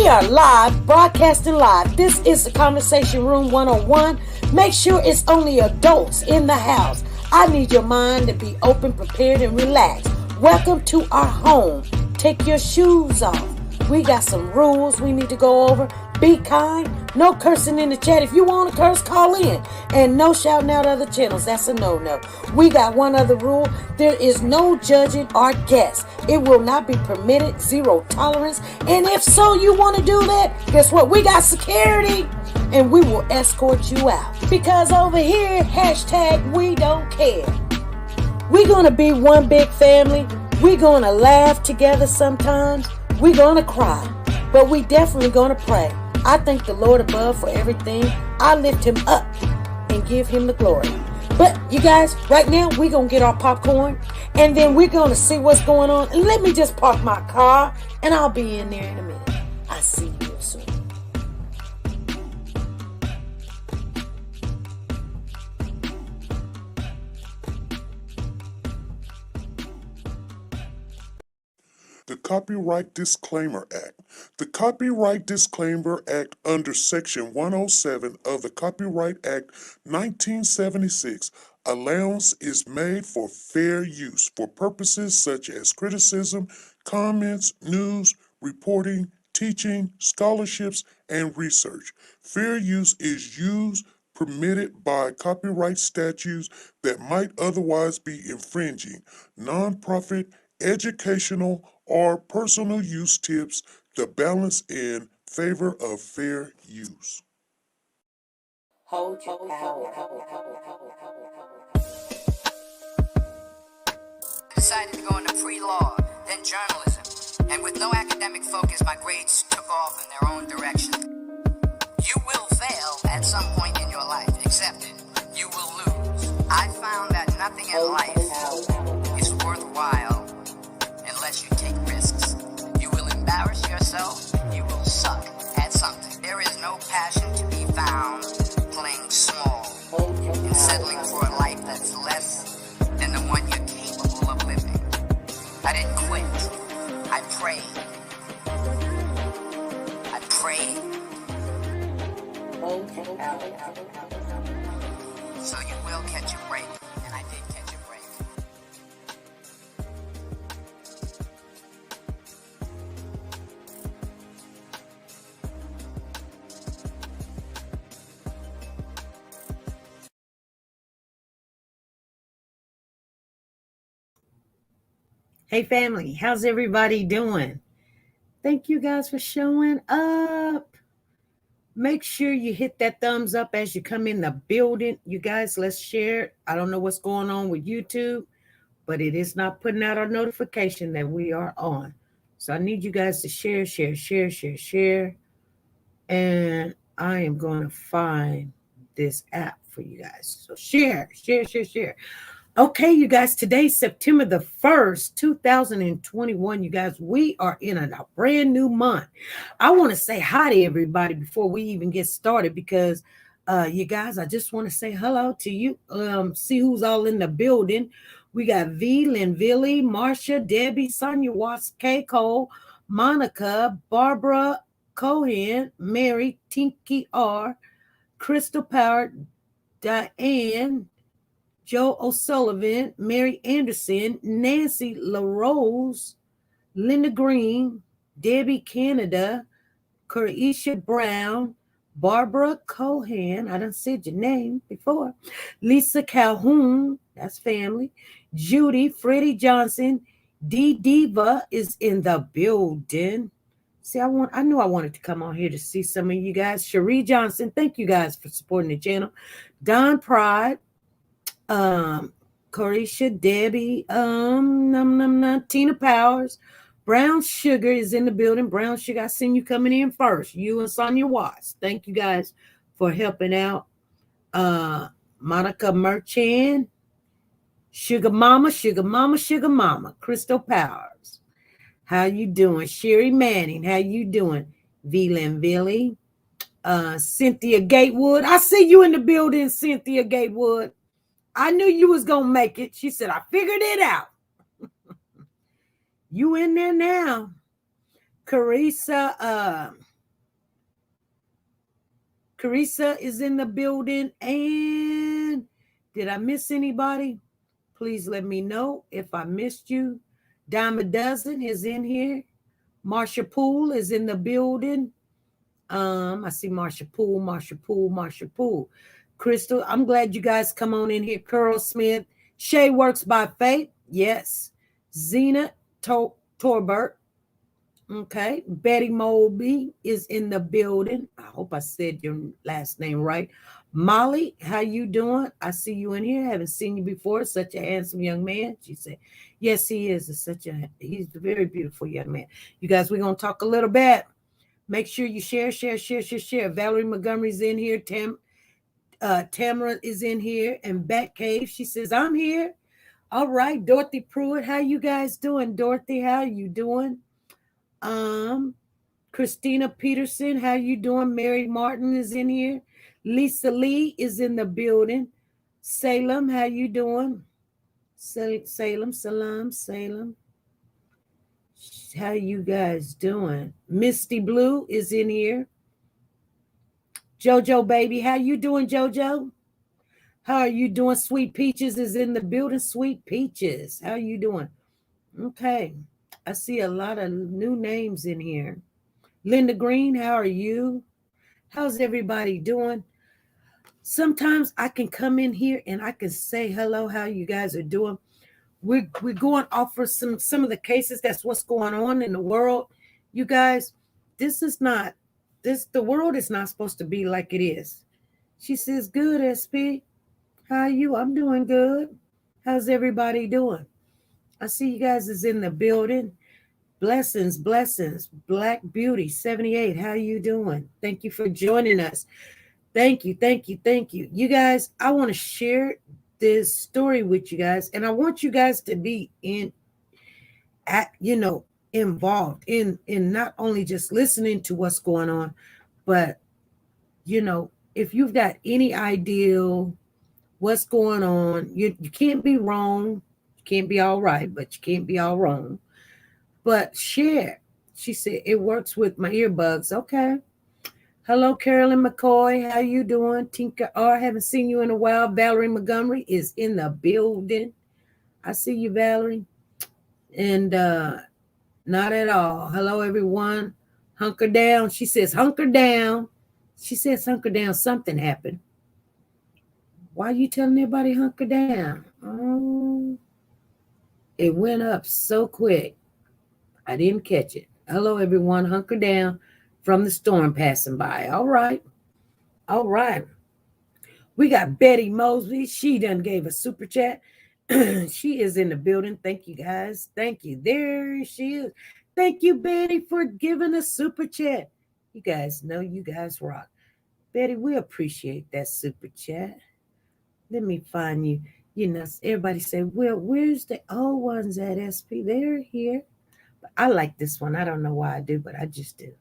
We are live, broadcasting live. This is the Conversation Room 101. Make sure it's only adults in the house. I need your mind to be open, prepared, and relaxed. Welcome to our home. Take your shoes off. We got some rules we need to go over. Be kind. No cursing in the chat. If you want to curse, call in. And no shouting out other channels. That's a no-no. We got one other rule. There is no judging our guests. It will not be permitted. Zero tolerance. And if so, you want to do that, guess what? We got security. And we will escort you out. Because over here, hashtag we don't care. We're going to be one big family. We're going to laugh together sometimes. We're going to cry. But we definitely going to pray. I thank the Lord above for everything. I lift him up and give him the glory. But you guys, right now, we're going to get our popcorn. And then we're going to see what's going on. And let me just park my car. And I'll be in there in a minute. I'll see you soon. The Copyright Disclaimer Act. The Copyright Disclaimer Act under Section 107 of the Copyright Act 1976, allowance is made for fair use for purposes such as criticism, comments, news, reporting, teaching, scholarships, and research. Fair use is used permitted by copyright statutes that might otherwise be infringing. Nonprofit, educational, or personal use tips the balance in favor of fair use. Hold your power. I decided to go into pre-law, then journalism, and with no academic focus, my grades took off in their own direction. You will fail at some point in your life, accept it. You will lose. I found that nothing in life is worthwhile unless you take risks. You will embarrass yourself, you will suck at something. There is no passion to be found playing small and settling for a life that's less than the one you're capable of living. I didn't quit. I prayed. I prayed. So you will catch a break, and I did catch a break. Hey family, how's everybody doing? Thank you guys for showing up. Make sure you hit that thumbs up as you come in the building. You guys, let's share. I don't know what's going on with YouTube, but it is not putting out a notification that we are on. So I need you guys to share. And I am going to find this app for you guys. So share. Okay, you guys, today's September the 1st, 2021. You guys, we are in a brand new month. I want to say hi to everybody before we even get started because, you guys, I just want to say hello to you. See who's all in the building. We got V, Lynn, Villy, Marsha, Debbie, Sonia Watts, K. Cole, Monica, Barbara Cohen, Mary, Tinky R, Crystal Power, Diane, Joe O'Sullivan, Mary Anderson, Nancy LaRose, Linda Green, Debbie Canada, Kerisha Brown, Barbara Cohen, I done said your name before, Lisa Calhoun, that's family, Judy, Freddie Johnson, D Diva is in the building. See, I knew I wanted to come on here to see some of you guys. Cherie Johnson, thank you guys for supporting the channel. Don Pride, Corisha, Debbie, Tina Powers, Brown Sugar is in the building. Brown Sugar, I seen you coming in first. You and Sonia Watts. Thank you guys for helping out. Monica Merchant, Sugar Mama, Crystal Powers. How you doing? Sherry Manning, how you doing? V-Lyn Villy, Cynthia Gatewood. I see you in the building, Cynthia Gatewood. I knew you was going to make it. She said, I figured it out. You in there now. Carissa Carissa is in the building. And did I miss anybody? Please let me know if I missed you. Dime a Dozen is in here. Marsha Poole is in the building. I see Marsha Poole. Crystal, I'm glad you guys come on in here. Curl Smith. Shay Works by Faith. Yes. Zena Torbert. Okay. Betty Molby is in the building. I hope I said your last name right. Molly, how you doing? I see you in here. Haven't seen you before. Such a handsome young man. She said, yes, he is. He's a very beautiful young man. You guys, we're going to talk a little bit. Make sure you share. Valerie Montgomery's in here. Tamara is in here. And Batcave, she says, I'm here. All right. Dorothy Pruitt, how you guys doing? Dorothy, how you doing? Christina Peterson, how you doing? Mary Martin is in here. Lisa Lee is in the building. Salem, how you doing? Salem. How you guys doing? Misty Blue is in here. Jojo baby, how you doing, Jojo? How are you doing? Sweet Peaches is in the building. Sweet Peaches, how you doing? Okay, I see a lot of new names in here. Linda Green, how are you? How's everybody doing? Sometimes I can come in here and I can say hello, how you guys are doing. We're going off for some of the cases. That's what's going on in the world. You guys, the world is not supposed to be like it is. She says, good, SP. How are you? I'm doing good. How's everybody doing? I see you guys is in the building. Blessings. Black Beauty 78. How you doing? Thank you for joining us. Thank you. You guys, I want to share this story with you guys, and I want you guys to be involved in not only just listening to what's going on, but if you've got any idea what's going on, you can't be wrong. You can't be all right, but you can't be all wrong. But share. She said it works with my earbuds. Okay. Hello, Carolyn McCoy. How you doing? TeNika R. Haven't seen you in a while. Valerie Montgomery is in the building. I see you, Valerie. And not at all. Hello, everyone. Hunker down. She says, hunker down. She says, hunker down. Something happened. Why are you telling everybody hunker down? Oh, it went up so quick. I didn't catch it. Hello, everyone. Hunker down from the storm passing by. All right. We got Betty Mosley. She done gave a super chat. She is in the building. Thank you, guys. Thank you. There she is. Thank you, Betty, for giving a super chat. You guys know you guys rock. Betty, we appreciate that super chat. Let me find you. Everybody say, well, where's the old ones at, SP? They're here. But I like this one. I don't know why I do, but I just do.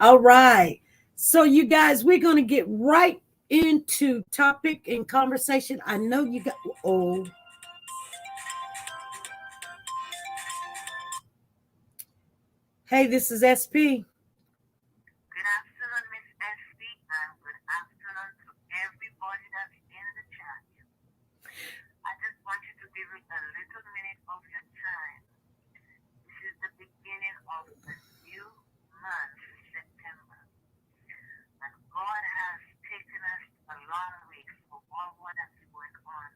All right. So you guys, we're going to get right into topic and conversation. I know you got, Hey, this is SP. Good afternoon, Miss SP, and good afternoon to everybody that's in the chat. I just want you to give me a little minute of your time. This is the beginning of the new month, September. And God has taken us a long way for all what has going on.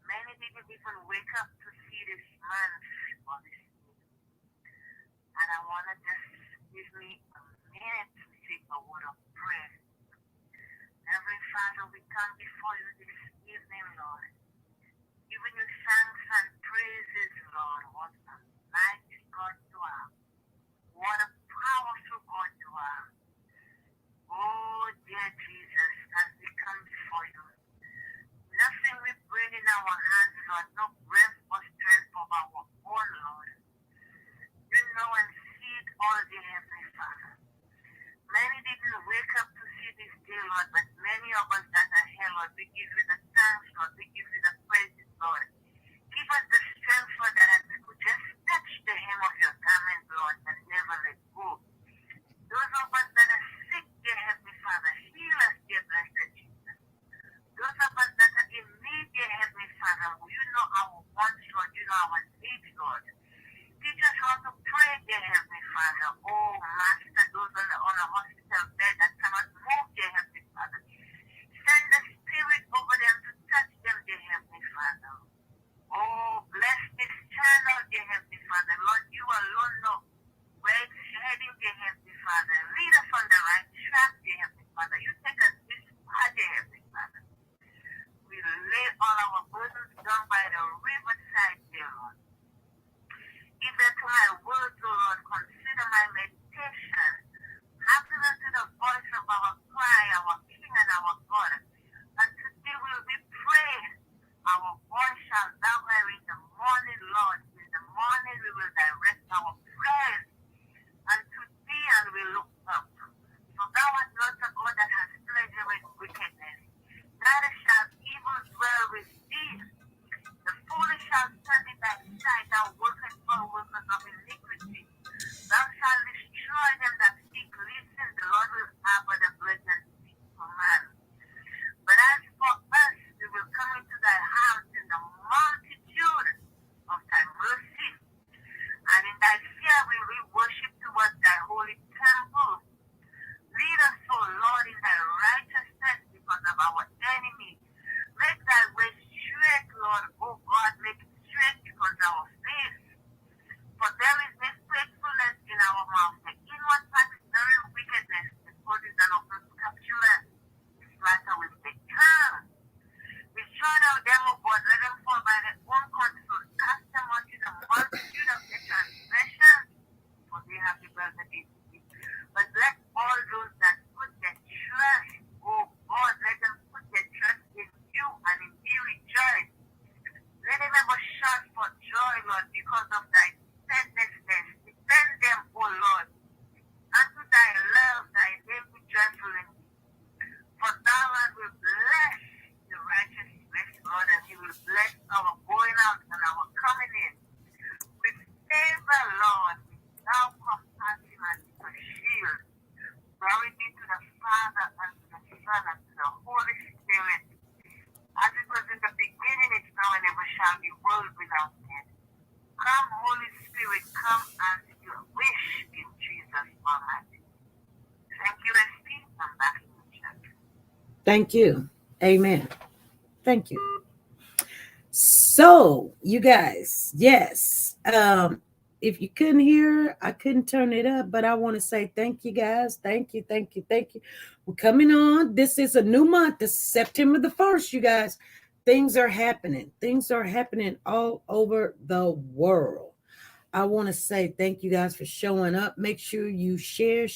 Many people even wake up to see this month or this year. And I want to just give me a minute to say a word of prayer. Heavenly Father, we come before you this evening, Lord, giving you thanks and praise are. What a powerful God you are. Oh, dear Jesus, as we come before you, nothing we bring in our hands, Lord, no breath or strength of our own, Lord. You know and see it all, dear Heavenly Father. Many didn't wake up to see this day, Lord, but many of us that are here, Lord, we give you the thanks, Lord, we give you the praises, Lord. Give us the strength, Lord, that we could just touch the hem of your garment, Lord, and never let go. Those of us that are sick, dear Heavenly Father, heal us, dear blessed Jesus. Those of us that are in need, dear Heavenly Father, you know our wants, Lord, you know our needs, Lord. Teach us how to pray, dear Heavenly Father. Oh, Master, those on a hospital bed that cannot move, dear Heavenly Father. Send the Spirit over them to touch them, dear Heavenly Father. Oh, bless this channel, dear Heavenly Father. Lord, you alone know where it's heading, dear Heavenly Father. Lead us on the right track, dear Heavenly Father. You take us this far, dear Heavenly Father. We lay all our burdens down by the riverside, dear Lord. Even to my words, O Lord, consider my meditation. Hearken unto the voice of our cry, our King and our God. And today will we pray. Our voice shall thou hear in the morning, Lord. In the morning we will direct our prayers unto thee and we look up. For thou art not a God that has pleasure with wickedness, neither shall evil dwell with thee. The foolish shall stand in thy sight, thou workest for workers of iniquity. Thou shalt destroy them that speak. Listen, the Lord will have the breath and speak command. But as for us, we will come into thy house in the multitude of thy mercy. And in thy fear will we worship towards thy holy temple. Lead us, O Lord, in thy righteousness because of our enemies. Make thy way straight, Lord, O God, make it straight because of our faith. For there is no faithfulness in our mouth. The inward part is very wickedness. The God is an open scripture. This matter will be turned. Destroy them, O God, let them fall by their own counsel. Cast them unto the multitude of their transgressions, for they have rebelled against thee. But let all those that put their trust, O God, let them put their trust in you and in thee rejoice. Let them ever shout for joy, Lord, because of thy steadfastness. Defend them, O Lord, unto thy love, thy name be joyful in thee. For thou Lord will bless the righteous, Lord, and he will bless our going out and our coming in. With favor, Lord, thou compassion and to shield. Glory be to the Father and to the Son and to the Holy Spirit. As it was in the beginning, it's now and ever shall be, world without end. Come, Holy Spirit, come as you wish in Jesus' almighty. Thank you, SP. I'm back in the chat. Thank you. Amen. Thank you. So, you guys, yes. If you couldn't hear, I couldn't turn it up, but I want to say thank you, guys. Thank you, thank you, thank you. We're coming on. This is a new month. This is September the 1st, you guys. Things are happening. Things are happening all over the world. I want to say thank you guys for showing up. Make sure you share.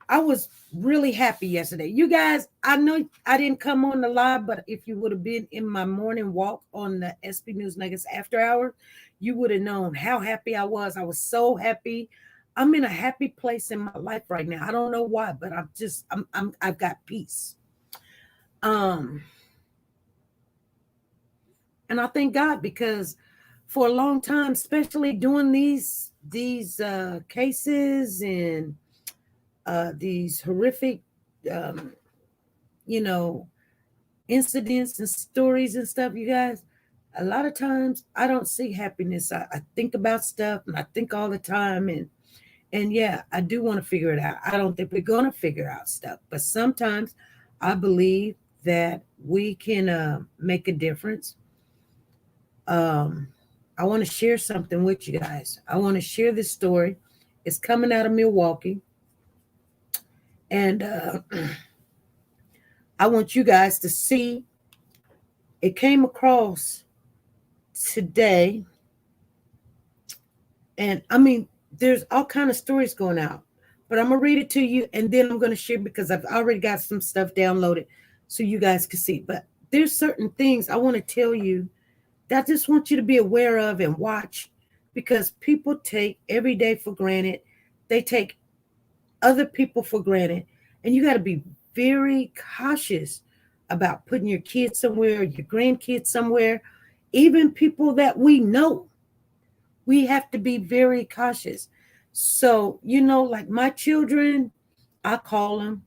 I was really happy yesterday. You guys, I know I didn't come on the live, but if you would have been in my morning walk on the SP News Nuggets After Hour, you would have known how happy I was. I was so happy. I'm in a happy place in my life right now. I don't know why, but I've got peace. And I thank God because for a long time, especially doing these cases and these horrific, incidents and stories and stuff, you guys, a lot of times I don't see happiness. I think about stuff and I think all the time. And yeah, I do want to figure it out. I don't think we're going to figure out stuff, but sometimes I believe that we can make a difference. I want to share something with you guys. I want to share this story. It's coming out of Milwaukee. And I want you guys to see it came across today. And I mean, there's all kind of stories going out, but I'm going to read it to you and then I'm going to share because I've already got some stuff downloaded so you guys can see. But there's certain things I want to tell you that I just want you to be aware of and watch, because people take every day for granted. They take other people for granted, and you got to be very cautious about putting your kids somewhere, your grandkids somewhere, even people that we know. We have to be very cautious. So, like my children, I call them,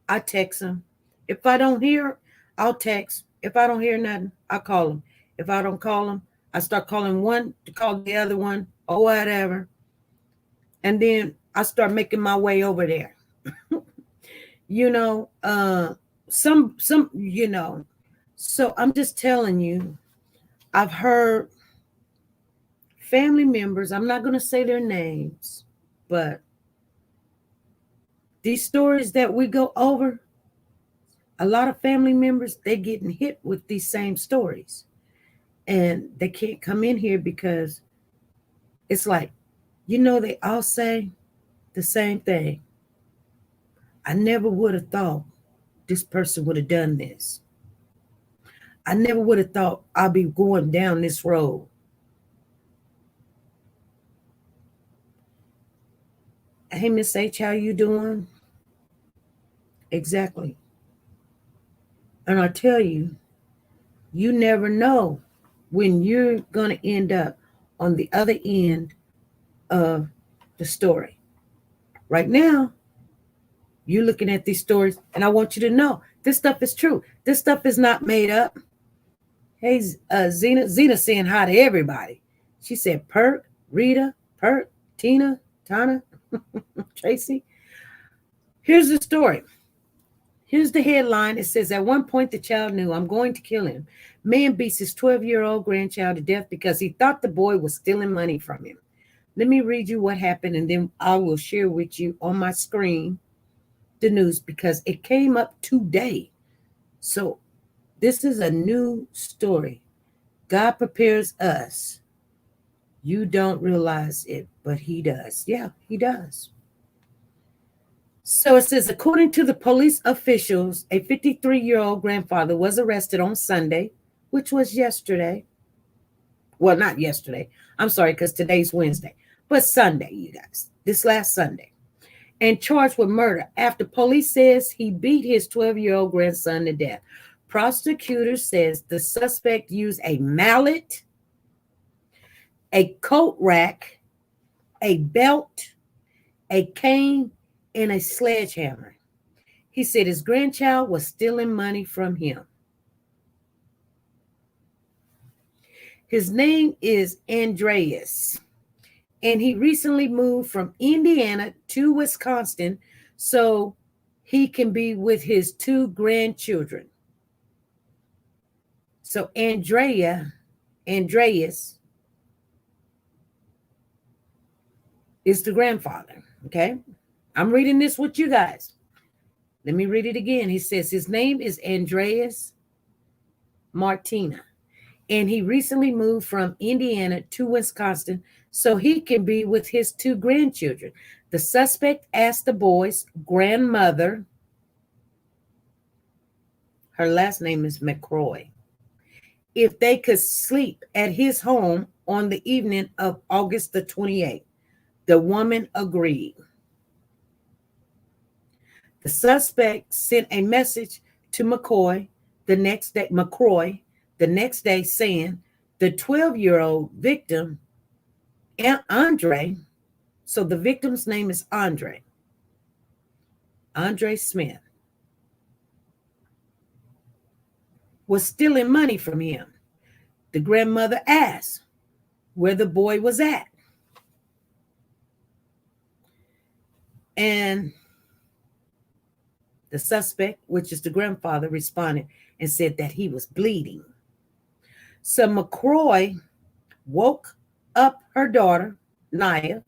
I text them. If I don't hear, I'll text. If I don't hear nothing, I call them. If I don't call them, I start calling one to call the other one or whatever. And then I start making my way over there. Some, So I'm just telling you, I've heard family members, I'm not going to say their names, but these stories that we go over, a lot of family members, they're getting hit with these same stories. And they can't come in here because it's like, they all say the same thing. I never would have thought this person would have done this. I never would have thought I'll be going down this road. Hey, Miss H, how you doing? Exactly. And I tell you, you never know when you're going to end up on the other end of the story. Right now, you're looking at these stories, and I want you to know this stuff is true. This stuff is not made up. Hey, Zena saying hi to everybody. She said, Perk, Rita, Perk, Tina, Tana, Tracy. Here's the story. Here's the headline. It says, at one point, the child knew, I'm going to kill him. Man beats his 12-year-old grandchild to death because he thought the boy was stealing money from him. Let me read you what happened, and then I will share with you on my screen the news because it came up today. So this is a new story. God prepares us. You don't realize it, but he does. Yeah, he does. So it says, according to the police officials, a 53-year-old grandfather was arrested on Sunday, which was yesterday. Well, not yesterday. I'm sorry, because today's Wednesday. But Sunday, you guys. This last Sunday. And charged with murder after police says he beat his 12-year-old grandson to death. Prosecutor says the suspect used a mallet, a coat rack, a belt, a cane, and a sledgehammer. He said his grandchild was stealing money from him. His name is Andreas, and he recently moved from Indiana to Wisconsin so he can be with his 2 grandchildren. So Andreas is the grandfather, okay? I'm reading this with you guys. Let me read it again. He says his name is Andreas Martina, and he recently moved from Indiana to Wisconsin so he can be with his 2 grandchildren. The suspect asked the boy's grandmother, her last name is McCroy, if they could sleep at his home on the evening of August the 28th. The woman agreed. The suspect sent a message to McCroy the next day saying the 12-year-old victim, Andre, so the victim's name is Andre Smith, was stealing money from him. The grandmother asked where the boy was at. And the suspect, which is the grandfather, responded and said that he was bleeding. So McCroy woke up her daughter, Naya,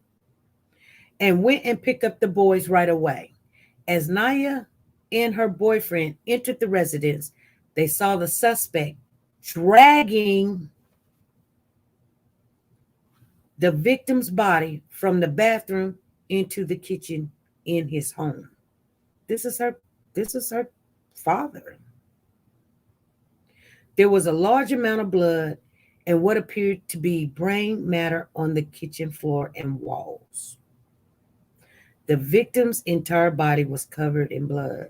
and went and picked up the boys right away. As Naya and her boyfriend entered the residence, they saw the suspect dragging the victim's body from the bathroom into the kitchen in his home. This is her father. There was a large amount of blood and what appeared to be brain matter on the kitchen floor and walls. The victim's entire body was covered in blood.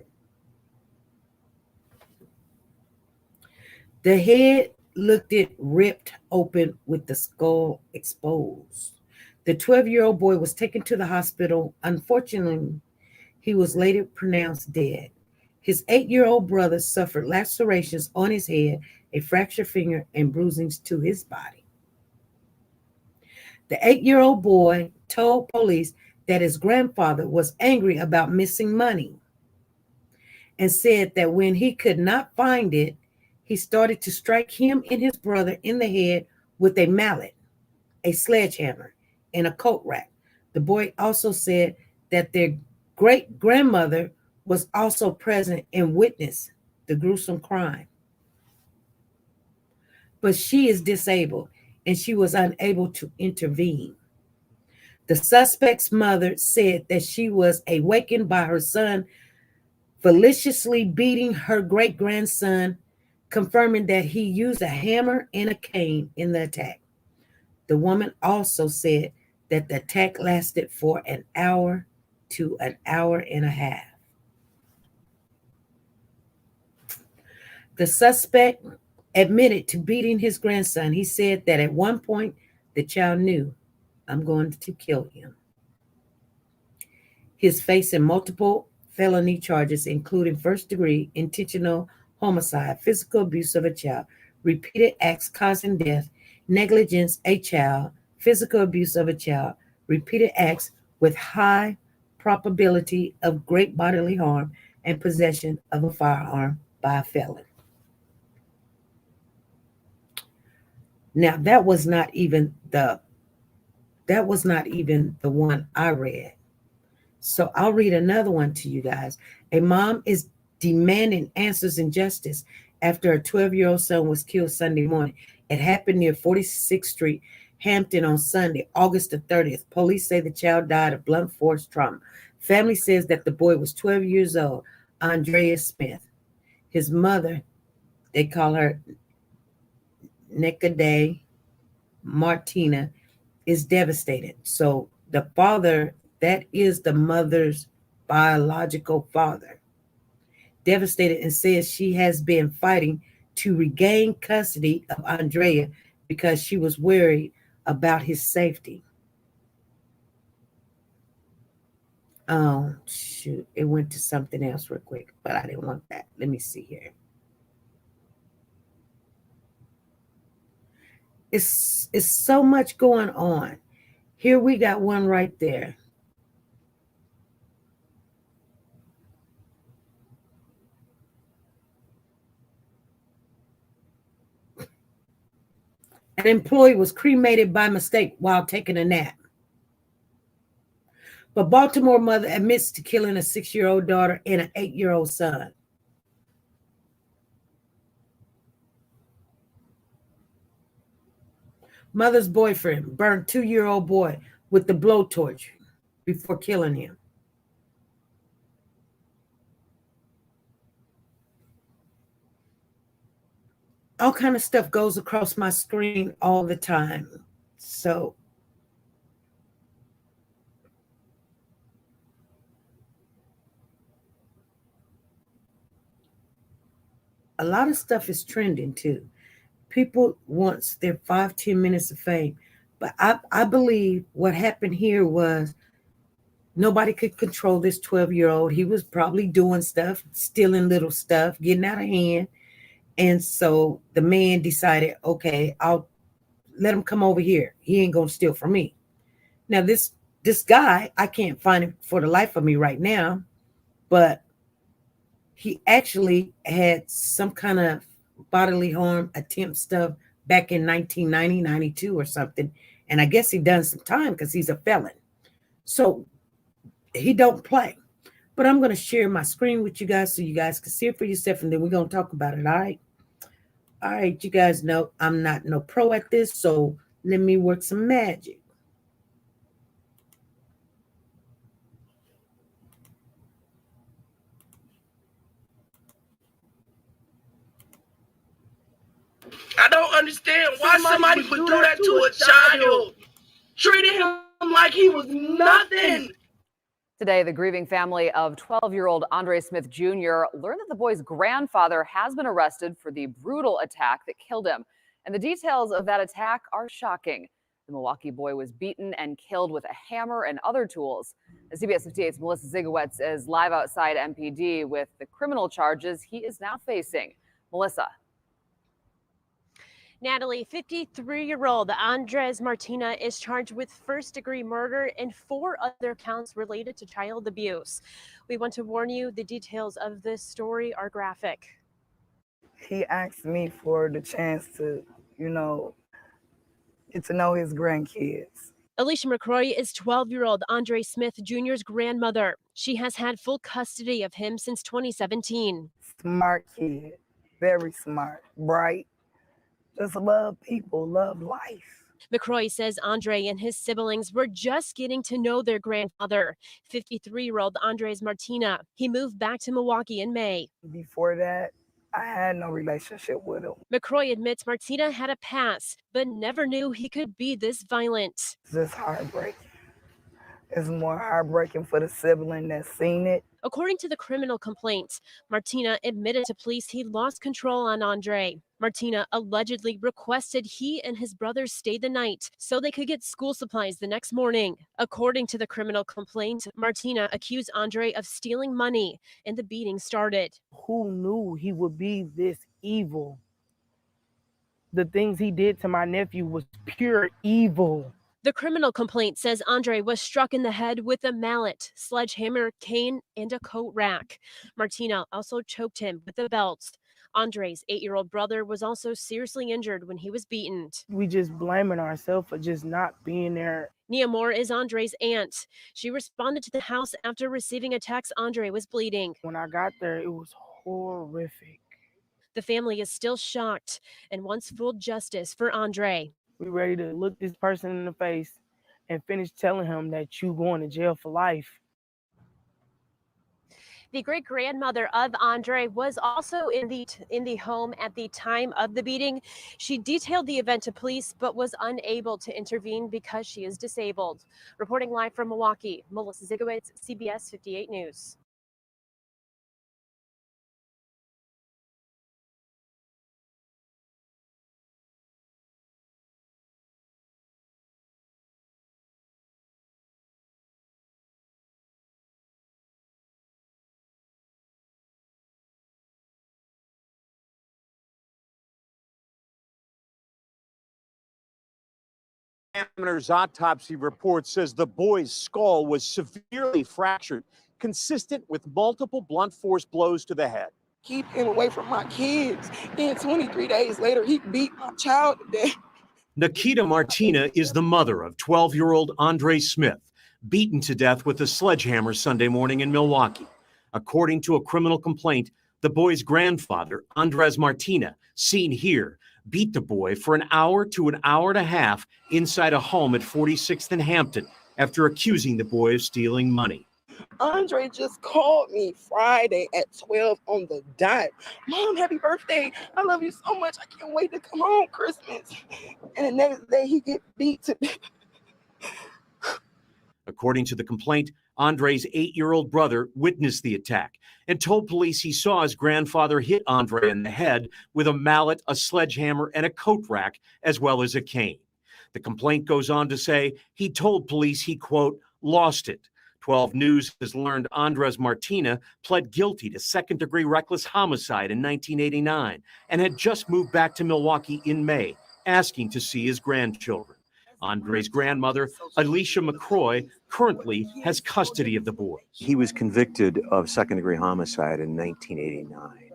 The head looked it ripped open with the skull exposed. The 12-year-old boy was taken to the hospital. Unfortunately, he was later pronounced dead. His 8-year-old brother suffered lacerations on his head, a fractured finger, and bruisings to his body. The 8-year-old boy told police that his grandfather was angry about missing money and said that when he could not find it, he started to strike him and his brother in the head with a mallet, a sledgehammer, and a coat rack. The boy also said that their great-grandmother was also present and witnessed the gruesome crime. But she is disabled and she was unable to intervene. The suspect's mother said that she was awakened by her son maliciously beating her great-grandson, confirming that he used a hammer and a cane in the attack. The woman also said that the attack lasted for an hour to an hour and a half. The suspect admitted to beating his grandson. He said that at one point the child knew, "I'm going to kill him." He is facing multiple felony charges, including first-degree intentional homicide, physical abuse of a child, repeated acts causing death, negligence a child, physical abuse of a child, repeated acts with high probability of great bodily harm, and possession of a firearm by a felon. Now, that was not even the one I read. So I'll read another one to you guys. A mom is demanding answers and justice after her 12-year-old son was killed Sunday morning. It happened near 46th Street, Hampton on Sunday, August the 30th. Police say the child died of blunt force trauma. Family says that the boy was 12 years old, Andrea Smith. His mother, they call her Nekade Martina, is devastated. So the father, that is the mother's biological father, devastated, and says she has been fighting to regain custody of Andrea because she was worried about his safety. Oh, shoot. It went to something else real quick, but I didn't want that. Let me see here. It's so much going on. Here we got one right there. An employee was cremated by mistake while taking a nap. But Baltimore mother admits to killing a 6-year-old daughter and an 8-year-old son. Mother's boyfriend burned 2-year-old boy with the blowtorch before killing him. All kind of stuff goes across my screen all the time. So a lot of stuff is trending too. People want their 5-10 minutes of fame. But I believe what happened here was nobody could control this 12-year-old. He was probably doing stuff, stealing little stuff, getting out of hand. And so the man decided, okay, I'll let him come over here. He ain't going to steal from me. Now, this guy, I can't find him for the life of me right now, but he actually had some kind of bodily harm attempt stuff back in 1990, 92 or something. And I guess he done some time because he's a felon. So he don't play. But I'm going to share my screen with you guys so you guys can see it for yourself, and then we're going to talk about it, all right? All right, you guys know I'm not no pro at this, so let me work some magic. I don't understand why somebody would do that to a child, treating him like he was nothing. Today, the grieving family of 12-year-old Andre Smith Jr. learned that the boy's grandfather has been arrested for the brutal attack that killed him. And the details of that attack are shocking. The Milwaukee boy was beaten and killed with a hammer and other tools. CBS 58's Melissa Zigowetz is live outside MPD with the criminal charges he is now facing. Melissa. Natalie, 53-year-old Andres Martina is charged with first-degree murder and 4 other counts related to child abuse. We want to warn you, the details of this story are graphic. He asked me for the chance to, get to know his grandkids. Alicia McCroy is 12-year-old Andre Smith Jr.'s grandmother. She has had full custody of him since 2017. Smart kid, very smart, bright. Just love people, love life. McCroy says Andre and his siblings were just getting to know their grandfather, 53-year-old Andres Martina. He moved back to Milwaukee in May. Before that, I had no relationship with him. McCroy admits Martina had a past, but never knew he could be this violent. It's just heartbreaking. It's more heartbreaking for the sibling that's seen it. According to the criminal complaint, Martina admitted to police he lost control on Andre. Martina allegedly requested he and his brothers stay the night so they could get school supplies the next morning. According to the criminal complaint, Martina accused Andre of stealing money, and the beating started. Who knew he would be this evil? The things he did to my nephew was pure evil. The criminal complaint says Andre was struck in the head with a mallet, sledgehammer, cane, and a coat rack. Martina also choked him with a belt. Andre's 8-year-old brother was also seriously injured when he was beaten. We just blaming ourselves for just not being there. Nia Moore is Andre's aunt. She responded to the house after receiving a text Andre was bleeding. When I got there, it was horrific. The family is still shocked and wants full justice for Andre. We ready to look this person in the face and finish telling him that you going to jail for life. The great-grandmother of Andre was also in the home at the time of the beating. She detailed the event to police, but was unable to intervene because she is disabled. Reporting live from Milwaukee, Melissa Zigowetz, CBS 58 News. Examiner's autopsy report says the boy's skull was severely fractured, consistent with multiple blunt force blows to the head. Keep him away from my kids. Then 23 days later, he beat my child to death. Nikita Martina is the mother of 12-year-old Andre Smith, beaten to death with a sledgehammer Sunday morning in Milwaukee. According to a criminal complaint, the boy's grandfather, Andres Martina, seen here, beat the boy for an hour to an hour and a half inside a home at 46th and Hampton after accusing the boy of stealing money. Andre just called me Friday at 12 on the dot. Mom, happy birthday. I love you so much. I can't wait to come home Christmas. And the next day he get beat to death. According to the complaint, Andre's 8-year-old brother witnessed the attack and told police he saw his grandfather hit Andre in the head with a mallet, a sledgehammer, and a coat rack, as well as a cane. The complaint goes on to say he told police he, quote, lost it. 12 News has learned Andres Martina pled guilty to second-degree reckless homicide in 1989 and had just moved back to Milwaukee in May, asking to see his grandchildren. Andre's grandmother, Alicia McCroy, currently has custody of the boy. He was convicted of second-degree homicide in 1989.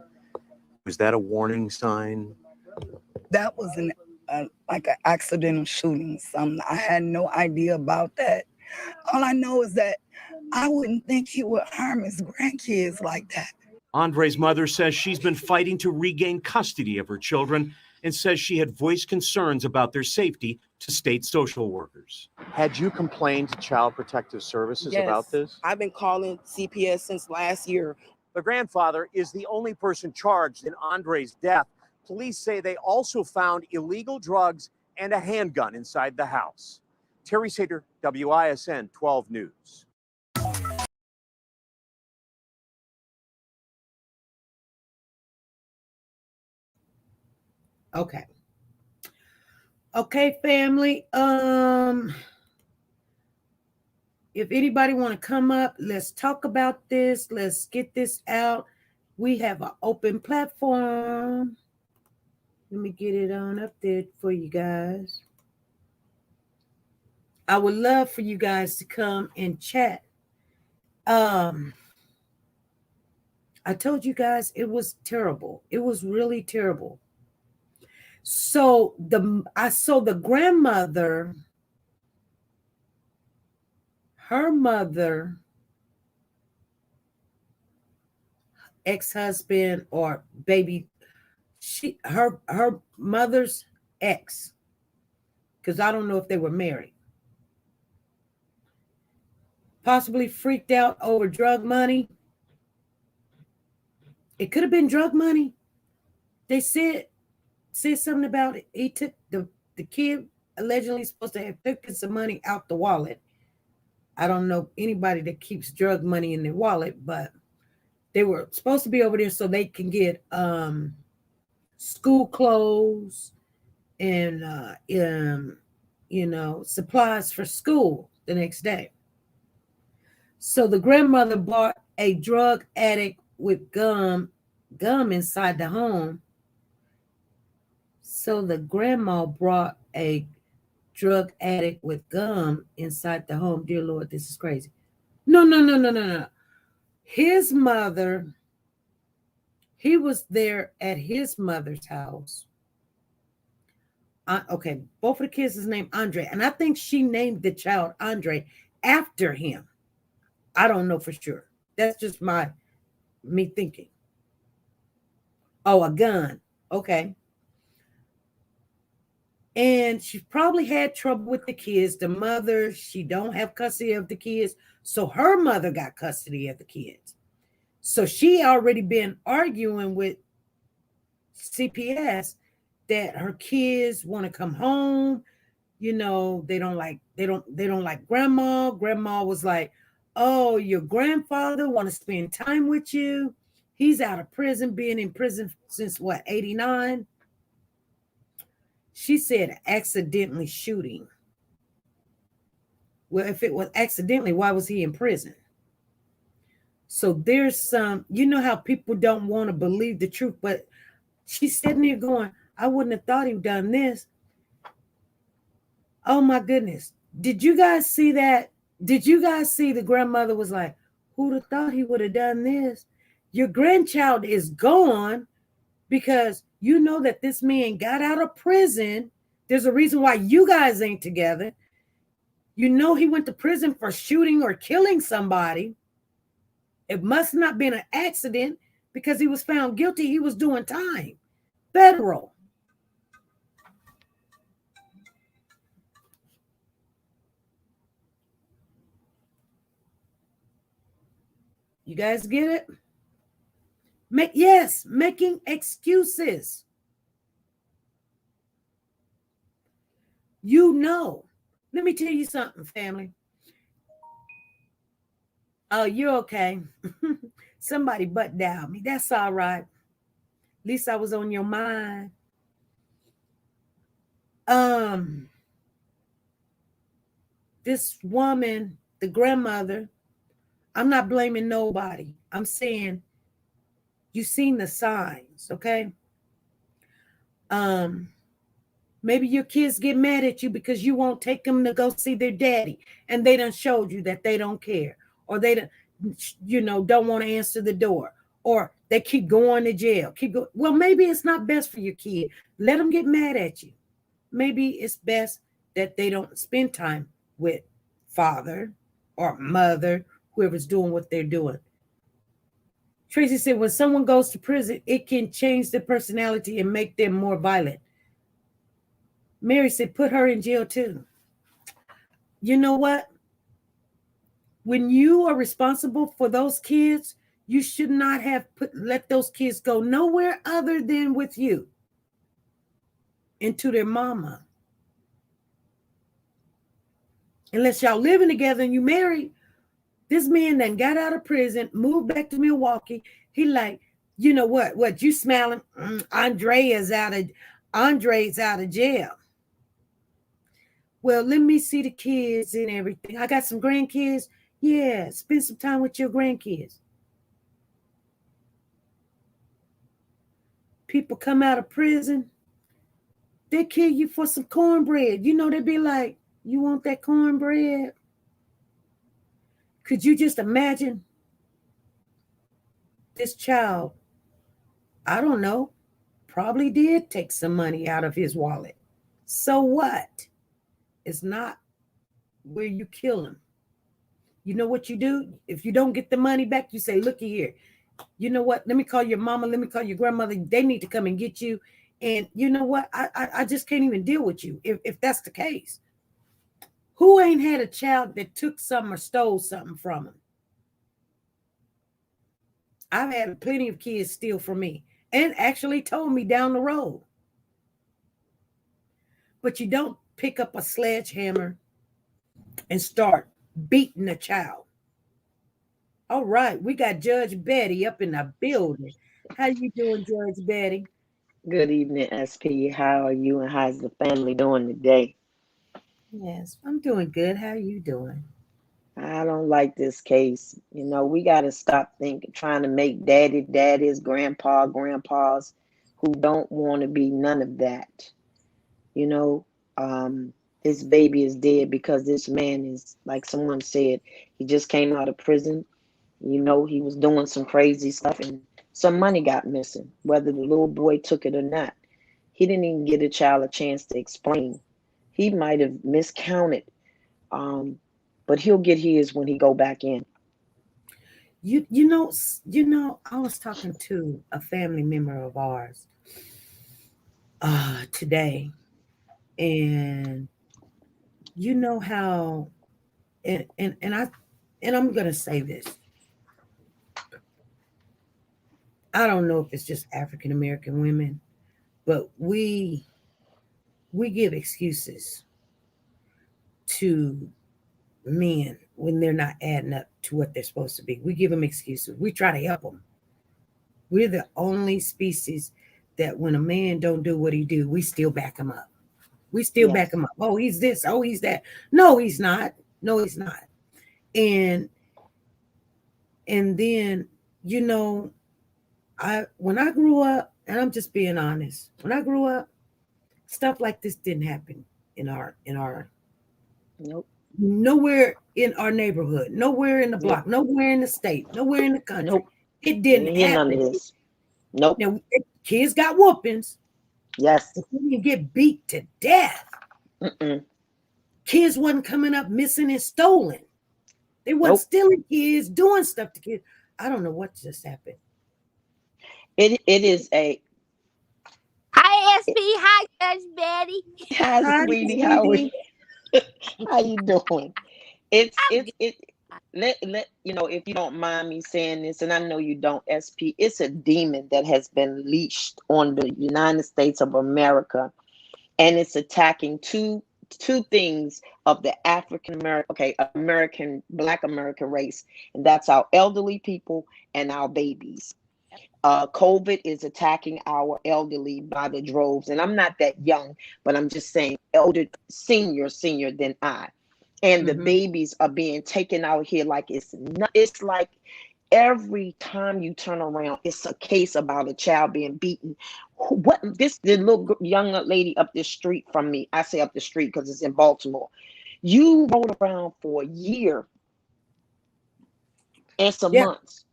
Was that a warning sign? That was like an accidental shooting. I had no idea about that. All I know is that I wouldn't think he would harm his grandkids like that. Andre's mother says she's been fighting to regain custody of her children and says she had voiced concerns about their safety to state social workers. Had you complained to Child Protective Services about this? I've been calling CPS since last year. The grandfather is the only person charged in Andre's death. Police say they also found illegal drugs and a handgun inside the house. Terry Sater, WISN 12 News. Okay. Okay, family. If anybody want to come up, let's talk about this. Let's get this out. We have an open platform. Let me get it on up there for you guys. I would love for you guys to come and chat. I told you guys it was terrible. It was really terrible. So the grandmother, her mother, ex-husband or baby, her mother's ex, because I don't know if they were married, possibly freaked out over drug money. It could have been drug money. They said something about it. He took the kid allegedly supposed to have taken some money out the wallet. I don't know anybody that keeps drug money in their wallet, but they were supposed to be over there so they can get school clothes and supplies for school the next day. So the grandmother bought a drug addict with gum inside the home. So the grandma brought a drug addict with gum inside the home. Dear Lord, this is crazy. No. His mother, he was there at his mother's house. Okay, both of the kids is named Andre, and I think she named the child Andre after him. I don't know for sure. That's just me thinking. Oh, a gun. Okay. And she probably had trouble with the kids. The mother, she don't have custody of the kids. So her mother got custody of the kids. So she already been arguing with CPS that her kids want to come home. You know, they don't like grandma. Grandma was like, oh, your grandfather want to spend time with you. He's out of prison, been in prison since what, 89? She said accidentally shooting. Well, if it was accidentally, why was he in prison? So there's some, you know how people don't want to believe the truth, but she's sitting there going, I wouldn't have thought he'd done this. Oh my goodness. Did you guys see that? Did you guys see the grandmother was like, who'd have thought he would have done this? Your grandchild is gone because you know that this man got out of prison. There's a reason why you guys ain't together. You know he went to prison for shooting or killing somebody. It must not have been an accident because he was found guilty. He was doing time. Federal. You guys get it? Making excuses. You know. Let me tell you something, family. Oh, you're okay. Somebody butt dialed me. That's all right. At least I was on your mind. This woman, the grandmother, I'm not blaming nobody. I'm saying you've seen the signs, okay? Maybe your kids get mad at you because you won't take them to go see their daddy, and they done showed you that they don't care, or they don't want to answer the door, or they keep going to jail. Well, maybe it's not best for your kid. Let them get mad at you. Maybe it's best that they don't spend time with father or mother, whoever's doing what they're doing. Tracy said, when someone goes to prison, it can change their personality and make them more violent. Mary said, put her in jail too. You know what? When you are responsible for those kids, you should not have let those kids go nowhere other than with you and to their mama. Unless y'all living together and you married. This man then got out of prison, moved back to Milwaukee. He like, you know what? What you smiling? Andre's out of jail. Well, let me see the kids and everything. I got some grandkids. Yeah, spend some time with your grandkids. People come out of prison, they kill you for some cornbread. You know, they'd be like, you want that cornbread? Could you just imagine this child? I don't know, probably did take some money out of his wallet. So what? It's not where you kill him. You know what you do? If you don't get the money back, you say, looky here. You know what? Let me call your mama. Let me call your grandmother. They need to come and get you. And you know what? I just can't even deal with you if that's the case. Who ain't had a child that took something or stole something from him? I've had plenty of kids steal from me and actually told me down the road. But you don't pick up a sledgehammer and start beating a child. All right, we got Judge Betty up in the building. How you doing, Judge Betty? Good evening, SP. How are you and how's the family doing today? Yes, I'm doing good. How are you doing? I don't like this case. You know, we got to stop trying to make daddies, grandpas who don't want to be none of that. You know, this baby is dead because this man is, like someone said, he just came out of prison. You know, he was doing some crazy stuff and some money got missing, whether the little boy took it or not. He didn't even give the child a chance to explain. He might have miscounted, but he'll get his when he go back in. You know, I was talking to a family member of ours today, and you know how, and I'm gonna say this. I don't know if it's just African American women, but we give excuses to men when they're not adding up to what they're supposed to be. We give them excuses. We try to help them. We're the only species that when a man don't do what he do, we still back him up. We still back him up. Oh, he's this. Oh, he's that. No, he's not. No, he's not. And then, you know, when I grew up, and I'm just being honest, when I grew up, stuff like this didn't happen in our nope. Nowhere in our neighborhood, nowhere in the block, nowhere in the state, nowhere in the country. Nope. It didn't happen. None of this. Nope. Now, kids got whoopings. Yes. But they didn't get beat to death. Kids wasn't coming up missing and stolen. They wasn't stealing kids, doing stuff to kids. I don't know what just happened. It is a. Hi, SP. Hi, Judge Betty. Hi, sweetie. How are you? How you doing? Let you know, if you don't mind me saying this, and I know you don't, SP, it's a demon that has been leashed on the United States of America, and it's attacking two things of the Black American race, and that's our elderly people and our babies. COVID is attacking our elderly by the droves, and I'm not that young, but I'm just saying senior than I. And the babies are being taken out here like it's like every time you turn around, it's a case about a child being beaten. The little young lady up the street from me, I say up the street because it's in Baltimore. You rode around for a year and some months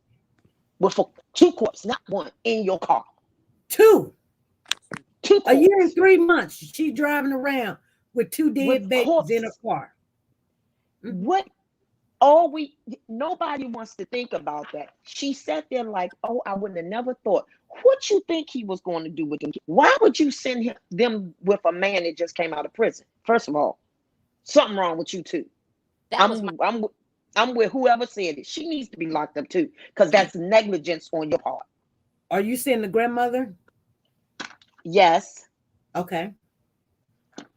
with 2 corpses, not one, in your car. Two corpses. A year and 3 months. She driving around with 2 dead babies in a car. What Nobody wants to think about that. She sat there like, oh, I would have never thought. What you think he was going to do with them? Why would you send them with a man that just came out of prison? First of all, something wrong with you too. I'm with whoever said it. She needs to be locked up too, because that's negligence on your part. Are you saying the grandmother? Yes. Okay.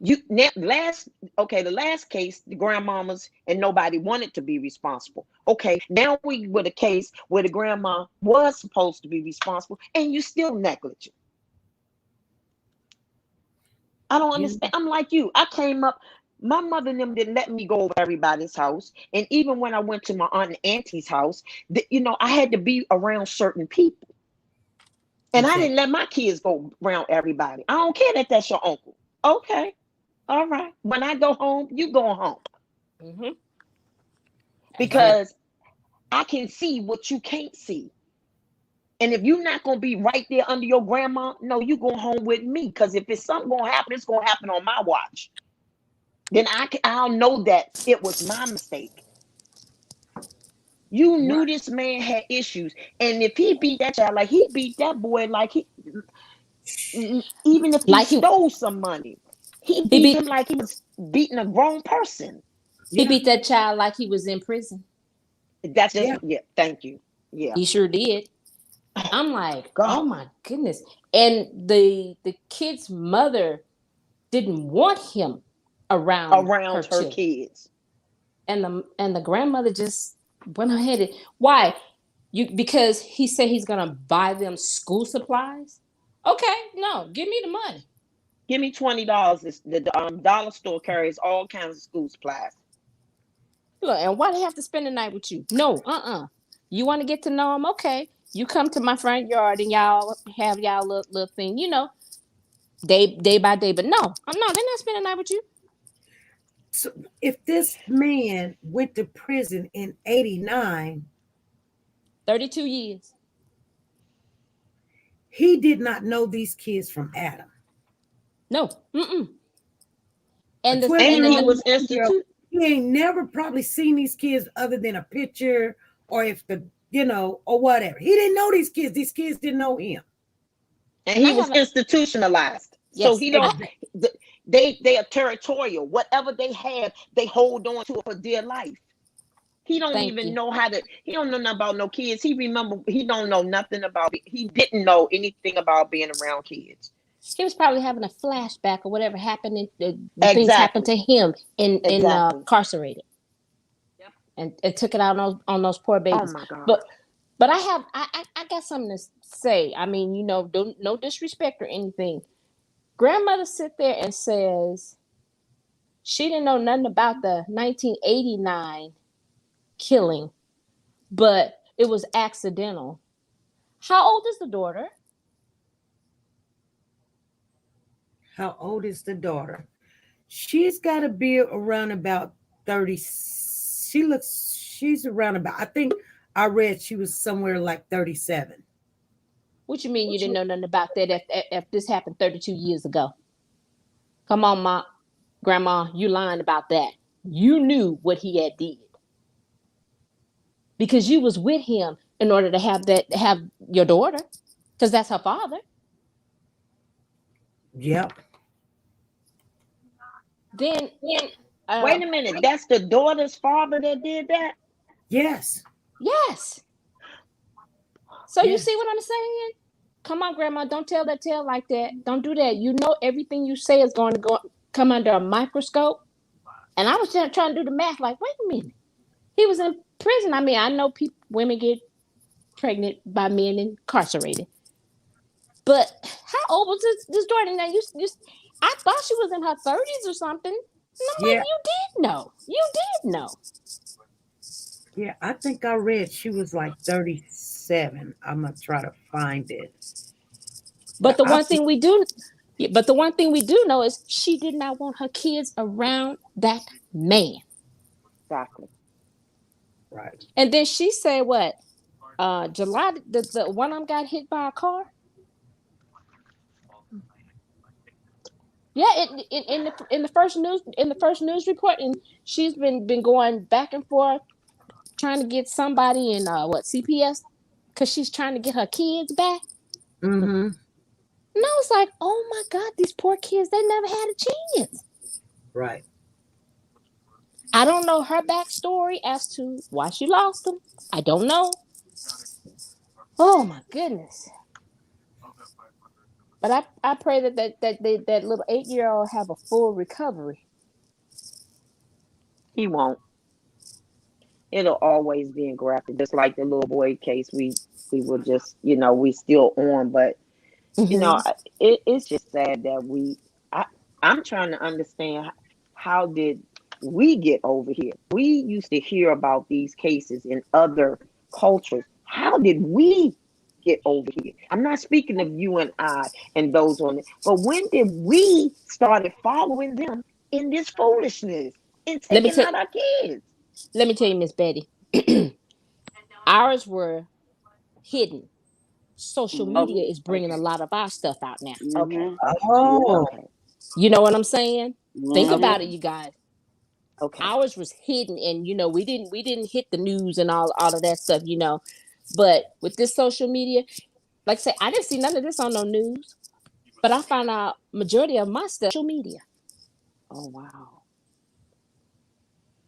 The last case, the grandmamas and nobody wanted to be responsible. Okay, now we with a case where the grandma was supposed to be responsible and you still negligent. I don't understand. I'm like you. I came up, my mother and them didn't let me go over everybody's house. And even when I went to my aunt and auntie's house, I had to be around certain people. And I didn't let my kids go around everybody. I don't care that that's your uncle. Okay. All right. When I go home, you go home. Mm-hmm. Because I can see what you can't see. And if you're not going to be right there under your grandma, no, you go home with me. Because if it's something going to happen, it's going to happen on my watch. Then I'll know that it was my mistake. You knew this man had issues. And if he beat that child, like he beat that boy, like even if he stole some money, he beat him like he was beating a grown person. He beat that child like he was in prison. That's just, thank you. Yeah. He sure did. I'm like, oh my goodness. And the kid's mother didn't want him around her kids. And the grandmother just went ahead. Why? Because he said he's gonna buy them school supplies. Okay, no, give me the money. Give me $20. The dollar store carries all kinds of school supplies. Look, and why they have to spend the night with you? No, You want to get to know them? Okay, you come to my front yard and y'all have y'all little thing, day by day. But no, they're not spending the night with you. So if this man went to prison in 89, 32 years, he did not know these kids from Adam. No. And he was instituted. He ain't never probably seen these kids other than a picture, or if or whatever. He didn't know these kids. These kids didn't know him. And he was institutionalized. Yes, so he don't. They are territorial. Whatever they have, they hold on to it for dear life. He don't even know how to. He don't know nothing about no kids. He don't know nothing about. He didn't know anything about being around kids. He was probably having a flashback or whatever happened. Things happened to him incarcerated, and it took it out on those poor babies. Oh my God! But I got something to say. I mean, no disrespect or anything. Grandmother sit there and says she didn't know nothing about the 1989 killing, but it was accidental. How old is the daughter? How old is the daughter? She's got to be around about 30. She's around about, I think I read she was somewhere like 37. What you mean you didn't know nothing about that if this happened 32 years ago? Come on, Grandma, you lying about that. You knew what he had did. Because you was with him in order to have your daughter, because that's her father. Yep. Then wait a minute. That's the daughter's father that did that? Yes. So you see what I'm saying? Come on, Grandma, don't tell that tale like that. Don't do that. You know everything you say is going to come under a microscope. And I was just trying to do the math like, wait a minute. He was in prison. I mean, I know women get pregnant by men incarcerated. But how old was this daughter? Now, I thought she was in her 30s or something. And I'm like, you did know. You did know. Yeah, I think I read she was like 37. I'm gonna try to find it. But the one thing we do know is she did not want her kids around that man. Exactly. Right. And then she said, what? July, the one of them got hit by a car. Yeah, in the first news report, and she's been going back and forth trying to get somebody in CPS because she's trying to get her kids back. Mm-hmm. And I was like, oh my God, these poor kids, they never had a chance. Right. I don't know her backstory as to why she lost them. I don't know. Oh my goodness. But I pray that little 8-year-old have a full recovery. He won't. It'll always be engrafted, just like the little boy case. We will just, we still on, but it's just sad that I'm trying to understand how did we get over here? We used to hear about these cases in other cultures. How did we get over here? I'm not speaking of you and I and those on it, but when did we started following them in this foolishness and taking out our kids? Let me tell you, Miss Betty, ours were hidden. Social media is bringing a lot of our stuff out now. Okay. Oh. Okay. You know what I'm saying? Think Okay. about it, you guys. Okay. Ours was hidden, and we didn't hit the news and all of that stuff, But with this social media, like I say, I didn't see none of this on no news, but I found out majority of my stuff social media. Oh wow.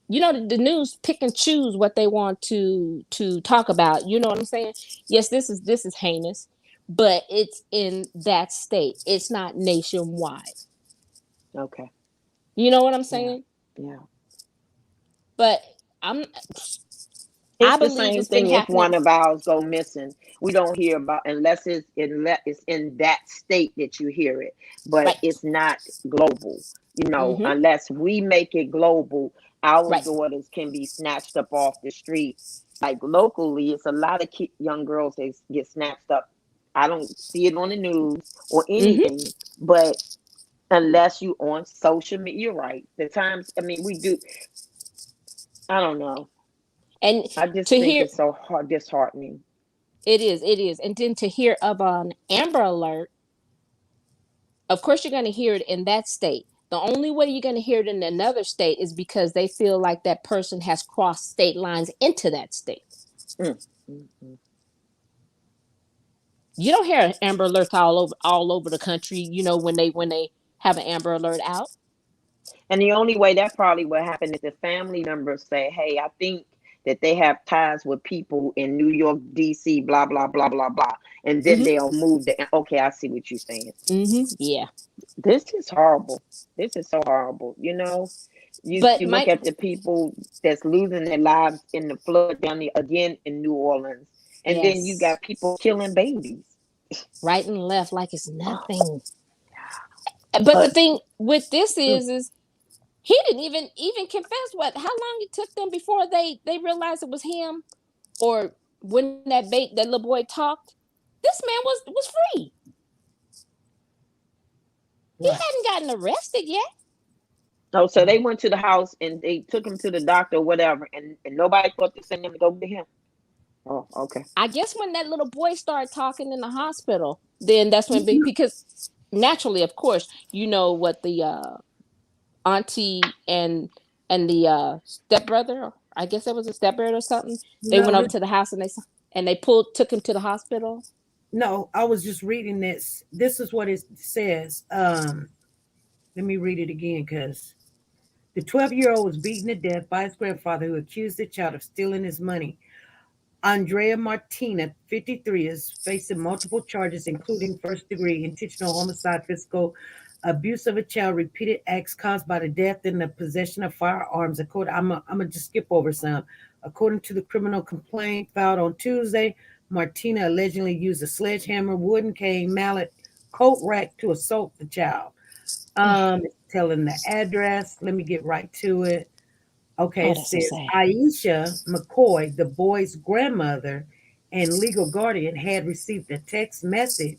The news pick and choose what they want to talk about. You know what I'm saying? Yes, this is heinous, but it's in that state. It's not nationwide. Okay. You know what I'm saying? Yeah. But It's I the believe same it's been thing if happening. one of ours go missing. We don't hear about unless it's in that state that you hear it. But it's not global. Unless we make it global, our daughters can be snatched up off the street. Like locally, it's a lot of young girls that get snatched up. I don't see it on the news or anything, but unless you on social media, you're right. The times, we do. I don't know. And I just to think hear it's so disheartening. it is. And then to hear of an Amber Alert, of course you're going to hear it in that state. The only way you're going to hear it in another state is because they feel like that person has crossed state lines into that state. Mm-hmm. You don't hear Amber Alerts all over the country, when they have an Amber Alert out. And the only way that probably will happen is if family members say, hey, I think that they have ties with people in New York, DC, blah, blah, blah, blah, blah. And then they'll move okay, I see what you're saying. Yeah. This is horrible. This is so horrible. You look at the people that's losing their lives in the flood down there again in New Orleans. And then you got people killing babies. Right and left like it's nothing. But the thing with this is he didn't even confess how long it took them before they realized it was him, or when that little boy talked. This man was free. He hadn't gotten arrested yet. Oh, so they went to the house and they took him to the doctor or whatever, and nobody thought to send them to go get him. Oh, okay. I guess when that little boy started talking in the hospital, then that's when because naturally, of course, what the auntie and the stepbrother, I guess it was a stepbrother or something. They went over to the house and they took him to the hospital. No, I was just reading this. This is what it says. Let me read it again because the 12-year-old was beaten to death by his grandfather who accused the child of stealing his money. Andrea Martina, 53, is facing multiple charges, including first-degree intentional homicide, physical abuse of a child, repeated acts caused by the death and the possession of firearms. I'm gonna just skip over some. According to the criminal complaint filed on Tuesday, Martina allegedly used a sledgehammer, wooden cane, mallet, coat rack to assault the child. It's telling the address. Let me get right to it. Okay, it says Aisha McCoy, the boy's grandmother and legal guardian, had received a text message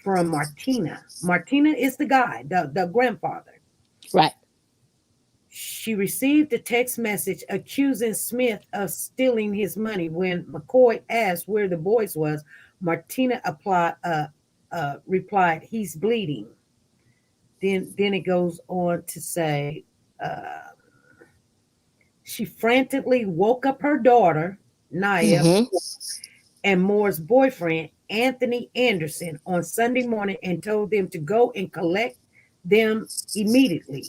from Martina. Martina is the guy, the grandfather. Right. She received a text message accusing Smith of stealing his money. When McCoy asked where the boys was, Martina replied, "He's bleeding." Then it goes on to say, She frantically woke up her daughter, Naya, and Moore's boyfriend, Anthony Anderson, on Sunday morning and told them to go and collect them immediately.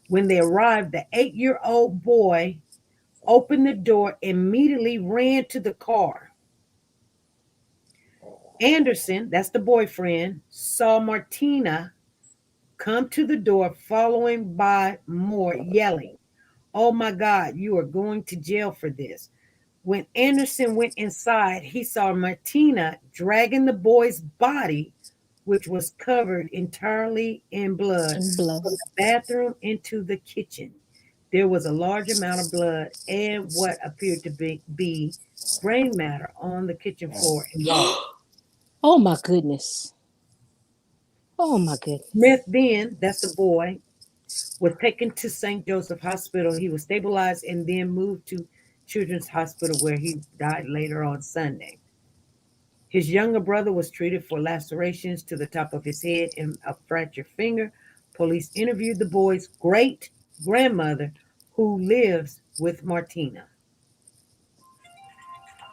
When they arrived, the 8-year-old boy opened the door, immediately ran to the car. Anderson, that's the boyfriend, saw Martina come to the door, following by Moore, yelling, "Oh my God, you are going to jail for this." When Anderson went inside, he saw Martina dragging the boy's body, which was covered entirely in blood, from the bathroom into the kitchen. There was a large amount of blood and what appeared to be brain matter on the kitchen floor and wall. Oh my goodness. Oh my goodness. Smith then, that's the boy, was taken to St. Joseph Hospital. He was stabilized and then moved to Children's Hospital, where he died later on Sunday. His younger brother was treated for lacerations to the top of his head and a fractured finger. Police interviewed the boy's great grandmother, who lives with Martina.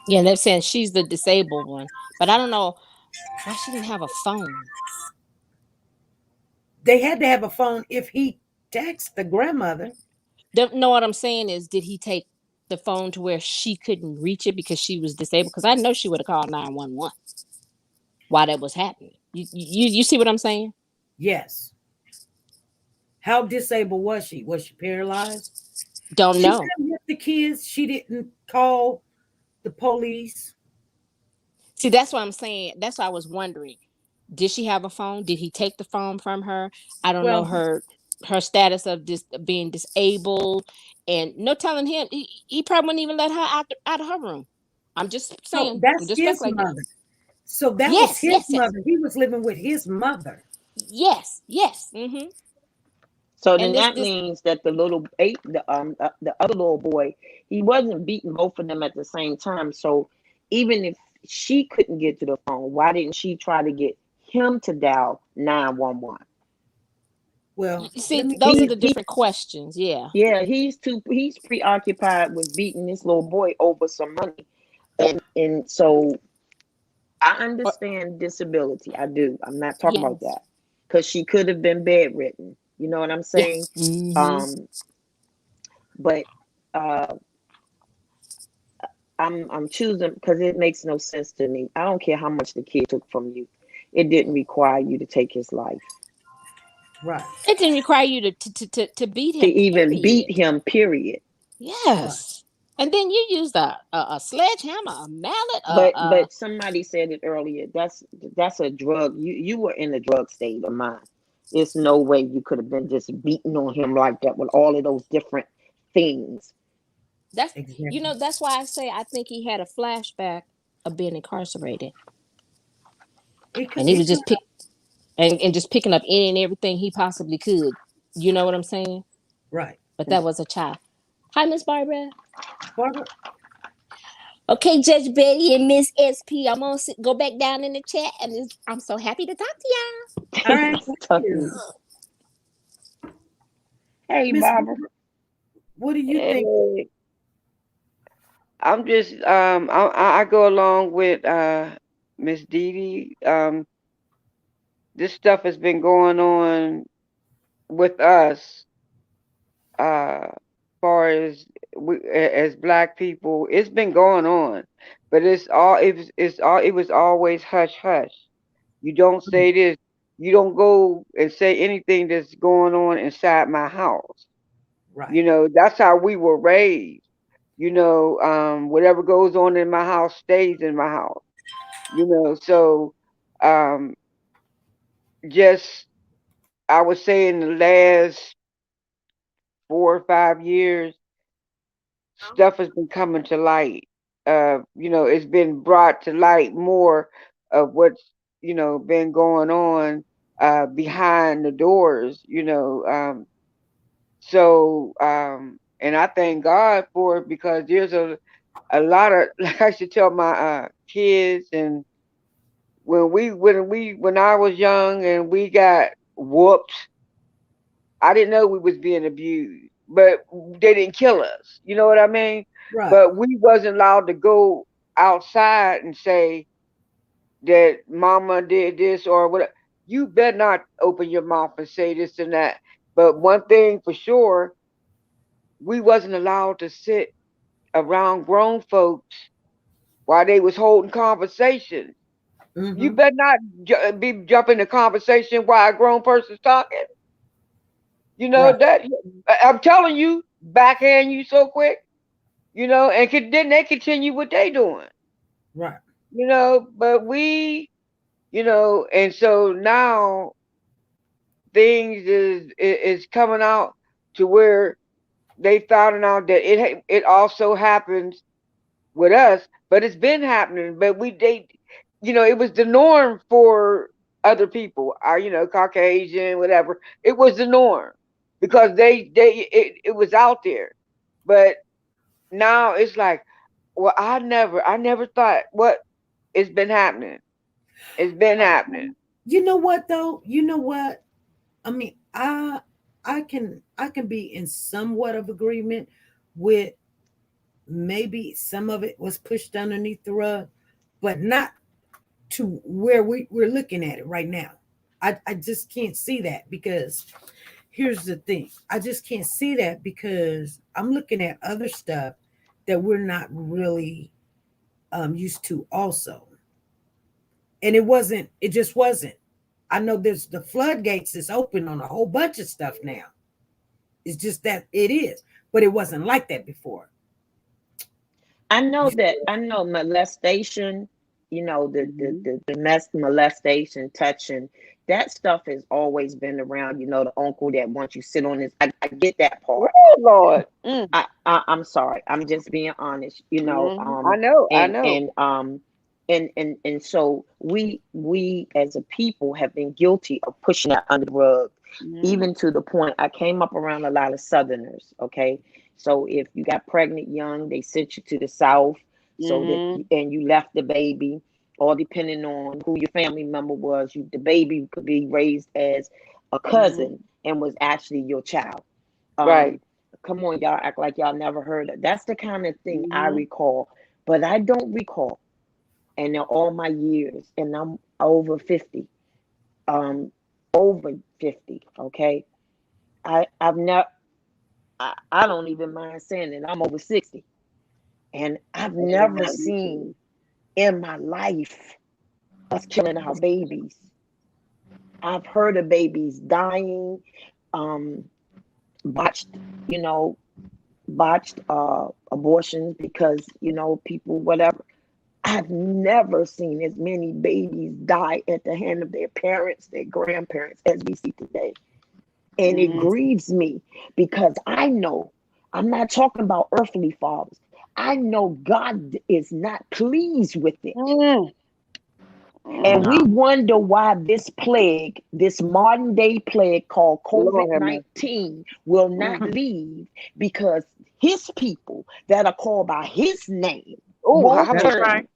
Yeah, they're saying she's the disabled one, but I don't know why she didn't have a phone. They had to have a phone if he texted the grandmother. Don't know what I'm saying is, did he take the phone to where she couldn't reach it because she was disabled? Because I know she would have called 911 while that was happening. You see what I'm saying? Yes. How disabled was she? Was she paralyzed? Don't know. She didn't with the kids. She didn't call the police. See, that's what I'm saying. That's what I was wondering. Did she have a phone? Did he take the phone from her? I don't know her status of being disabled, and no telling him. He probably wouldn't even let her out of her room. I'm just saying. So that's I'm just his speculating. mother. So that was his mother. He was living with his mother. Yes. Mm-hmm. So then that means that the other little boy, he wasn't beating both of them at the same time. So even if she couldn't get to the phone, why didn't she try to get him to dial 911? Well, see, those are the different questions. Yeah. Yeah, he's preoccupied with beating this little boy over some money. And so I understand disability. I do. I'm not talking about that. Because she could have been bedridden. You know what I'm saying? Yes. Mm-hmm. But I'm choosing because it makes no sense to me. I don't care how much the kid took from you. It didn't require you to take his life. Right. It didn't require you to beat him. To even beat him, period. Yes. And then you used a sledgehammer, a mallet. But somebody said it earlier. That's a drug. You were in a drug state of mind. There's no way you could have been just beating on him like that with all of those different things. That's that's why I say I think he had a flashback of being incarcerated. And he was just just picking up any and everything he possibly could. You know what I'm saying? Right. But that was a child. Hi, Miss Barbara. Barbara. Okay, Judge Betty and Miss SP. I'm gonna go back down in the chat, and I'm so happy to talk to y'all. All right. Hey, Miss Barbara. What do you think? I'm just I go along with Miss Dee Dee. This stuff has been going on with us far as as Black people. It's been going on, but it was always hush hush. You don't say this. You don't go and say anything that's going on inside my house. Right. You know, that's how we were raised. You know, whatever goes on in my house stays in my house. You know, so just I would say in the last 4 or 5 years, stuff has been coming to light. You know, it's been brought to light more of what's, you know, been going on behind the doors, you know. And I thank God for it because there's a lot of, like I should tell my kids, and when I was young and we got whooped, I didn't know we was being abused. but they didn't kill us. You know what I mean? Right. But we wasn't allowed to go outside and say that mama did this or whatever. You better not open your mouth and say this and that. But one thing for sure, we wasn't allowed to sit around grown folks while they was holding conversations. You Mm-hmm. better not be jumping the conversation while a grown person's talking. You know Right. that I'm telling you, backhand you so quick. You know, and then they continue what they doing. Right. You know, but we, you know, and so now things is coming out to where they found out that it also happens with us, but it's been happening. But you know, it was the norm for other people, you know, Caucasian, whatever. It was the norm because it was out there. But now it's like, well, I never thought what it's been happening. It's been happening. You know what though? You know what? I mean, I can be in somewhat of agreement with maybe some of it was pushed underneath the rug, but not to where we're looking at it right now. I just can't see that because here's the thing. I just can't see that because I'm looking at other stuff that we're not really used to also. And it just wasn't. I know there's the floodgates is open on a whole bunch of stuff now. It's just that it is, but it wasn't like that before. I know molestation, you know, the molestation, touching, that stuff has always been around, you know, the uncle that wants you sit on his I get that part. Oh Lord. I'm sorry. I'm just being honest, you know. I know, I And know. and so we as a people have been guilty of pushing that under the rug, even to the point I came up around a lot of Southerners. Okay, so if you got pregnant young, they sent you to the South, so that and you left the baby, or depending on who your family member was, the baby could be raised as a cousin and was actually your child. Right. Come on, y'all act like y'all never heard of. That's the kind of thing I recall, but I don't recall. And in all my years, and I'm over 50, over 50. Okay, I've never. I don't even mind saying it. I'm over 60, and I've never seen in my life us killing our babies. I've heard of babies dying, botched, you know, botched abortions because, you know, people, whatever. I've never seen as many babies die at the hand of their parents, their grandparents, as we see today. And it grieves me because I know, I'm not talking about earthly fathers. I know God is not pleased with it. And we wonder why this plague, this modern day plague called COVID-19 will not leave, because his people that are called by his name won't turn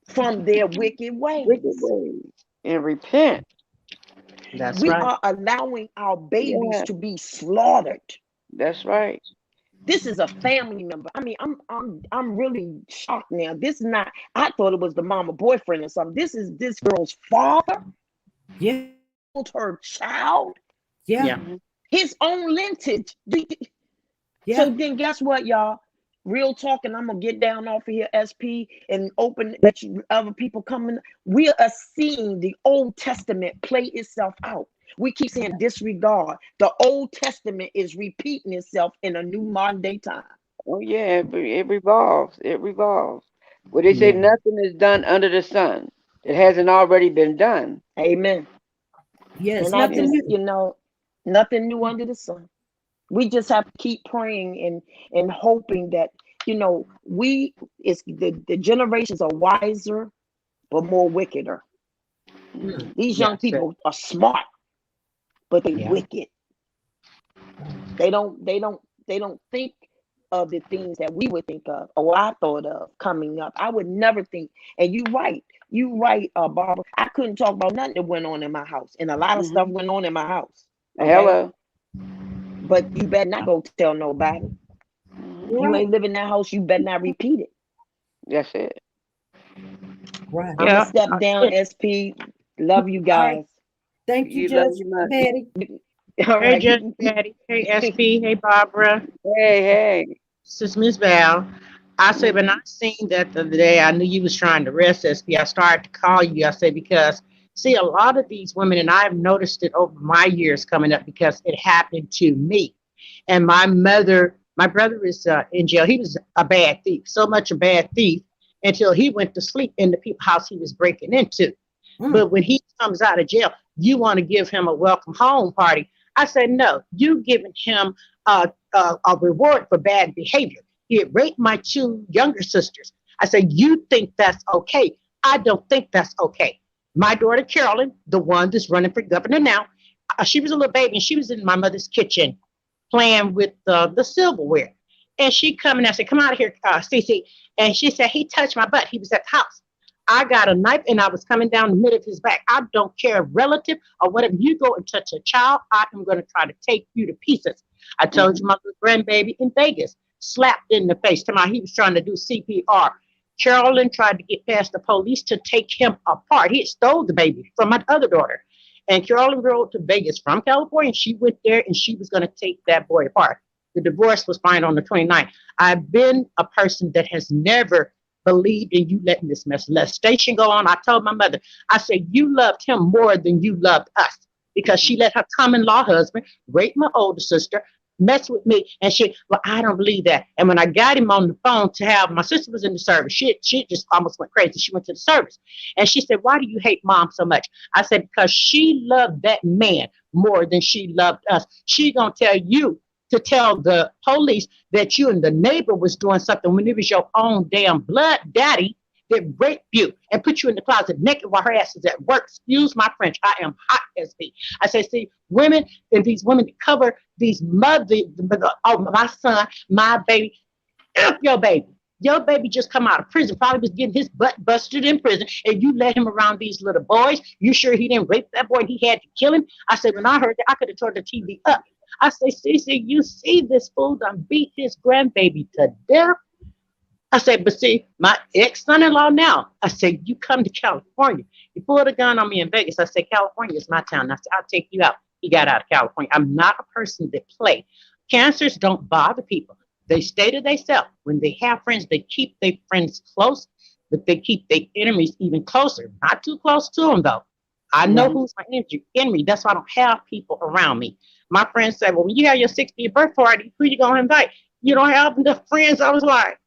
from their wicked ways. And repent. We are allowing our babies to be slaughtered. That's right. This is a family member. I mean, I'm really shocked now. This is not, I thought it was the mama boyfriend or something. This is this girl's father. Yeah. Her child. Yeah. His own lineage. Yeah. So then guess what, y'all? Real talk, and I'm gonna get down off of here, SP, and open, let you other people coming. We are seeing the Old Testament play itself out. We keep saying disregard. The Old Testament is repeating itself in a new modern day time. Oh yeah, it revolves. It revolves. Well, they say nothing is done under the sun that hasn't already been done. Amen. Yes, and nothing new. You know, nothing new under the sun. We just have to keep praying and hoping that, you know, the generations are wiser but more wickeder. These young people are smart, but they wicked. They don't think of the things that we would think of, or I thought of coming up. I would never think. And you right, Barbara. I couldn't talk about nothing that went on in my house, and a lot of stuff went on in my house. Okay? Hello. but you better not go tell nobody. You ain't live in that house, you better not repeat it. That's it. Right. I'm gonna step down, SP. Love you guys. Thank you, You love Judge you much. Patty. All Hey, right. Judge Patty. Hey, SP. Hey, Barbara. Hey. This is Miss Val. I said, when I seen that the other day, I knew you was trying to arrest SP. I started to call you. I said, because, see, a lot of these women, and I've noticed it over my years coming up because it happened to me. And my brother is in jail. He was a bad thief, so much a bad thief until he went to sleep in the people's house he was breaking into. But when he comes out of jail, you want to give him a welcome home party. I said, no, you giving him a reward for bad behavior. He had raped my 2 younger sisters. I said, you think that's okay? I don't think that's okay. My daughter, Carolyn, the one that's running for governor now, she was a little baby and she was in my mother's kitchen playing with the silverware. And she come and I said, come out of here, Cece. And she said, he touched my butt. He was at the house. I got a knife and I was coming down the middle of his back. I don't care, relative or whatever. You go and touch a child, I am going to try to take you to pieces. I told you my little grandbaby in Vegas slapped in the face. He was trying to do CPR. Carolyn tried to get past the police to take him apart. He had stole the baby from my other daughter. And Carolyn rode to Vegas from California. She went there and she was going to take that boy apart. The divorce was signed on the 29th. I've been a person that has never believed in you letting this molestation go on. I told my mother, I said, you loved him more than you loved us because she let her common-law husband rape my older sister, mess with me, and well, I don't believe that. And when I got him on the phone to have, my sister was in the service. She just almost went crazy. She went to the service. And she said, why do you hate mom so much? I said, because she loved that man more than she loved us. She gonna tell you to tell the police that you and the neighbor was doing something when it was your own damn blood daddy that raped you and put you in the closet naked while her ass is at work. Excuse my French. I am hot as me. I say, see, women and these women that cover these mothers, oh, my son, my baby, your baby. Your baby just come out of prison, probably was getting his butt busted in prison, and you let him around these little boys. You sure he didn't rape that boy and he had to kill him? I said, when I heard that, I could have tore the TV up. I say, Cece, you see this fool done beat his grandbaby to death? I said, but see, my ex-son-in-law now, I said, you come to California. You pulled a gun on me in Vegas. I said, California is my town. I said, I'll take you out. He got out of California. I'm not a person that play. Cancers don't bother people. They stay to themselves. When they have friends, they keep their friends close, but they keep their enemies even closer. Not too close to them, though. I know who's my enemy. That's why I don't have people around me. My friends say, well, when you have your 60th birthday party, who you going to invite? You don't have enough friends. I was like,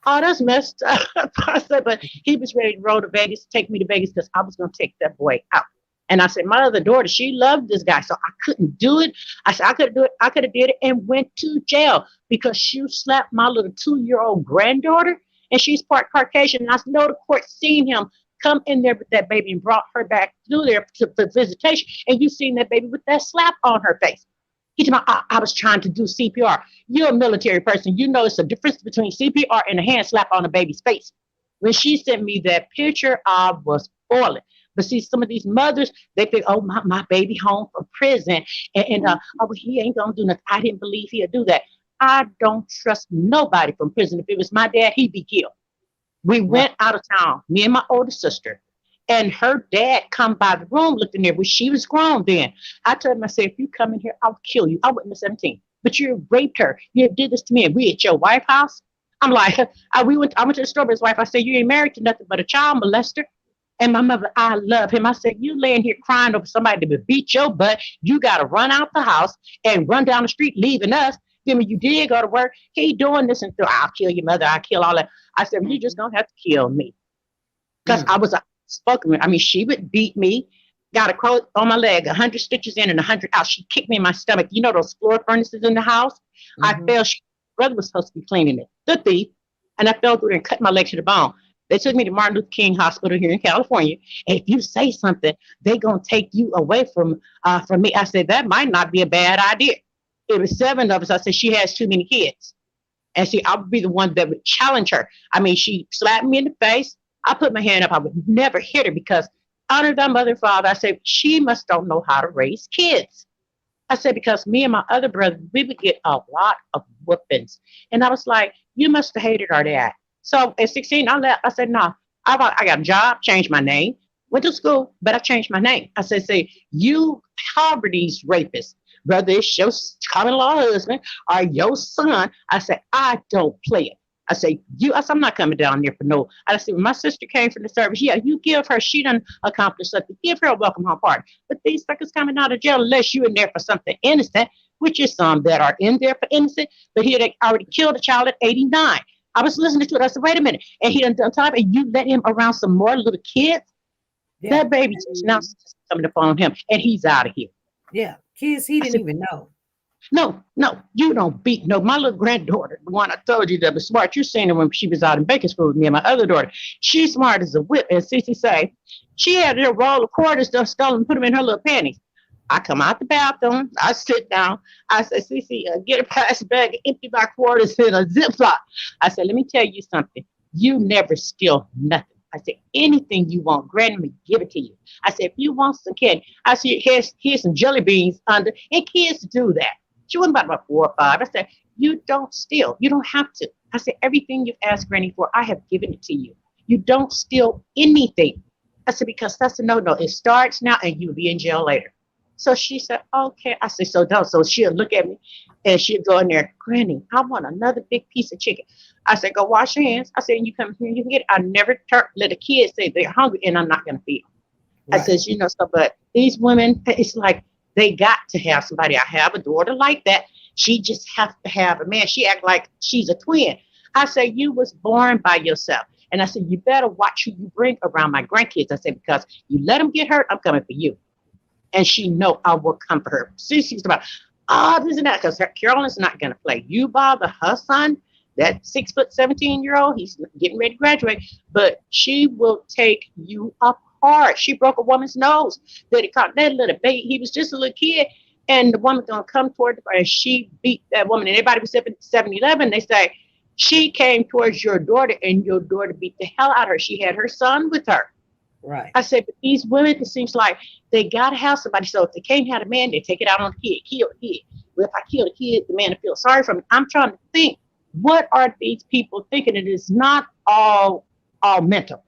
oh, that's messed up. I said, but he was ready to roll to Vegas, take me to Vegas because I was going to take that boy out. And I said, my other daughter, she loved this guy, so I couldn't do it. I said, I could do it. I could have did it and went to jail because she slapped my little 2-year-old granddaughter, and she's part Caucasian. And I know the court seen him come in there with that baby and brought her back through there for visitation, and you seen that baby with that slap on her face. He told me, I was trying to do CPR. You're a military person. You know it's a difference between CPR and a hand slap on a baby's face. When she sent me that picture, I was boiling. But see, some of these mothers, they think, oh, my baby home from prison. Oh, he ain't going to do nothing. I didn't believe he'd do that. I don't trust nobody from prison. If it was my dad, he'd be killed. We went out of town, me and my older sister. And her dad come by the room, looked in there, well, she was grown then. I told him, I said, if you come in here, I'll kill you. I wasn't 17, but you raped her. You did this to me. And we at your wife's house. I'm like, I went to the store with his wife. I said, you ain't married to nothing but a child molester. And my mother, I love him. I said, you laying here crying over somebody that beat your butt. You got to run out the house and run down the street, leaving us. Then when you did go to work, he doing this and I'll kill your mother. I'll kill all that. I said, well, you just going to have to kill me. Because I was spoken with. I mean, she would beat me, got a coat on my leg, 100 stitches in and 100 out. She kicked me in my stomach. You know those floor furnaces in the house? I fell. Brother was supposed to be cleaning it, the thief, and I fell through and cut my leg to the bone. They took me to Martin Luther King Hospital here in California. And if you say something, they gonna take you away from me. I said, that might not be a bad idea. It was 7 of us. I said, she has too many kids. And see, I would be the one that would challenge her. I mean, she slapped me in the face. I put my hand up. I would never hit her because honor thy mother and father. I said, she must don't know how to raise kids. I said, because me and my other brother, we would get a lot of whoopings. And I was like, you must have hated our dad. So at 16, I left. I said, no, I got a job, changed my name, went to school, but I changed my name. I said, say, you harbor these rapists, whether it's your common-law husband or your son. I said, I don't play it. I say, I'm not coming down there for no. I said, when my sister came from the service, yeah, you give her, she done accomplished something. Give her a welcome home party. But these suckers coming out of jail unless you in there for something innocent, which is some that are in there for innocent, but here they already killed a child at 89. I was listening to it. I said, wait a minute. And he done time, and you let him around some more little kids? Yeah. That baby just now coming upon him, and he's out of here. Yeah, kids he didn't even know. No, you don't beat. No, my little granddaughter, the one I told you that was smart, you seen her when she was out in Bakersfield with me and my other daughter. She's smart as a whip. And Cece say, she had a roll of quarters stolen and put them in her little panties. I come out the bathroom, I sit down, I say, Cece, get a plastic bag, empty my quarters in a Ziploc. I said, let me tell you something. You never steal nothing. I said, anything you want, Granny, give it to you. I said, if you want some candy, I said, here's some jelly beans under, and kids do that. She wasn't about 4 or 5. I said, you don't steal. You don't have to. I said, everything you've asked Granny for, I have given it to you. You don't steal anything. I said, because that's a no-no. It starts now and you'll be in jail later. So she said, okay. I said, so don't. So she'll look at me and she'll go in there, Granny, I want another big piece of chicken. I said, go wash your hands. I said, you come here, you can get it. I never let a kid say they're hungry and I'm not going to feed them. Right. I said, so, but these women, it's like, they got to have somebody. I have a daughter like that. She just has to have a man. She act like she's a twin. I say, you was born by yourself. And I said, you better watch who you bring around my grandkids. I said, because you let them get hurt, I'm coming for you. And she know I will come for her. She's about, this and that, because Carolyn's not going to play. You bother her son, that 6'17" he's getting ready to graduate, but she will take you up hard. She broke a woman's nose. That little baby, he was just a little kid, and the woman gonna come toward her, and she beat that woman. And everybody was 7-Eleven. They say she came towards your daughter, and your daughter beat the hell out of her. She had her son with her. Right. I said, but these women, it seems like they gotta have somebody. So if they can't have a man, they take it out on the kid. Kill the kid. Well, if I kill the kid, the man will feel sorry for me. I'm trying to think, what are these people thinking? It is not all mental.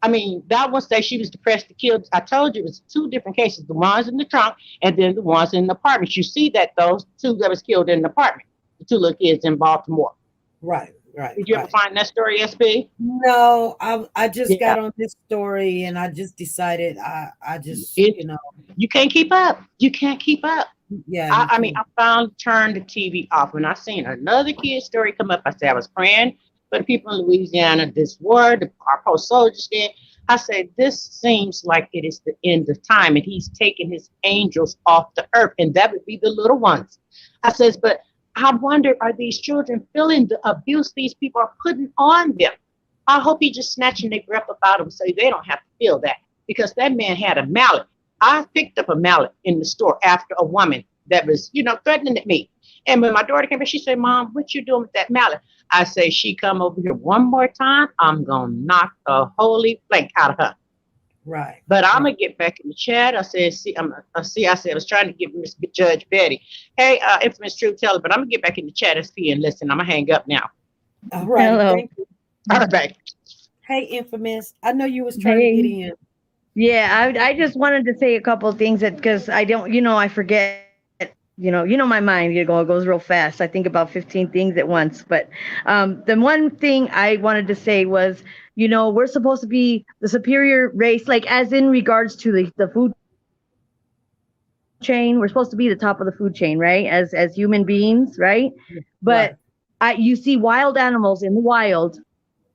I mean, that one say she was depressed to kill. I told you it was 2 different cases, the ones in the trunk and then the ones in the apartment. You see that those 2 that was killed in the apartment, the 2 little kids in Baltimore. Right. Did you ever find that story, SP? No, I just got on this story and I just decided I just, You can't keep up. You can't keep up. Yeah. I mean, I finally turned the TV off when I seen another kid story come up. I said, I was praying for the people in Louisiana, this war, our post-soldiers did. I said, this seems like it is the end of time, and he's taking his angels off the earth, and that would be the little ones. I says, but I wonder, are these children feeling the abuse these people are putting on them? I hope he just snatching their breath about them so they don't have to feel that, because that man had a mallet. I picked up a mallet in the store after a woman that was, threatening at me. And when my daughter came back, she said, Mom, what you doing with that mallet? I say, she come over here one more time, I'm going to knock the holy blank out of her. Right. But I'm going to get back in the chat. I said, I was trying to give Miss Judge Betty, hey, infamous truth teller, but I'm going to get back in the chat, SP, and listen. I'm going to hang up now. All right. Hello. Thank you. All right. Hey, infamous. I know you was trying to get in. Yeah, I just wanted to say a couple of things because I don't, I forget. My mind, it goes real fast. I think about 15 things at once. But the one thing I wanted to say was, we're supposed to be the superior race, like as in regards to the food chain. We're supposed to be the top of the food chain, right? As human beings, right? But you see wild animals in the wild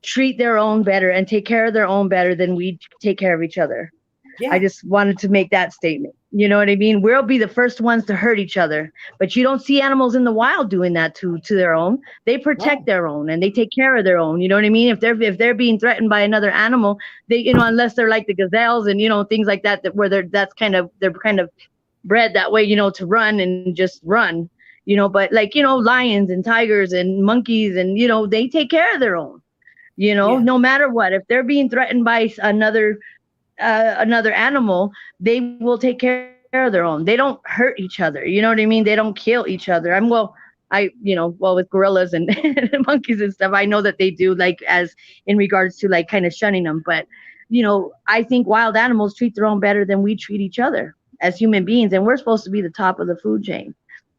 treat their own better and take care of their own better than we take care of each other. Yeah. I just wanted to make that statement. You know what I mean? We'll be the first ones to hurt each other, but you don't see animals in the wild doing that to their own. They protect their own and they take care of their own. You know what I mean? If they're being threatened by another animal, they, unless they're like the gazelles and, things like that, where they're kind of bred that way, to run and just run, but like, lions and tigers and monkeys and, they take care of their own, no matter what. If they're being threatened by another animal, they will take care of their own. They don't hurt each other. You know what I mean? They don't kill each other. With gorillas and monkeys and stuff, I know that they do, like, as in regards to like kind of shunning them. But, I think wild animals treat their own better than we treat each other as human beings. And we're supposed to be the top of the food chain,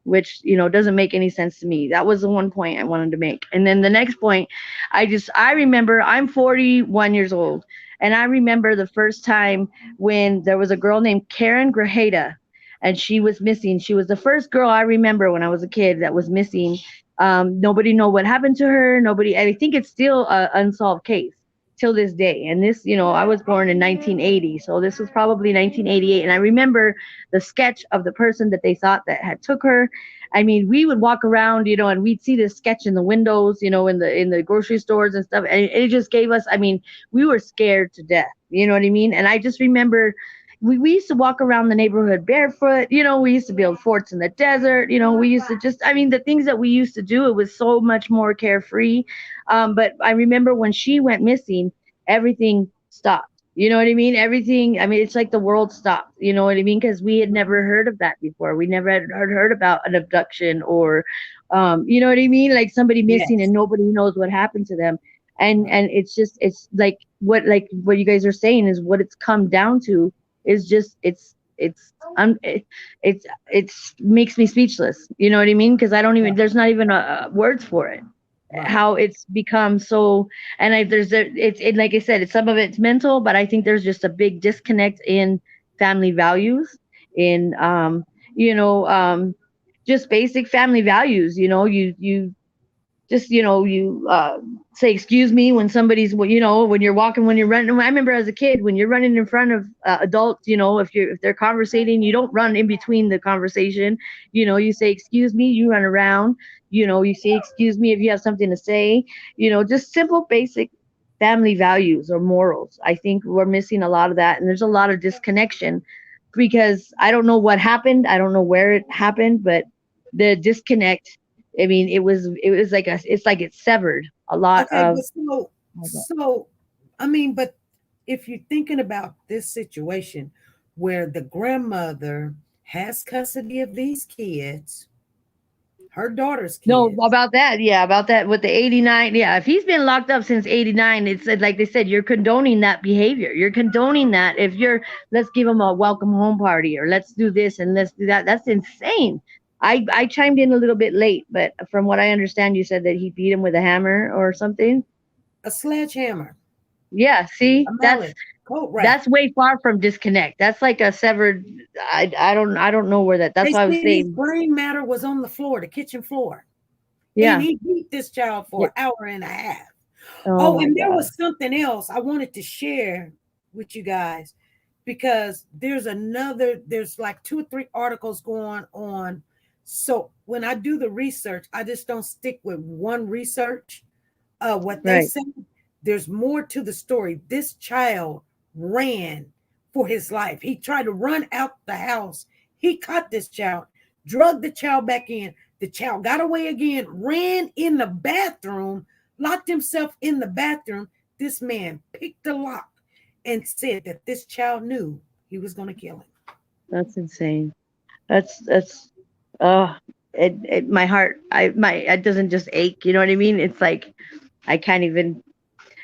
which, doesn't make any sense to me. That was the one point I wanted to make. And then the next point, I remember, I'm 41 years old. And I remember the first time when there was a girl named Karen Grajeda, and she was missing. She was the first girl I remember when I was a kid that was missing. Nobody know what happened to her. I think it's still an unsolved case till this day. And this, I was born in 1980. So this was probably 1988. And I remember the sketch of the person that they thought that had took her. I mean, we would walk around, and we'd see this sketch in the windows, in the grocery stores and stuff. And it just gave us, we were scared to death. You know what I mean? And I just remember we used to walk around the neighborhood barefoot. We used to build forts in the desert. We used to the things that we used to do, it was so much more carefree. But I remember when she went missing, everything stopped. You know what I mean? Everything, it's like the world stopped. You know what I mean? Because we had never heard of that before. We never had heard about an abduction or, you know what I mean? Like somebody missing and nobody knows what happened to them. And it's like what you guys are saying is what it's come down to is just, it makes me speechless. You know what I mean? Because there's not even words for it. Right. How it's become so, and like I said, some of it's mental, but I think there's just a big disconnect in family values, in just basic family values. You say excuse me when somebody's, when you're walking, when you're running. I remember as a kid, when you're running in front of adults, if they're conversating, you don't run in between the conversation. You say excuse me, you run around. You say excuse me if you have something to say. Just simple, basic family values or morals. I think we're missing a lot of that, and there's a lot of disconnection because I don't know what happened. I don't know where it happened, but the disconnect. It was like it's severed a lot of. But if you're thinking about this situation where the grandmother has custody of these kids, her daughter's kids. No, about that with the 89. Yeah, if he's been locked up since 89, it's like they said, you're condoning that behavior. You're condoning that. If let's give him a welcome home party, or let's do this and let's do that. That's insane. I chimed in a little bit late, but from what I understand, you said that he beat him with a hammer or something. A sledgehammer. Yeah, see, that's way far from disconnect. That's like a severed. I don't know where that's why I was saying. His brain matter was on the floor, the kitchen floor. Yeah, and he beat this child for an hour and a half. And there was something else I wanted to share with you guys, because there's like 2 or 3 articles going on. So when I do the research, I just don't stick with one research. What they say, there's more to the story. This child ran for his life. He tried to run out the house. He caught this child, drugged the child back in. The child got away again, ran in the bathroom, locked himself in the bathroom. This man picked the lock and said that this child knew he was going to kill him. That's insane. That's my heart, it doesn't just ache, you know what I mean? It's like I can't even,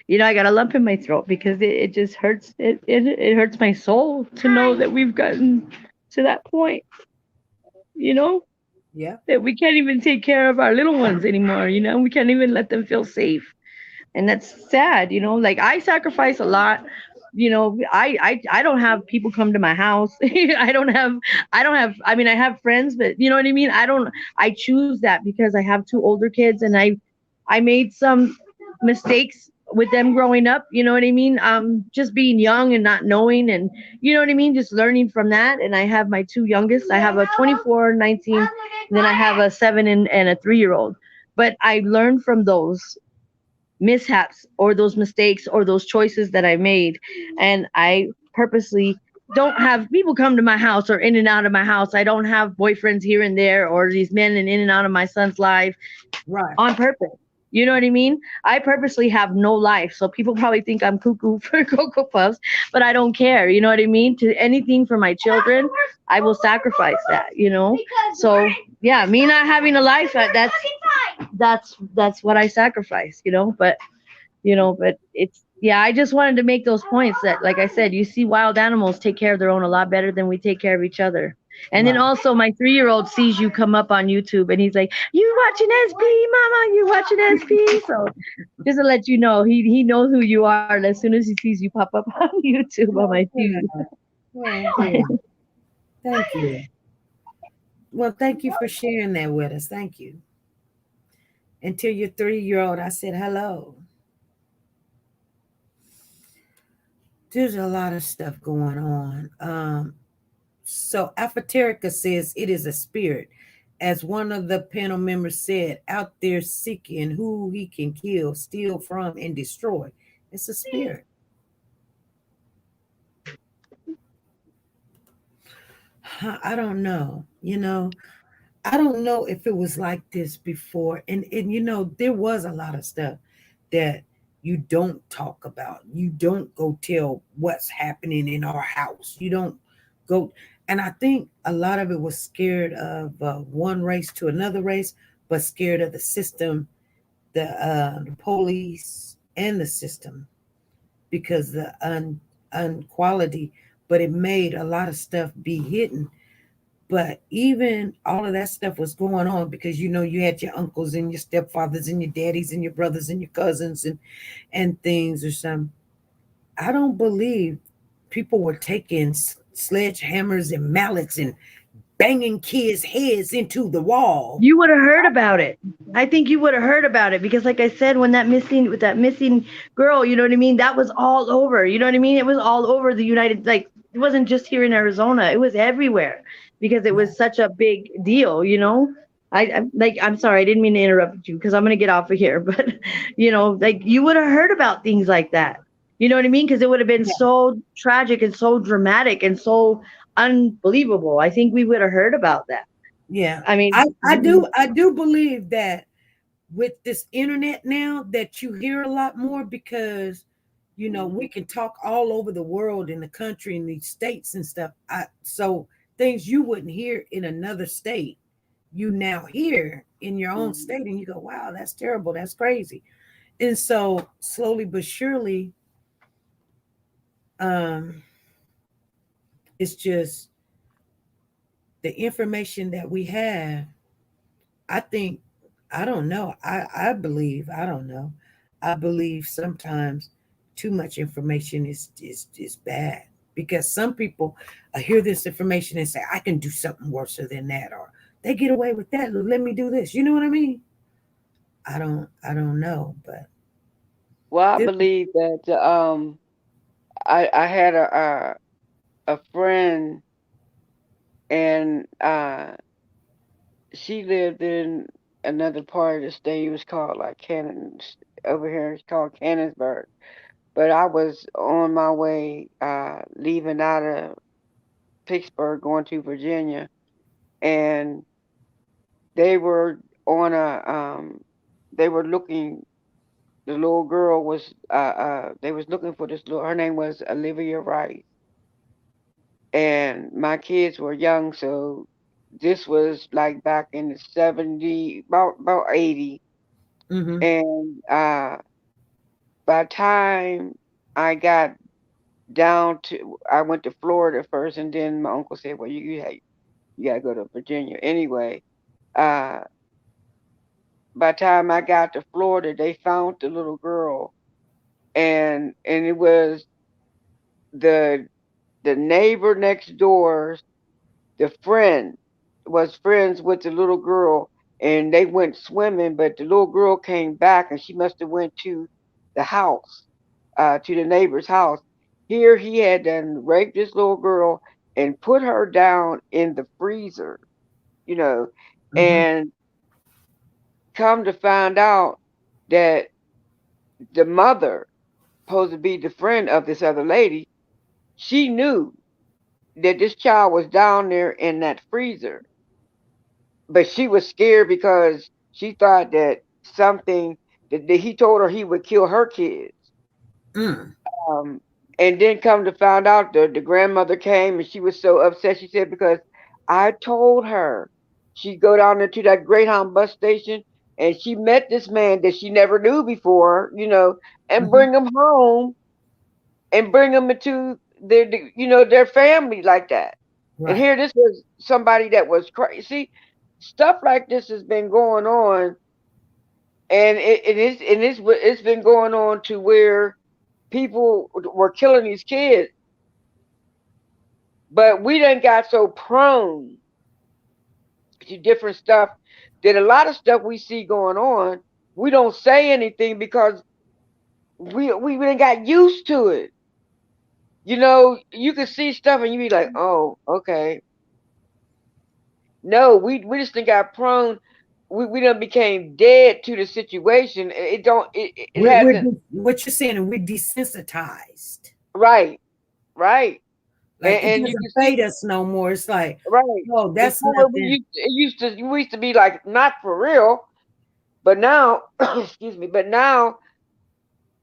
I got a lump in my throat because it just hurts. It hurts my soul to know that we've gotten to that point, that we can't even take care of our little ones anymore. We can't even let them feel safe, and that's sad. Like I sacrifice a lot. I don't have people come to my house. I have friends, but you know what I mean? I choose that because I have 2 older kids, and I made some mistakes with them growing up, you know what I mean? Just being young and not knowing, and you know what I mean? Just learning from that. And I have my 2 youngest. I have a 24, 19, and then I have a 7 and a 3-year-old. But I learned from those mishaps or those mistakes or those choices that I made. And I purposely don't have people come to my house or in and out of my house. I don't have boyfriends here and there or these men in and out of my son's life on purpose. You know what I mean? I purposely have no life. So people probably think I'm cuckoo for Cocoa Puffs, but I don't care. You know what I mean? To anything for my children, I will sacrifice that, you know? So yeah, me not having a life, that's what I sacrifice, you know? But it's, yeah, I just wanted to make those points that, like I said, you see wild animals take care of their own a lot better than we take care of each other. And then Right. also my 3-year-old sees you come up on YouTube and he's like, you watching SP, mama, you watching SP. So just to let you know, he knows who you are. And as soon as he sees you pop up on YouTube on my TV. Well, good. Thank you. Well, thank you for sharing that with us. Thank you. Until your 3-year-old, I said hello. There's a lot of stuff going on. So Afaterica says it is a spirit. As one of the panel members said, out there seeking who he can kill, steal from, and destroy. It's a spirit. I don't know. I don't know if it was like this before. And there was a lot of stuff that you don't talk about. You don't go tell what's happening in our house. You don't go. And I think a lot of it was scared of one race to another race, but scared of the system, the police, and the system because the unquality. But it made a lot of stuff be hidden. But even all of that stuff was going on because you had your uncles and your stepfathers and your daddies and your brothers and your cousins and things or something. I don't believe people were taking sledgehammers and mallets and banging kids' heads into the wall. You would have heard about it. I think you would have heard about it because, like I said, with that missing girl, you know what I mean? That was all over. You know what I mean? It was all over the it wasn't just here in Arizona. It was everywhere because it was such a big deal, you know? I'm sorry, I didn't mean to interrupt you because I'm going to get off of here, but you would have heard about things like that. You know what I mean? Because it would have been so tragic and so dramatic and so unbelievable. I think we would have heard about that. Yeah. I mean, I do believe that with this internet now that you hear a lot more because we can talk all over the world in the country in these states and stuff. So things you wouldn't hear in another state, you now hear in your own state and you go, wow, that's terrible, that's crazy. And so slowly but surely, it's just the information that we have. I think, I don't know. I believe, I don't know. I believe sometimes too much information is bad because some people hear this information and say, I can do something worse than that, or they get away with that. Let me do this. You know what I mean? I don't know, but Well, I believe that I had a friend and she lived in another part of the state. It was called like Cannon over here. It's called Cannonsburg. But I was on my way leaving out of Pittsburgh, going to Virginia, and they were on they were looking. The little girl was they was looking for this little. Her name was Olivia Rice, and my kids were young, so this was like back in the 70, about 80. Mm-hmm. And by the time I got down to, I went to Florida first, and then my uncle said, "Well, you gotta go to Virginia anyway." Uh, by the time I got to Florida, they found the little girl, and it was the neighbor next door. The friend was friends with the little girl, and they went swimming, but the little girl came back and she must have went to the house, to the neighbor's house. Here he had done raped this little girl and put her down in the freezer, you know, Mm-hmm. and come to find out that the mother, supposed to be the friend of this other lady, she knew that this child was down there in that freezer, but she was scared because she thought that something that he told her he would kill her kids. Mm. And then come to find out the grandmother came and she was so upset. She said, because I told her she'd go down into that Greyhound bus station and she met this man that she never knew before, you know, and bring him home and bring them into their, you know, their family like that. Right. And here, this was somebody that was crazy. Stuff like this has been going on, and it's been going on to where people were killing these kids. But we done got so prone to different stuff that a lot of stuff we see going on, we don't say anything because we done got used to it. You know, you can see stuff and you be like, oh, okay. No, we just done got prone. We done became dead to the situation. It hasn't. What you're saying, we're desensitized. Right. Like And it you doesn't can see fade us no more. It's like, right. oh, that's Before nothing. we used to be like, not for real, but now excuse me, but now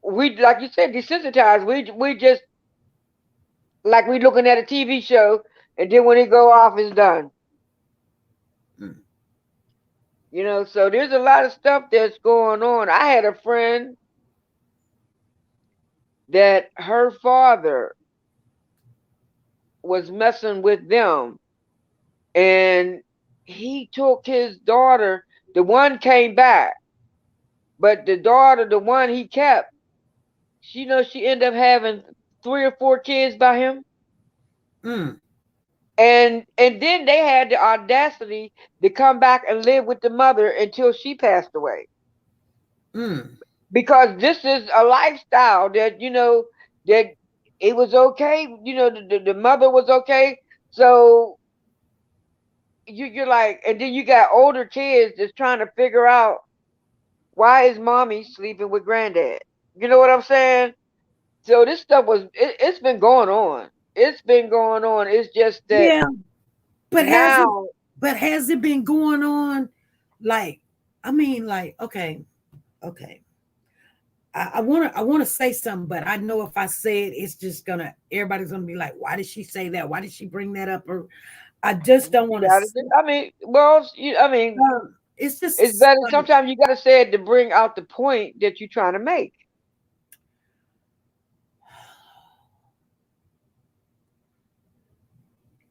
we, like you said, desensitized. We just like we looking at a TV show, and then when it go off, it's done. You know, so there's a lot of stuff that's going on. I had a friend that her father was messing with them, and he took his daughter. The one came back, but the daughter, the one he kept, she ended up having 3 or 4 kids by him. And then they had the audacity to come back and live with the mother until she passed away. Because this is a lifestyle that, you know, that it was okay. You know, the mother was okay. So you're like, and then you got older kids that's trying to figure out, why is mommy sleeping with granddad? You know what I'm saying? So this stuff it's been going on. It's been going on. It's just that but now, has it been going on? Like, I mean, like, okay. I wanna say something, but I know if I say it, it's just everybody's gonna be like, why did she say that? Why did she bring that up? Or I just don't want to. I mean, well, it's just, it's better. Sometimes you got to say it to bring out the point that you're trying to make.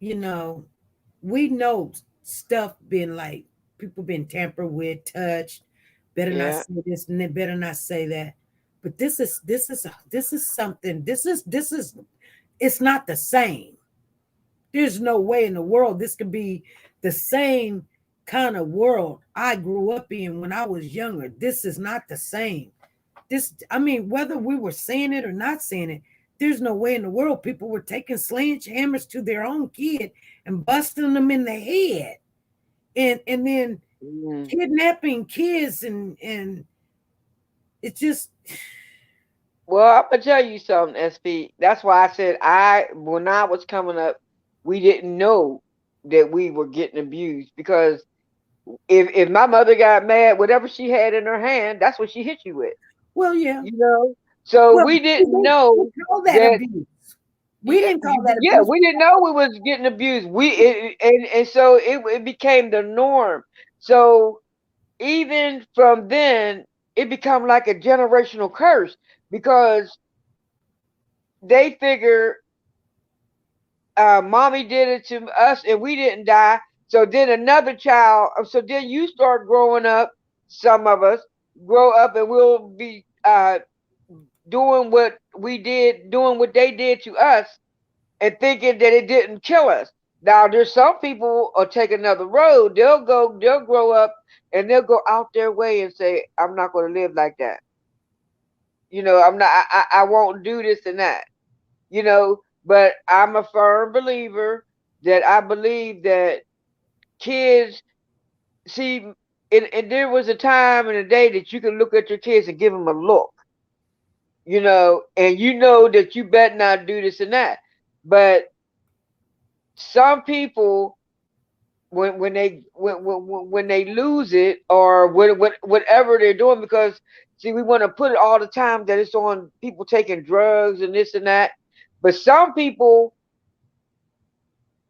You know, we know stuff been like, people been tampered with, touched. Better not say this and they better not say that. But this is something. This is it's not the same. There's no way in the world this could be the same kind of world I grew up in when I was younger. This is not the same. I mean, whether we were saying it or not saying it, there's no way in the world people were taking sledgehammers to their own kid and busting them in the head, and then kidnapping kids, and it's just. Well, I'm gonna tell you something, SP. That's why I said when I was coming up, we didn't know that we were getting abused, because if my mother got mad, whatever she had in her hand, that's what she hit you with. Well, yeah. You know, so we didn't know that abuse. We didn't call that abuse. Yeah, we didn't know we was getting abused. And so it became the norm. So even from then, it become like a generational curse, because they figure mommy did it to us and we didn't die. So then another child, so then you start growing up, some of us grow up and we'll be doing what we did, doing what they did to us, and thinking that it didn't kill us. Now there's some people will take another road. They'll grow up and they'll go out their way and say, I'm not going to live like that. You know, I won't do this and that. You know, but I'm a firm believer that I believe that kids, see, and there was a time in a day that you can look at your kids and give them a look, you know, and you know that you better not do this and that. But some people, when they lose it, or whatever they're doing, because See, we want to put it all the time that it's on people taking drugs and this and that. But some people,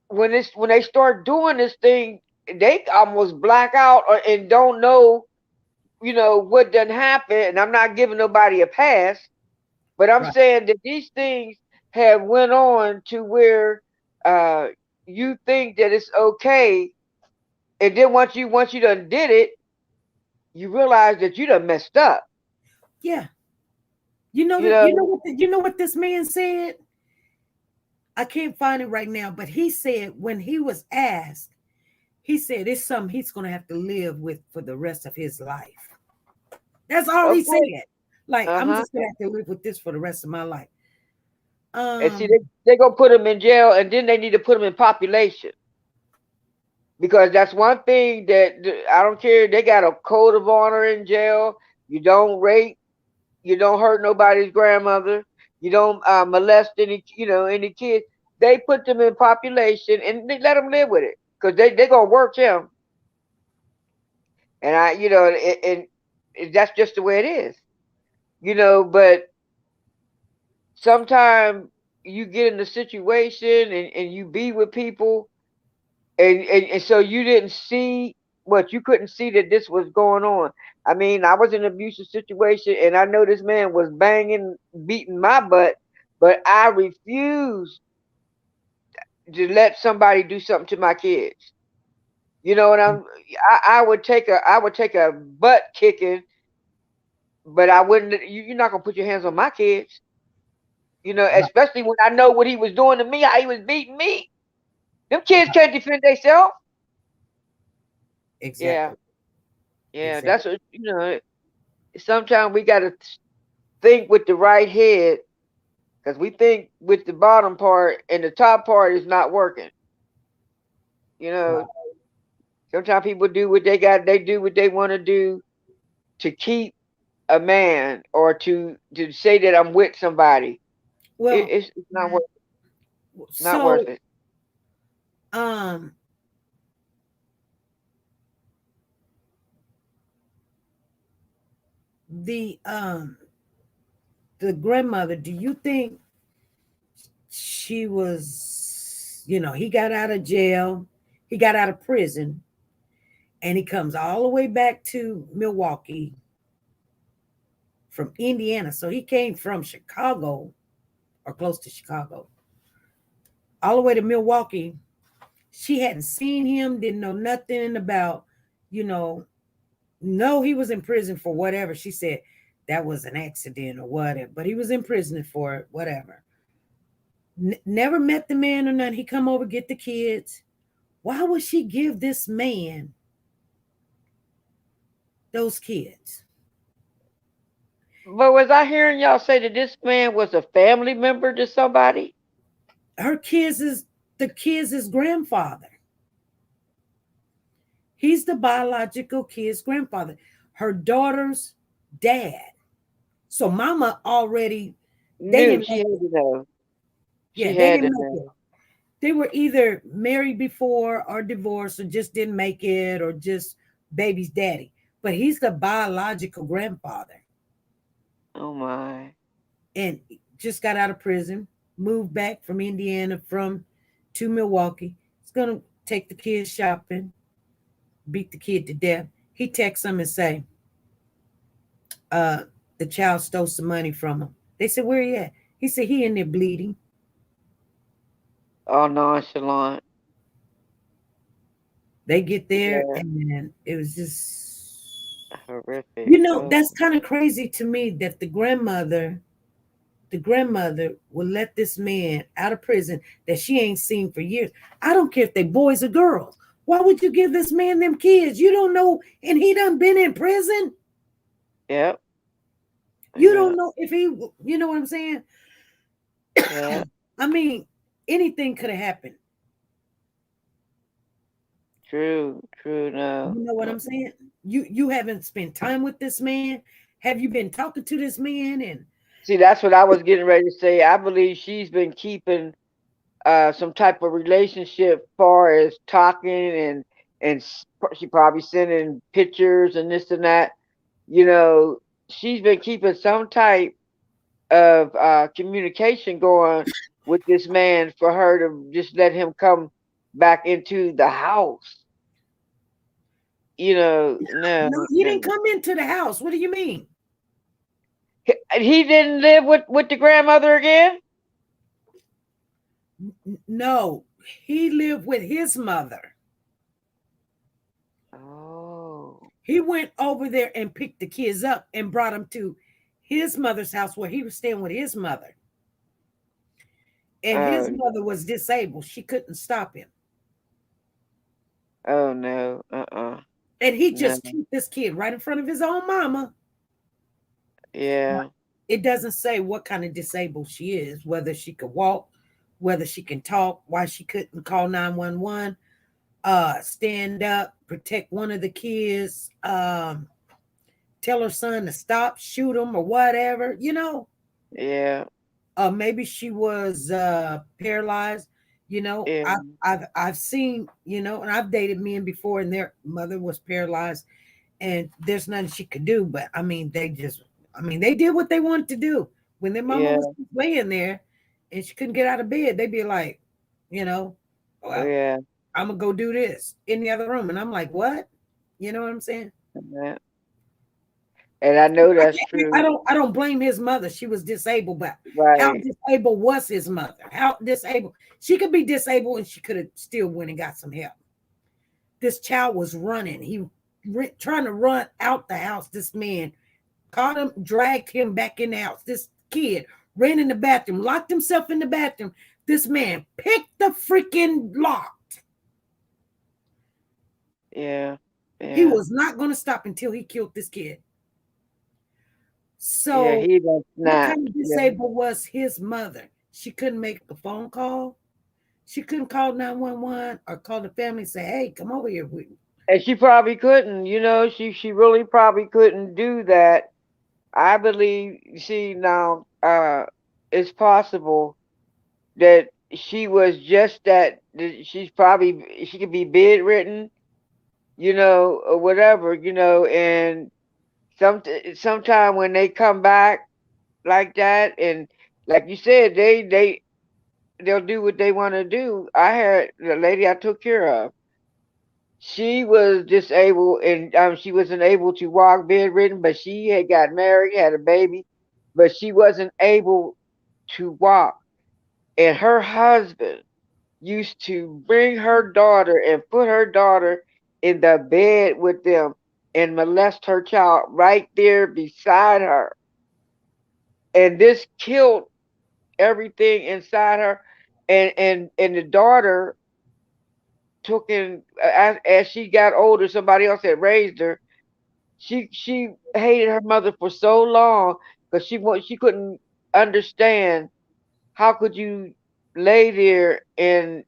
when they start doing this thing, they almost black out and don't know, what done happened. And I'm not giving nobody a pass, but I'm saying that these things have went on to where you think that it's okay, and then once you done did it, you realize that you done messed up. Yeah. You know what this man said? I can't find it right now, but he said when he was asked, he said it's something he's going to have to live with for the rest of his life. That's all he said. Like, I'm just going to have to live with this for the rest of my life. And see, they're going to put him in jail, and then they need to put him in population. Because that's one thing that I don't care. They got a code of honor in jail. You don't rape. You don't hurt nobody's grandmother. You don't molest any kids. They put them in population and they let them live with it because they're going to work him. And and that's just the way it is. But sometimes you get in a situation and you be with people and so you didn't see you couldn't see that this was going on. I mean, I was in an abusive situation and I know this man was beating my butt, but I refused to let somebody do something to my kids. You know what I would take a butt kicking, but I wouldn't. You're not gonna put your hands on my kids. Especially when I know what he was doing to me, how he was beating me. Them kids can't defend themselves. Exactly. Yeah, that's what sometimes we got to think with the right head, because we think with the bottom part and the top part is not working. Sometimes people do what they do what they want to do to keep a man or to say that I'm with somebody. Well, it's not worth it. Not worth it. The grandmother, do you think she was, he got out of jail, he got out of prison, and he comes all the way back to Milwaukee from Indiana. So he came from Chicago or close to Chicago, all the way to Milwaukee. She hadn't seen him, didn't know nothing about, no, he was in prison for whatever. She said that was an accident or whatever, but he was in prison for it, whatever. Never met the man or nothing. He come over, get the kids. Why would she give this man those kids? But was I hearing y'all say that this man was a family member to somebody? The kids' grandfather. He's the biological kid's grandfather. Her daughter's dad. So mama already knew. She had to know. Yeah, they didn't make it. They were either married before or divorced or just didn't make it or just baby's daddy. But he's the biological grandfather. Oh my. And just got out of prison, moved back from Indiana to Milwaukee. He's gonna take the kids shopping, beat the kid to death. He texts them and say, the child stole some money from him. They said, where he at? He said, he in there bleeding. Oh, nonchalant. They get there and it was just horrific. That's kind of crazy to me that the grandmother will let this man out of prison that she ain't seen for years. I don't care if they boys or girls. Why would you give this man them kids? You don't know, and he done been in prison. Yep. You don't know if he, you know what I'm saying? Yeah. I mean, anything could have happened. True. No. You know what I'm saying? You haven't spent time with this man. Have you been talking to this man? And see, that's what I was getting ready to say. I believe she's been keeping some type of relationship, far as talking and she probably sending pictures and this and that. she's been keeping some type of communication going with this man for her to just let him come back into the house. You know, no, No, he didn't come into the house. What do you mean? He didn't live with the grandmother again? No, he lived with his mother. Oh. He went over there and picked the kids up and brought them to his mother's house where he was staying with his mother. And his mother was disabled. She couldn't stop him. Oh no. And he just kept this kid right in front of his own mama. Yeah. It doesn't say what kind of disabled she is, whether she could walk, whether she can talk, why she couldn't call 911, stand up, protect one of the kids, tell her son to stop, shoot him, or whatever, you know. Yeah. Maybe she was paralyzed. You know, Yeah. I've seen, you know, and I've dated men before, and their mother was paralyzed, and there's nothing she could do. But I mean, they did what they wanted to do. When their mama was laying there and she couldn't get out of bed, they'd be like, you know, well, yeah, I'm gonna go do this in the other room. And I'm like, what? You know what I'm saying? Yeah. And I know that's true. I don't blame his mother. She was disabled, but how Right. disabled was his mother? How disabled? She could be disabled and she could have still went and got some help. This child was running. He trying to run out the house. This man caught him, dragged him back in the house. This kid ran in the bathroom, locked himself in the bathroom. This man picked the freaking lock. Yeah. He was not going to stop until he killed this kid. So Yeah, he does what not. kind of disabled was his mother? She couldn't make a phone call. She couldn't call 911 or call the family and say, hey, come over here with me. And she probably couldn't, you know, she really probably couldn't do that. I believe, see now, it's possible that she was just that she could be bedridden, you know, or whatever, you know, and sometime when they come back like that, and like you said, they'll do what they want to do. I had the lady I took care of. She was disabled and she wasn't able to walk, bedridden, but she had got married, had a baby, but she wasn't able to walk. And her husband used to bring her daughter and put her daughter in the bed with them and molest her child right there beside her. And this killed everything inside her. And the daughter took in as she got older, somebody else had raised her. She hated her mother for so long because she couldn't understand how could you lay there and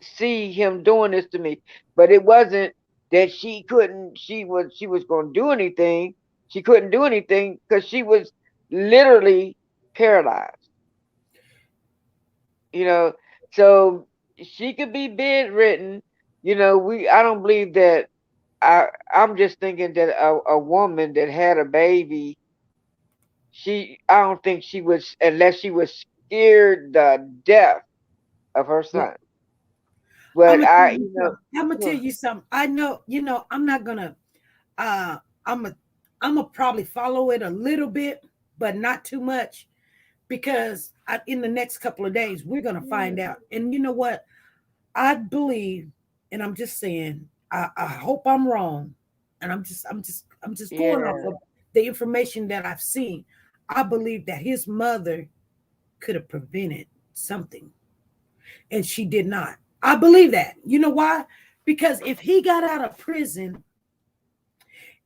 see him doing this to me. But it wasn't that she was going to do anything. She couldn't do anything because she was literally paralyzed. You know, so she could be bedridden. You know, I don't believe that. I'm just thinking that a woman that had a baby, I don't think she was, unless she was scared the death of her son. But I'm gonna tell you something. I know, you know, I'm not gonna I'm gonna probably follow it a little bit, but not too much, because in the next couple of days we're gonna find out. And you know what? I believe, and I'm just saying, I hope I'm wrong, and I'm just going off of the information that I've seen. I believe that his mother could have prevented something, and she did not. I believe that. You know why? Because if he got out of prison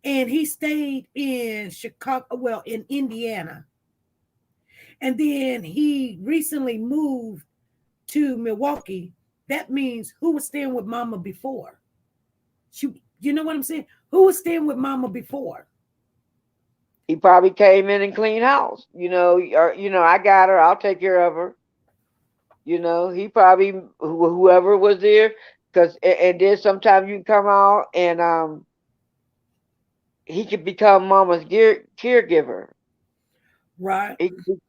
and he stayed in Chicago, well, in Indiana, and then he recently moved to Milwaukee, that means who was staying with mama before? You know what I'm saying? Who was staying with mama before? He probably came in and cleaned house. You know, or, you know, I got her. I'll take care of her. You know, he probably whoever was there, because and then sometimes you can come out and he could become mama's caregiver. Right.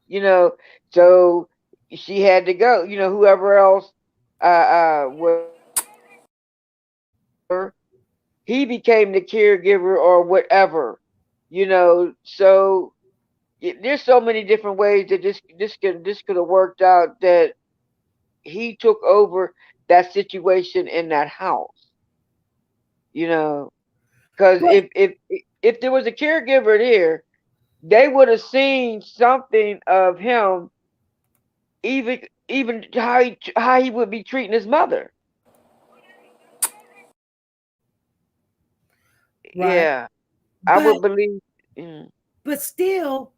You know, so she had to go. You know, whoever else was, he became the caregiver or whatever. You know, so there's so many different ways that this could have worked out, that he took over that situation in that house. You know, because if there was a caregiver there, they would have seen something of him, even how he would be treating his mother. Right. Yeah, I would believe. But still,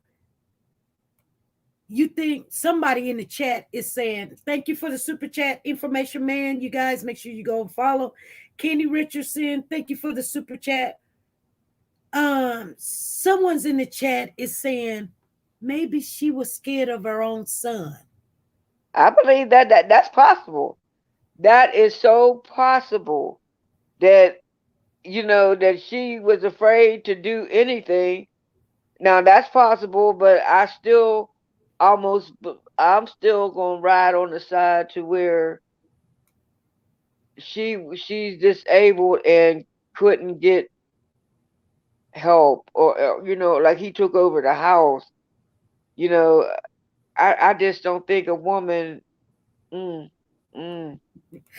you think somebody in the chat is saying, thank you for the super chat information, man. You guys make sure you go and follow. Kenny Richardson, thank you for the super chat. Someone's in the chat is saying maybe she was scared of her own son. I believe that's possible. That is so possible, that that she was afraid to do anything. Now that's possible, but I'm still gonna ride on the side to where she's disabled and couldn't get help, or like he took over the house. I just don't think a woman.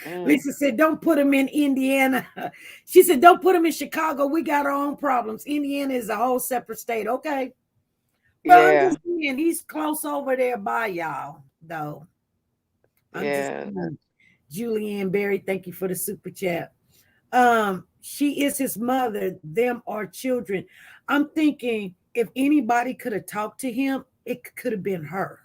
Lisa said, don't put him in Indiana. She said, don't put him in Chicago. We got our own problems. Indiana is a whole separate state. Okay. Well, I'm just saying, he's close over there by y'all, though. I'm just saying. Julianne Berry, thank you for the super chat. She is his mother. Them are children. I'm thinking if anybody could have talked to him, it could have been her.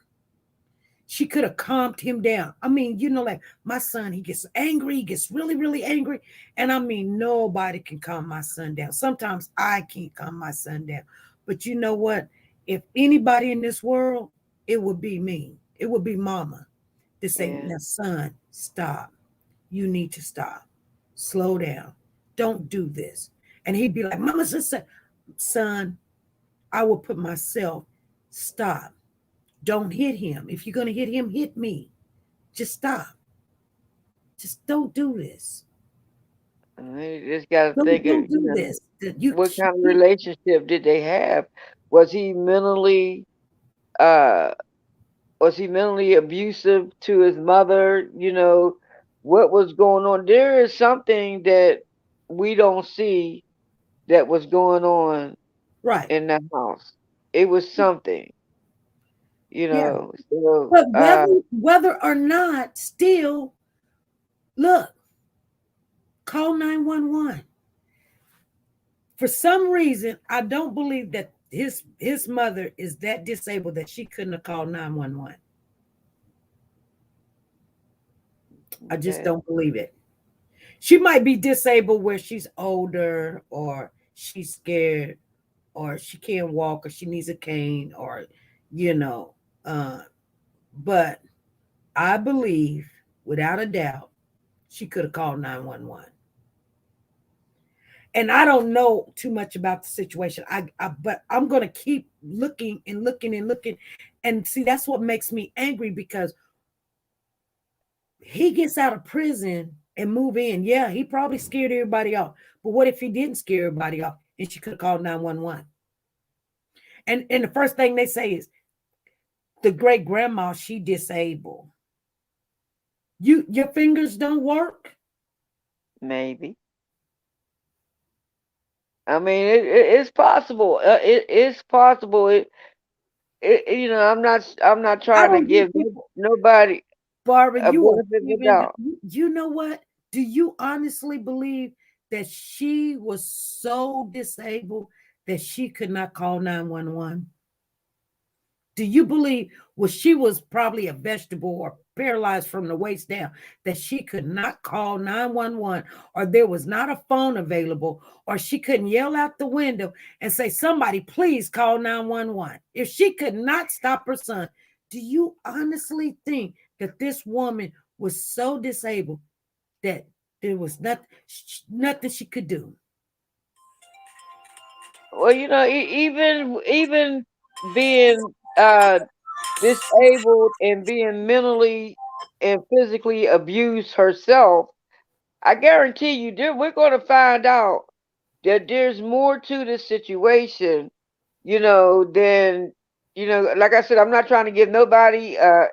She could have calmed him down. I mean, like my son, he gets angry, he gets really, really angry. And I mean, nobody can calm my son down. Sometimes I can't calm my son down. But you know what? If anybody in this world, it would be me. It would be mama to say, now, son, stop. You need to stop. Slow down. Don't do this. And he'd be like, mama, son, I will put myself, stop. Don't hit him. If you're going to hit him, hit me. Just stop. Just don't do this. You just got to think don't do this. What kind of relationship did they have? Was he mentally abusive to his mother? What was going on? There is something that we don't see that was going on in that house. It was something. So, but whether or not, still, look, call 911. For some reason, I don't believe that his mother is that disabled that she couldn't have called 911. I just don't believe it. She might be disabled where she's older, or she's scared, or she can't walk, or she needs a cane, or but I believe without a doubt she could have called 911. And I don't know too much about the situation. But I'm going to keep looking and looking and looking. And see, that's what makes me angry, because he gets out of prison and move in. Yeah, he probably scared everybody off. But what if he didn't scare everybody off and she could have called 911? And the first thing they say is the great grandma, she disabled. Your fingers don't work? Maybe. I mean, it's possible. It is possible. I'm not trying to give nobody. Barbara, you know what? Do you honestly believe that she was so disabled that she could not call 911? Do you believe she was probably a vegetable or paralyzed from the waist down, that she could not call 911, or there was not a phone available, or she couldn't yell out the window and say, somebody please call 911? If she could not stop her son, do you honestly think that this woman was so disabled that there was nothing she could do? Well, even being disabled and being mentally and physically abused herself, I guarantee you, we're going to find out that there's more to this situation, than, like I said, I'm not trying to give nobody a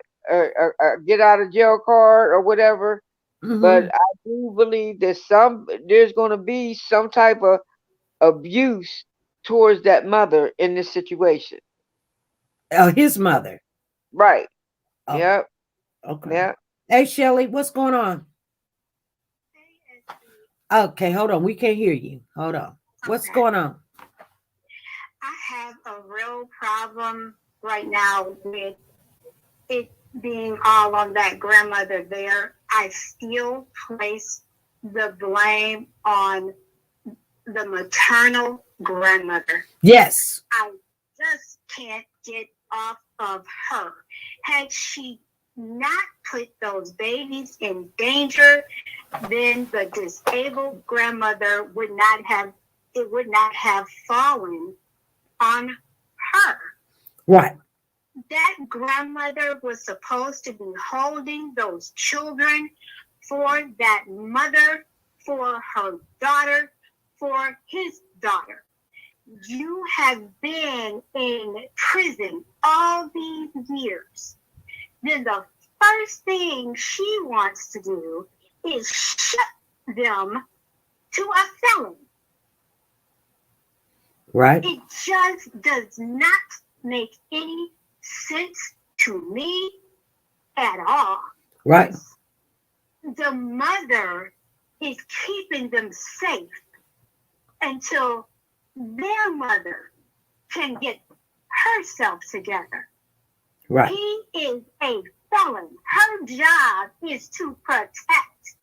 get out of jail card or whatever, but I do believe that there's going to be some type of abuse towards that mother in this situation. His mother. Right. Oh, Yep. Okay. Yep. Hey, Shelly, what's going on? Okay, hold on. We can't hear you. Hold on. What's going on? I have a real problem right now with it being all on that grandmother there. I still place the blame on the maternal grandmother. Yes. I just can't get off of her. Had she not put those babies in danger, then the disabled grandmother would not have fallen on her. Right. That grandmother was supposed to be holding those children for that mother, for her daughter, for his daughter. You have been in prison all these years. Then the first thing she wants to do is ship them to a felon. Right. It just does not make any sense to me at all. Right. The mother is keeping them safe until their mother can get herself together. Right. He is a felon. Her job is to protect,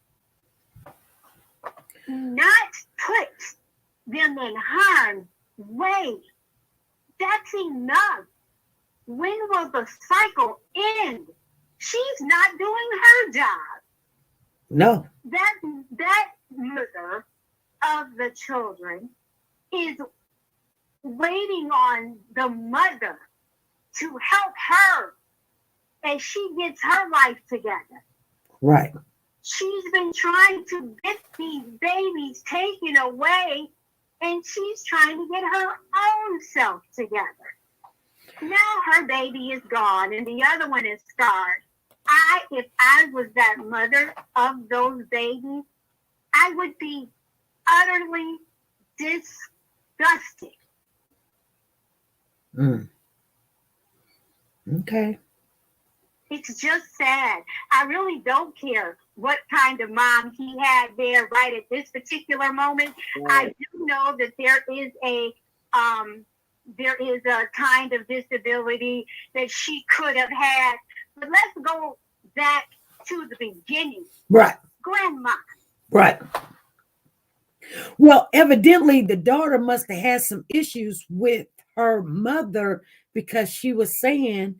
not put them in harm's way. That's enough. When will the cycle end? She's not doing her job. No. That mother of the children is waiting on the mother to help her as she gets her life together. Right. She's been trying to get these babies taken away, and she's trying to get her own self together. Now her baby is gone and the other one is scarred. If I was that mother of those babies, I would be utterly disgusted. Okay. It's just sad. I really don't care what kind of mom he had there right at this particular moment. I do know that there is a kind of disability that she could have had. But let's go back to the beginning. Right. Grandma. Right. Well, evidently the daughter must have had some issues with her mother, because she was saying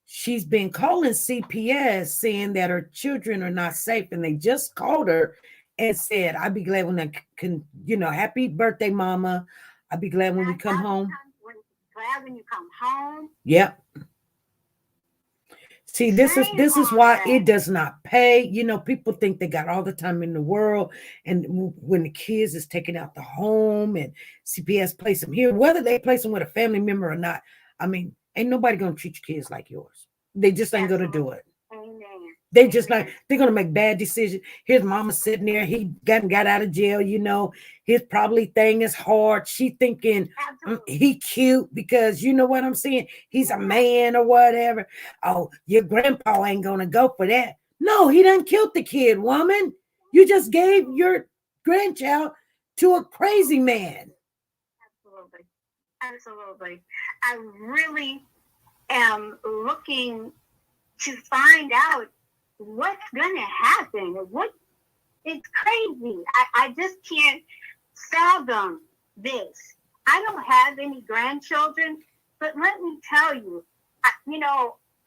she's been calling CPS saying that her children are not safe, and they just called her and said, I'll be glad when I can, happy birthday, mama. I'll be glad when we come home. Glad when you come home. Yep. See, this is why it does not pay. People think they got all the time in the world, and when the kids is taken out the home and CPS place them here, whether they place them with a family member or not, I mean, ain't nobody gonna treat your kids like yours. They just ain't gonna do it. They just like, they're gonna make bad decisions. His mama sitting there, he got out of jail, his probably thing is hard. She thinking he cute because you know what I'm saying, he's a man or whatever. Oh, your grandpa ain't gonna go for that. No, he done killed the kid, woman. You just gave your grandchild to a crazy man. Absolutely. I really am looking to find out what's going to happen. It's crazy. I just can't fathom this. I don't have any grandchildren, but let me tell you,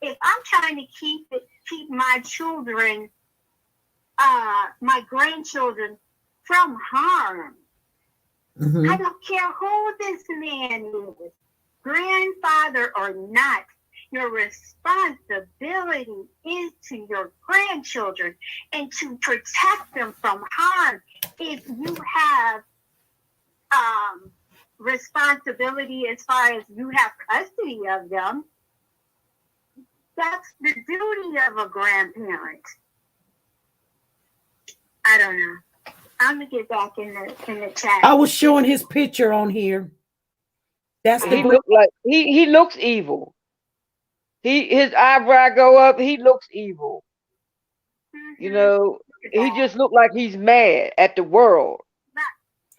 if I'm trying to keep my children, my grandchildren from harm, Mhm. I don't care who this man is, grandfather or not. Your responsibility is to your grandchildren and to protect them from harm. If you have responsibility as far as you have custody of them, that's the duty of a grandparent. I don't know. I'm gonna get back in the chat. I was showing his picture on here. That's the He look like he looks evil. His eyebrow go up. He looks evil. You know, he just looked like he's mad at the world.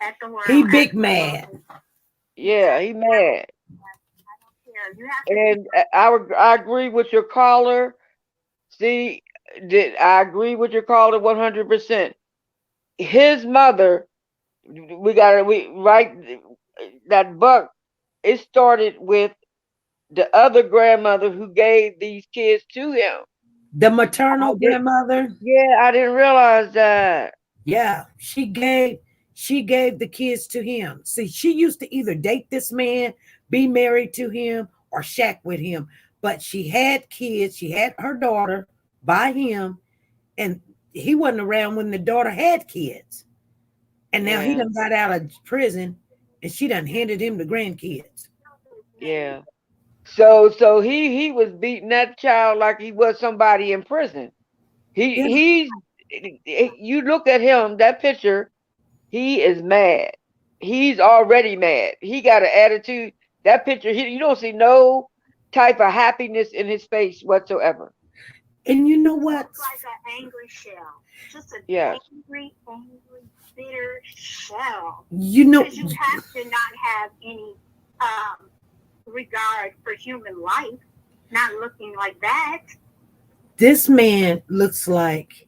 At the world. He big mad. Yeah, he mad. And I agree with your caller. See, I agree with your caller 100%. His mother, that buck. It started with the other grandmother who gave these kids to him. The maternal grandmother. Yeah, I didn't realize that. Yeah, she gave the kids to him. See, she used to either date this man, be married to him, or shack with him. But she had kids. She had her daughter by him, and he wasn't around when the daughter had kids. And now he done got out of prison, and she done handed him the grandkids. Yeah. So he was beating that child like he was somebody in prison. You look at him, that picture, he is mad. He's already mad. He got an attitude. That picture, you don't see no type of happiness in his face whatsoever. And you know what? It's like an angry shell. Just an angry, bitter shell. You know, because you have to not have any regard for human life, not looking like that. This man looks like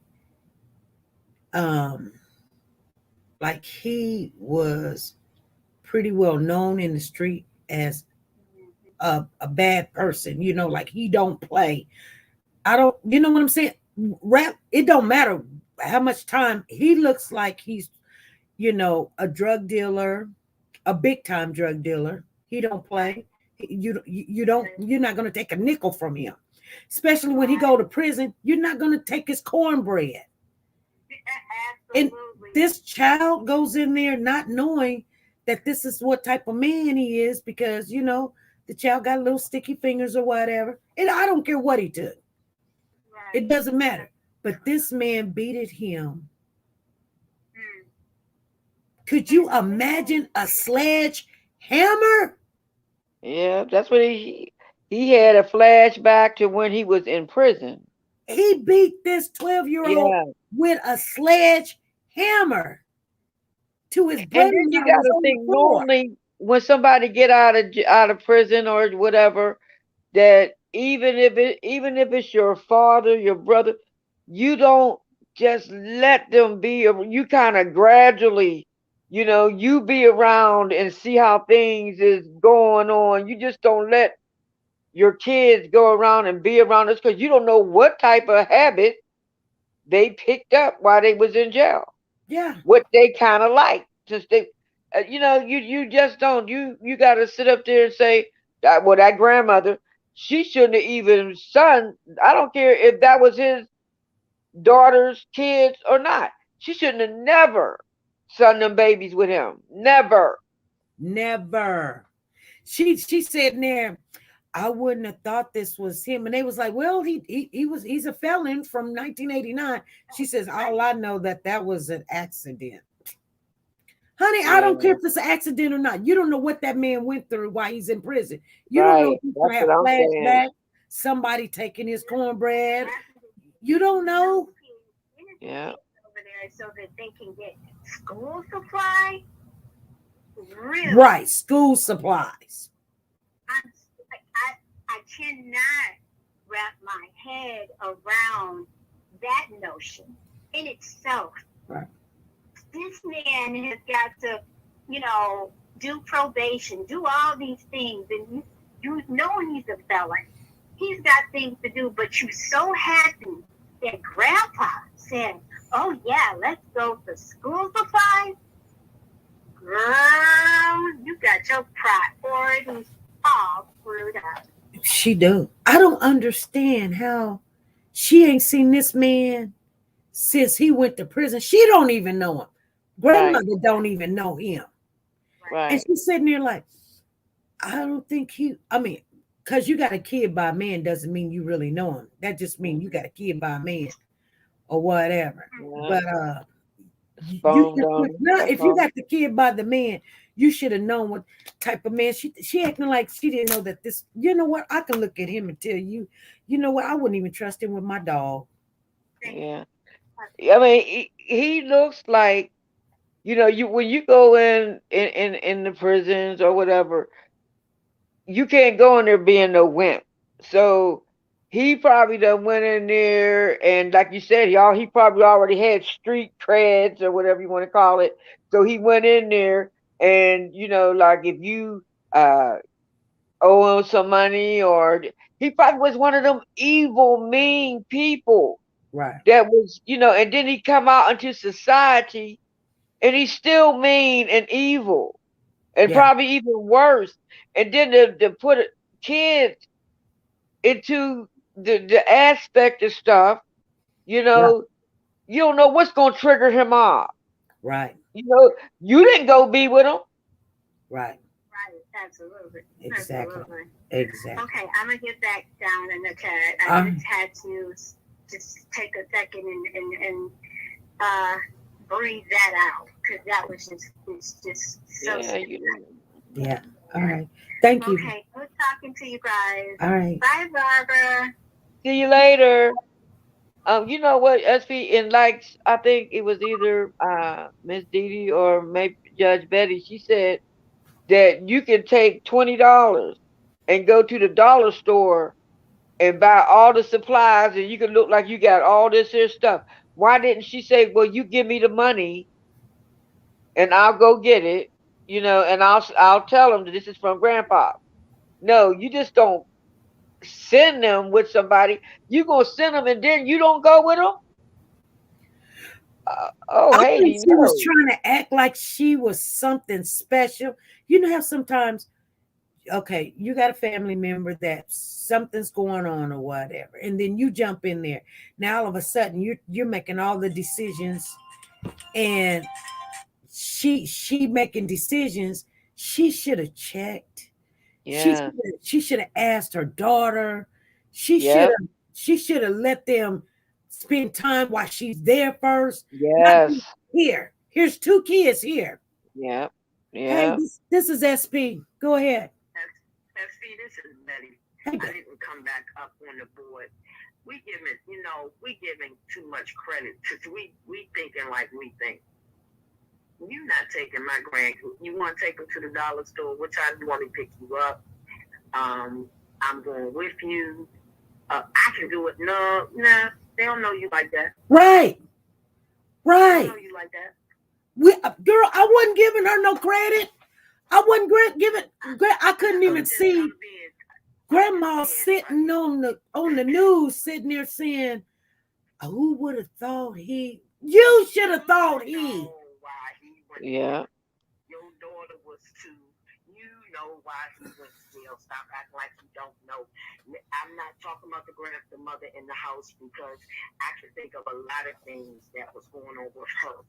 he was pretty well known in the street as a bad person, you know, like he don't play. You know what I'm saying? Rap, it don't matter how much time. He looks like he's, you know, a drug dealer, a big time drug dealer. He don't play. You're not going to take a nickel from him, especially when he go to prison. You're not going to take his cornbread. And this child goes in there not knowing that this is what type of man he is, because, you know, the child got little sticky fingers or whatever. And I don't care what he took. It doesn't matter. But this man beated him. Could you imagine a sledgehammer? Yeah, that's what he had a flashback to when he was in prison. He beat this 12-year-old with a sledgehammer to his brother. And then you got to think, normally when somebody get out of prison or whatever, that even if it's your father, your brother, you don't just let them be. You kind of gradually, you know, you be around and see how things is going on. You just don't let your kids go around and be around us, because you don't know what type of habit they picked up while they was in jail. Yeah. What they kind of like. Just they, you know, you just don't. You got to sit up there and say, well, that grandmother, she shouldn't have even I don't care if that was his daughter's kids or not. She shouldn't have never son them babies with him. Never. She said in there, I wouldn't have thought this was him. And they was like, well, he's a felon from 1989. She says, all I know that was an accident. Honey, I don't care if it's an accident or not. You don't know what that man went through while he's in prison. You don't know if he's going to have flashbacks, somebody taking his cornbread. You don't know. Yeah. Over there so that they can get school supplies. Really? Right, school supplies. I cannot wrap my head around that notion in itself. Right. This man has got to, you know, do probation, do all these things, and you know he's a felon. He's got things to do, but you're so happy that Grandpa said, oh yeah, let's go for school supplies. Girl, your priorities all screwed up. She do. I don't understand how she ain't seen this man since he went to prison. She don't even know him. Grandmother don't even know him. Right. And she's sitting there like, I don't think because you got a kid by a man doesn't mean you really know him. That just means you got a kid by a man or whatever. Yeah. But Phone if you got the kid by the man, you should have known what type of man. She acting like she didn't know that this, you know what? I can look at him and tell you, you know what? I wouldn't even trust him with my dog. Yeah. I mean, he looks like, you know, when you go in the prisons or whatever, you can't go in there being no wimp. So he probably done went in there, and like you said, he probably already had street creds or whatever you want to call it. So he went in there, and you know, like if you owe him some money, or he probably was one of them evil, mean people. Right. That was, you know, and then he come out into society, and he's still mean and evil, and probably even worse. And then to put kids into the aspect of stuff, you know, you don't know what's going to trigger him off. Right. You know, you didn't go be with him. Right. Right, absolutely. Exactly. Absolutely. Exactly. Okay, I'm going to get back down in the chat. I just had to just take a second and breathe that out, because that was just so Yeah. All right. Thank you. Okay, good talking to you guys. All right. Bye, Barbara. See you later. You know what, SP, and like I think it was either Miss Dee or maybe Judge Betty, she said that you can take $20 and go to the dollar store and buy all the supplies, and you can look like you got all this here stuff. Why didn't she say, well, you give me the money and I'll go get it, you know, and I'll tell them that this is from Grandpa. No, you just don't send them with somebody. You gonna send them and then you don't go with them? I think Haiti, she was trying to act like she was something special. You know how sometimes, okay, you got a family member that something's going on or whatever, and then you jump in there. Now all of a sudden you're making all the decisions, and she making decisions. She should have checked. Yeah. She should have asked her daughter. She should have let them spend time while she's there first. Yes. Here's 2 kids here. Yeah. Yeah. Hey, this is SP. Go ahead. SP, this is Betty. I didn't come back up on the board. We giving too much credit to we thinking like we think. You're not taking my grandkids. You want to take them to the dollar store? What time do you want me to pick you up? I'm going with you. I can do it. No, they don't know you like that. Right. They don't know you like that. Girl, I wasn't giving her no credit. I wasn't giving. I couldn't even see Grandma sitting on the news, sitting there saying, "Who would have thought he? You should have thought he." Yeah. Your daughter was 2. You know why he went to jail. Stop acting like you don't know. I'm not talking about the mother in the house, because I can think of a lot of things that was going on with her.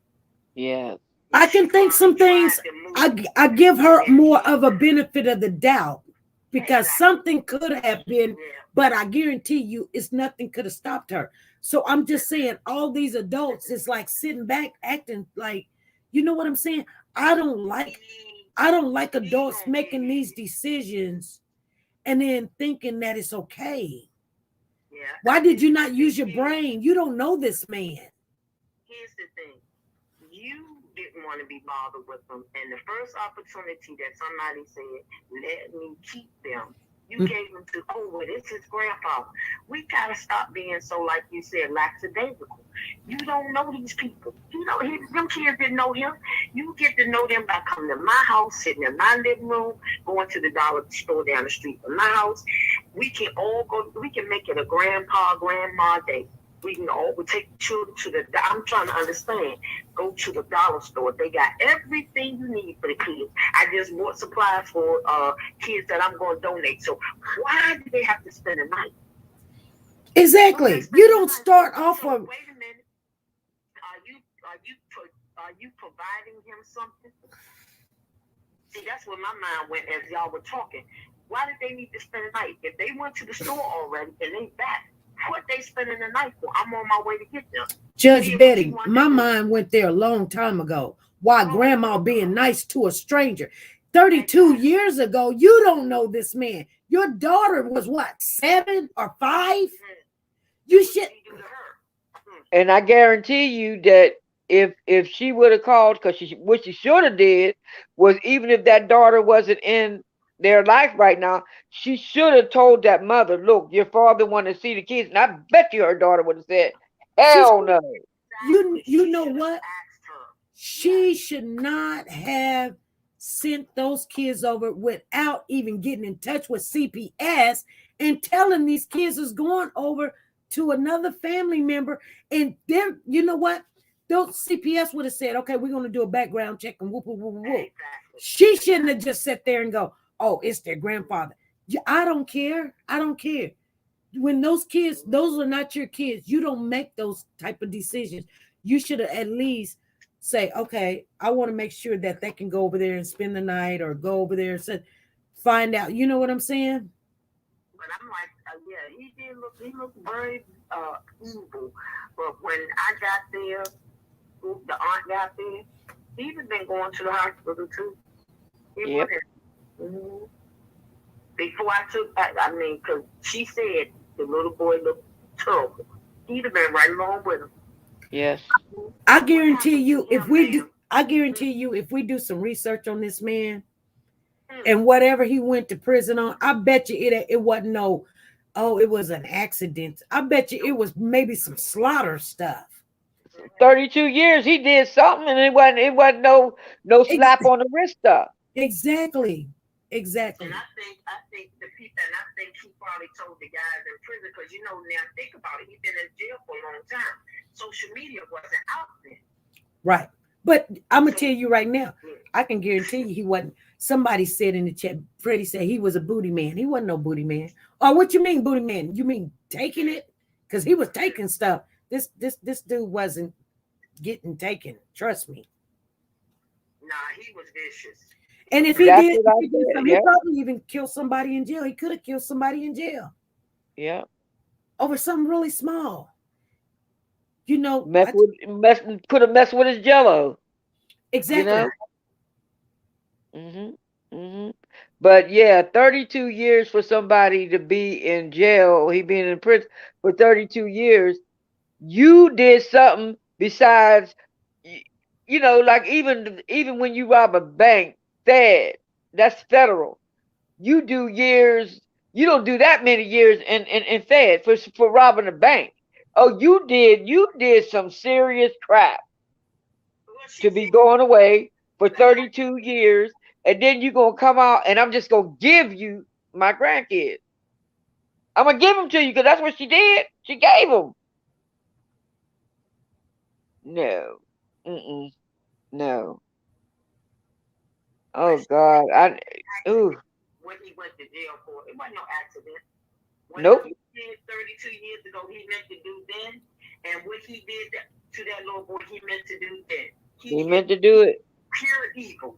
Yeah. I can think some things. I give her more of a benefit of the doubt, because something could have been, but I guarantee you it's nothing could have stopped her. So I'm just saying, all these adults is like sitting back acting like, you know what I'm saying? I don't like adults making these decisions and then thinking that it's okay. Yeah. Why did you not use your brain? You don't know this man. Here's the thing. You didn't want to be bothered with them. And the first opportunity that somebody said, let me keep them, you gave them to, this is Grandpa. We got to stop being so, like you said, lackadaisical. You don't know these people. You know, them kids didn't know him. You get to know them by coming to my house, sitting in my living room, going to the dollar store down the street from my house. We can all go, we can make it a grandpa, grandma day. We can all take children to I'm trying to understand. go to the dollar store. They got everything you need for the kids. I just bought supplies for kids that I'm going to donate. So why do they have to spend the night? Exactly. You don't start off So of. wait a minute. Are you providing him something? See, that's where my mind went as y'all were talking. Why did they need to spend the night? If they went to the store already and they back, what they spending the night for? I'm on my way to get them. Judge Betty, my mind went there a long time ago. Why grandma being nice to a stranger? 32 years ago, you don't know this man. Your daughter was what, 7 or 5? You should. And I guarantee you that if she would have called, because what she should have did was, even if that daughter wasn't in their life right now, she should have told that mother, look, your father wanted to see the kids. And I bet you her daughter would have said, hell no. You know what? She should not have sent those kids over without even getting in touch with CPS and telling these kids is going over to another family member. And they're, you know what? Those CPS would have said, okay, we're going to do a background check and whoop, whoop, whoop, whoop. She shouldn't have just sat there and go, oh, it's their grandfather. I don't care. I don't care. When those kids, those are not your kids. You don't make those type of decisions. You should have at least say, okay, I want to make sure that they can go over there and spend the night, or go over there and find out. You know what I'm saying? But I'm like, yeah, he looked very evil. But when I got there, the aunt got there, he'd been going to the hospital too. He wasn't. Before I took, I mean, because she said the little boy looked terrible. He'd have been right along with him. Yes. I guarantee you, if we do some research on this man and whatever he went to prison on, I bet you it wasn't it was an accident. I bet you it was maybe some slaughter stuff. 32 years, he did something, and it wasn't no slap on the wrist stuff. Exactly. And I think the people, and I think he probably told the guys in prison, because now think about it, he's been in jail for a long time. Social media wasn't out then. Right. But I'm gonna tell you right now, I can guarantee you he wasn't. Somebody said in the chat, Freddie said he was a booty man. He wasn't no booty man. Oh, what you mean booty man? You mean taking it? Because he was taking stuff. This dude wasn't getting taken. Trust me. Nah, he was vicious. And if he did, he probably even killed somebody in jail. He could have killed somebody in jail. Yeah. Over something really small. Could have messed with his jello. Exactly. But yeah, 32 years for somebody to be in jail, he being in prison for 32 years. You did something besides, like even when you rob a bank, that's federal. You do years. You don't do that many years in Fed for robbing a bank. Oh, you did some serious crap to be going away for 32 years, and then you're gonna come out and I'm just gonna give you my grandkids. I'm gonna give them to you because that's what she did. She gave them. No. No. Oh God. When he went to jail for it wasn't no accident. Nope. He did 32 years ago, he meant to do then, and what he did to that little boy, he meant to do then. He meant to do it. Pure evil.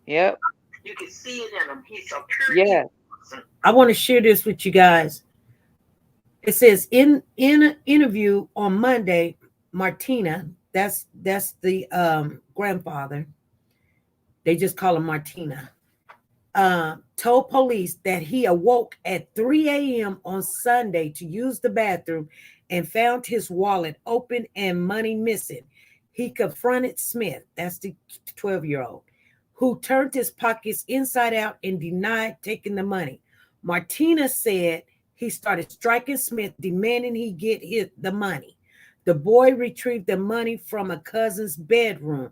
Yep. You can see it in him. He's a pure evil person. I want to share this with you guys. It says in an interview on Monday, Martina, that's the grandfather. They just call him Martina. Told police that he awoke at 3 a.m. on Sunday to use the bathroom and found his wallet open and money missing. He confronted Smith, that's the 12-year-old, who turned his pockets inside out and denied taking the money. Martina said he started striking Smith, demanding he get the money. The boy retrieved the money from a cousin's bedroom,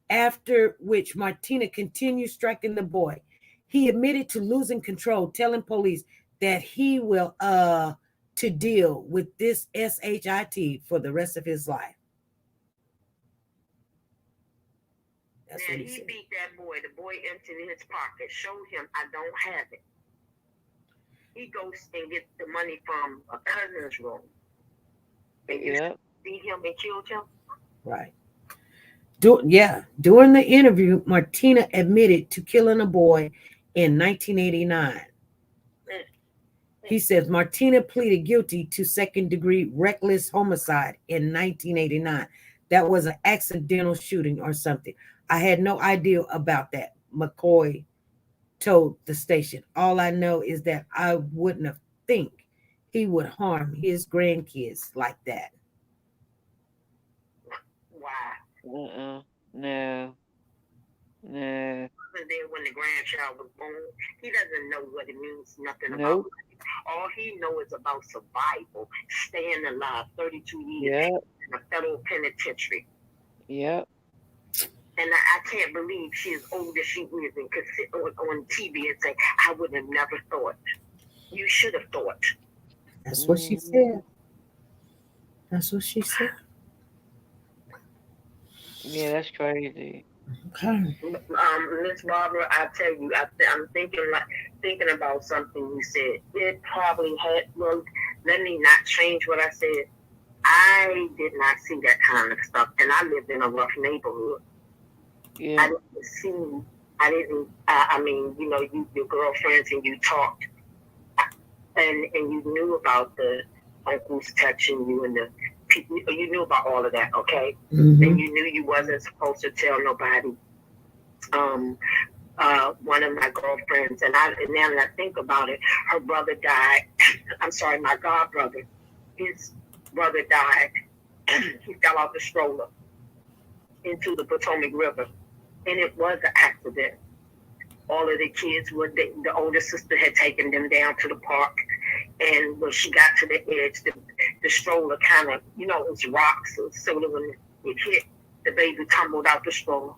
after which Martina continued striking the boy. He admitted to losing control, telling police that he will to deal with this SHIT for the rest of his life. That's Now what he he said. beat that boy. The boy emptied his pocket, showed him, I don't have it. He goes and gets the money from a cousin's room. And you see him and killed him? Right. During the interview, Martina admitted to killing a boy in 1989. He says Martina pleaded guilty to second-degree reckless homicide in 1989. That was an accidental shooting or something. I had no idea about that, McCoy told the station. All I know is that I wouldn't have think he would harm his grandkids like that. Wow. No. Wasn't there when the grandchild was born. He doesn't know what it means, nothing about Nope. life. All he knows is about survival, staying alive, 32 years in a federal penitentiary. Yep. And I can't believe she's as old as she is and could sit on TV and say, I would have never thought. You should have thought. That's what she said. That's what she said. Yeah, that's crazy. Okay. Miss Barbara, I tell you, I'm thinking about something you said. It probably had. Well, let me not change what I said. I did not see that kind of stuff, and I lived in a rough neighborhood. Yeah. I mean, you know, your girlfriends and you talked, and you knew about the uncles touching you and the people. You knew about all of that, okay? Mm-hmm. And you knew you wasn't supposed to tell nobody. One of my girlfriends, and now that I think about it, her brother died. I'm sorry, my god brother. His brother died. He fell out the stroller into the Potomac River, and it was an accident. All of the kids the older sister had taken them down to the park, and when she got to the edge, the stroller kind of, you know, it's rocks, so when it hit, the baby tumbled out the stroller.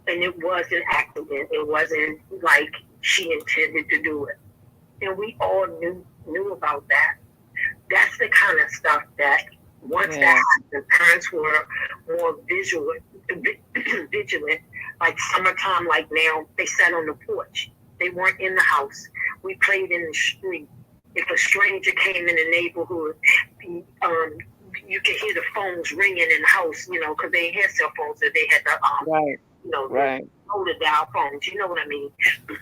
And it was an accident. It wasn't like she intended to do it. And we all knew about that. That's the kind of stuff that once that happened, parents were more vigilant. Like summertime, like now, they sat on the porch. They weren't in the house. We played in the street. If a stranger came in the neighborhood, you could hear the phones ringing in the house, you know, because they had cell phones, so they had the you know, the dial phones. You know what I mean?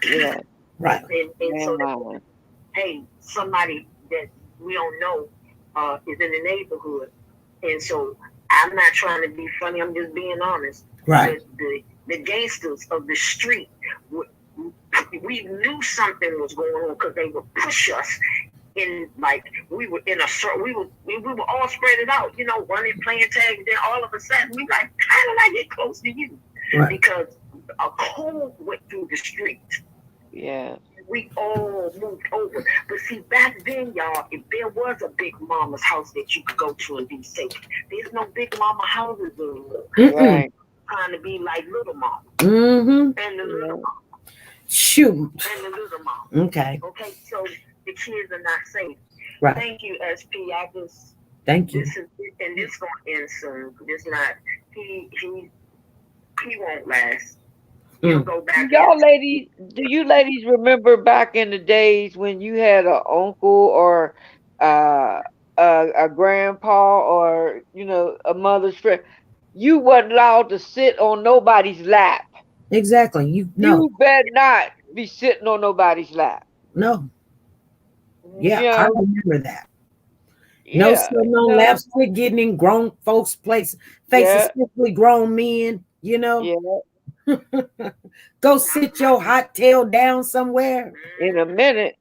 Yeah. Right. And so, hey, somebody that we don't know is in the neighborhood, and so I'm not trying to be funny. I'm just being honest. Right. The gangsters of the street, we knew something was going on because they would push us in, like we were in a circle. We were all spread it out, you know, running, playing tag. And then all of a sudden, we like, how did I get close to you? Right. Because a cold went through the street. Yeah. We all moved over. But see, back then, y'all, if there was a big mama's house that you could go to and be safe, there's no big mama houses anymore. Right. Trying to be like little mama. Mm-hmm. And the little mama. Shoot. And the little mama. Okay. Okay, so the kids are not safe. Right. Thank you, SP. Thank you. This gonna end soon. This not he won't last. He'll go back. Y'all ladies, do you ladies remember back in the days when you had an uncle or a grandpa or, you know, a mother's friend? You wasn't allowed to sit on nobody's lap. Exactly. You better not be sitting on nobody's lap. No. Yeah, Yeah. I remember that. Yeah. No sitting on laps, quit getting in grown folks' faces, especially grown men, you know. Yeah. Go sit your hot tail down somewhere. In a minute.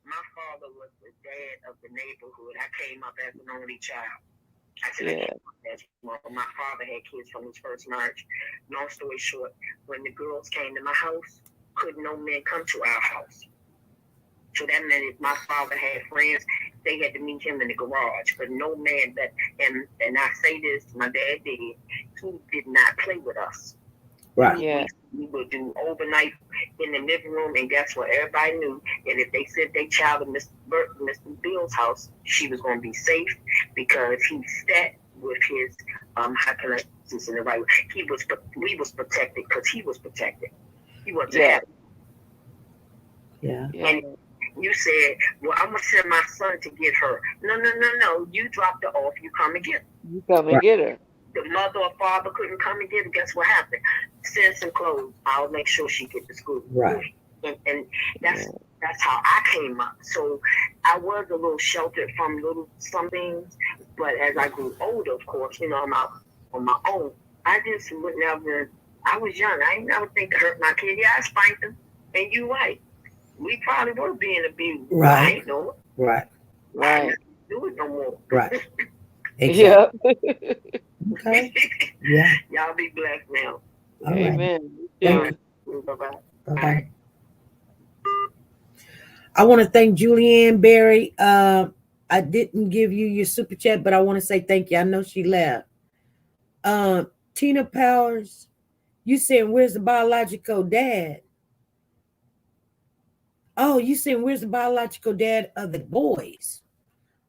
My father was the dad of the neighborhood. I came up as an only child. My father had kids from his first marriage. Long story short, when the girls came to my house, could no men come to our house. So that meant if my father had friends, they had to meet him in the garage. But no man and I say this, my dad did, he did not play with us. Right. Yeah. We would do overnight in the living room, and guess what? Everybody knew that if they sent their child to Mr. Bill's house, she was going to be safe because he sat with his, how can I justice in the right way. We was protected because he was protected. He wasn't Yeah. happy. Yeah. And you said, well, I'm going to send my son to get her. No. You dropped her off. You come and get her. You come and get her. The mother or father couldn't come and get her. Guess what happened? Send some clothes. I'll make sure she get to school. Right. And that's how I came up. So I was a little sheltered from some things. But as I grew older, of course, I'm out on my own. I just would never, I was young. I ain't never think to hurt my kid. Yeah, I spanked him. And you right. We probably were being abused. Right. I ain't know it. Right. I didn't do it no more. Right. Exactly. Okay. Yeah. Y'all be blessed now. All right. Amen. Thank you. Bye-bye. Bye-bye. I want to thank Julianne Berry. I didn't give you your super chat, but I want to say thank you. I know she left. Tina Powers, you saying where's the biological dad? Oh, you saying where's the biological dad of the boys?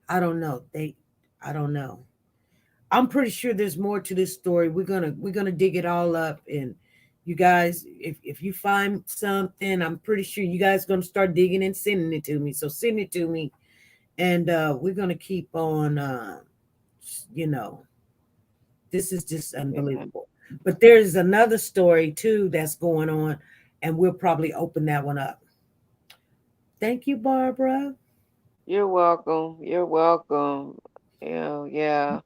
I don't know. I don't know. I'm pretty sure there's more to this story. We're gonna dig it all up, and you guys, if you find something, I'm pretty sure you guys are gonna start digging and sending it to me. So send it to me, and we're gonna keep on. This is just unbelievable. But there's another story too that's going on, and we'll probably open that one up. Thank you, Barbara. You're welcome. You're welcome. Yeah.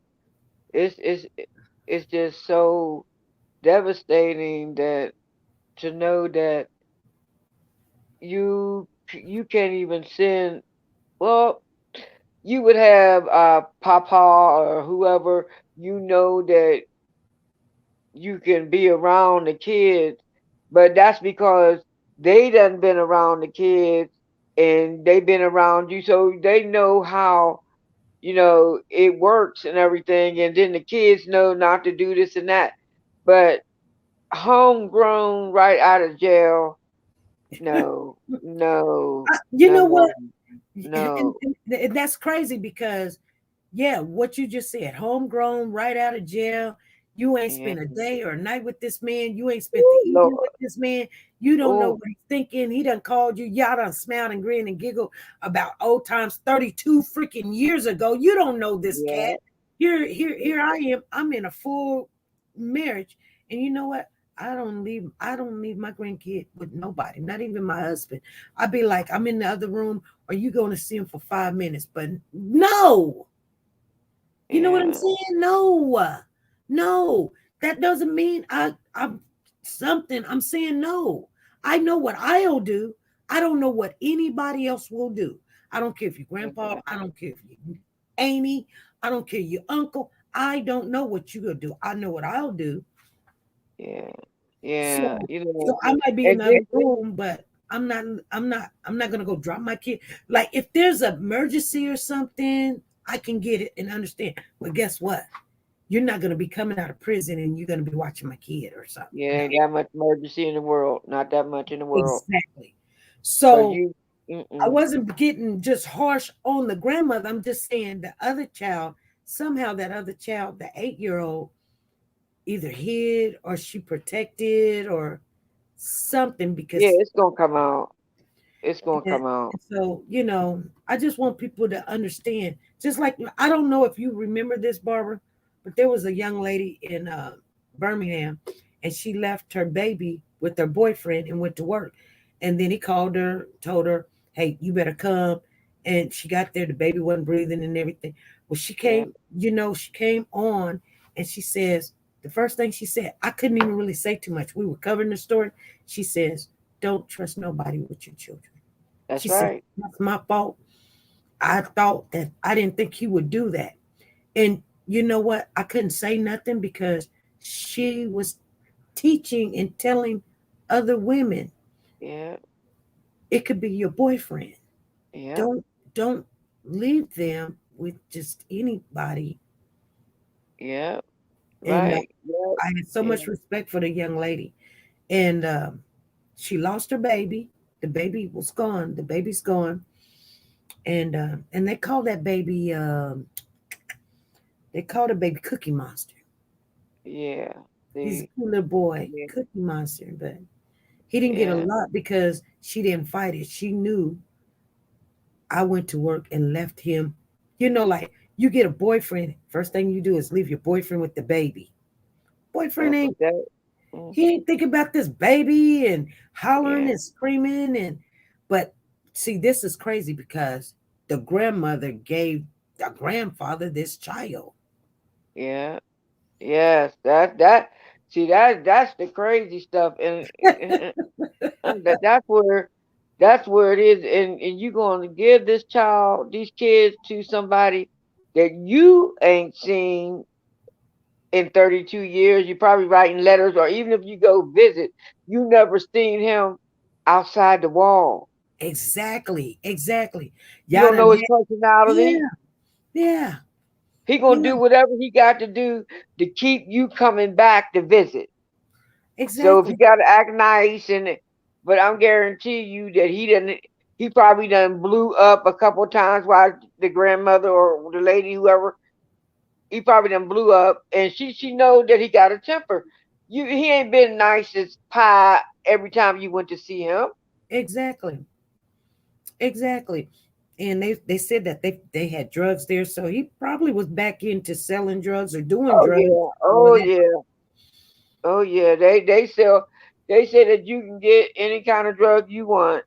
It's just so devastating that to know that you can't even send. Well, you would have Papa or whoever that you can be around the kids, but that's because they done been around the kids and they've been around you, so they know how it works and everything, and then the kids know not to do this and that. But homegrown right out of jail, no. You know what? No. And that's crazy because, yeah, what you just said, homegrown right out of jail. You ain't spent a day or a night with this man. You ain't spent the evening with this man. You don't know what he's thinking. He done called you. Y'all done smiled and grinned and giggled about old times 32 freaking years ago. You don't know this cat. Here I am. I'm in a full marriage. And you know what? I don't leave my grandkid with nobody, not even my husband. I'd be like, I'm in the other room. Are you going to see him for 5 minutes? But no. You know what I'm saying? No, that doesn't mean I'm something. I'm saying no. I know what I'll do. I don't know what anybody else will do. I don't care if your grandpa, I don't care if you Amy, I don't care your uncle. I don't know what you're gonna do. I know what I'll do. Yeah. So I might be in the other room, but I'm not gonna go drop my kid. Like if there's an emergency or something, I can get it and understand. But guess what? You're not going to be coming out of prison and you're going to be watching my kid or something. Yeah, ain't that much emergency in the world. Not that much in the world. Exactly. So I wasn't getting just harsh on the grandmother. I'm just saying the other child, somehow that other child, the 8-year-old, either hid or she protected or something because. Yeah, it's going to come out. It's going to come out. So, I just want people to understand. Just like, I don't know if you remember this, Barbara, but there was a young lady in Birmingham, and she left her baby with her boyfriend and went to work. And then he called her, told her, hey, you better come. And she got there. The baby wasn't breathing and everything. Well, she came, she came on, and she says, the first thing she said, I couldn't even really say too much. We were covering the story. She says, don't trust nobody with your children. That's right. Said, that's my fault. I didn't think he would do that. And you know what? I couldn't say nothing because she was teaching and telling other women. Yeah. It could be your boyfriend. Yeah. Don't leave them with just anybody. Yeah. And Right. I had so much respect for the young lady. And she lost her baby. The baby was gone. The baby's gone. And they call that baby they called a baby Cookie Monster. Yeah. He's a See. cool little boy, Yeah. Cookie Monster, but he didn't get a Yeah. lot because she didn't fight it. She knew I went to work and left him. You know, like you get a boyfriend, first thing you do is leave your boyfriend with the baby. Boyfriend That's ain't what that. Mm, he ain't thinking about this baby and hollering yeah. and screaming but see, this is crazy because the grandmother gave the grandfather this child. Yeah. Yes. That. See, that's the crazy stuff, and that's where it is, and you going to give this child, these kids, to somebody that you ain't seen in 32 years. You're probably writing letters, or even if you go visit, you never seen him outside the wall. Exactly. You Y'all don't done know his had, personality. yeah. He You gonna know, do whatever he got to do to keep you coming back to visit. So if you exactly. got to act nice, but I'm guarantee you that he didn't. He probably done blew up a couple times while the grandmother or the lady, whoever, he probably done blew up, and she know that he got a temper. He ain't been nice as pie every time you went to see him. Exactly. Exactly. And they said that they had drugs there. So he probably was back into selling drugs or doing Oh drugs, yeah, all of oh that. yeah, oh yeah. They sell. They say that you can get any kind of drug you want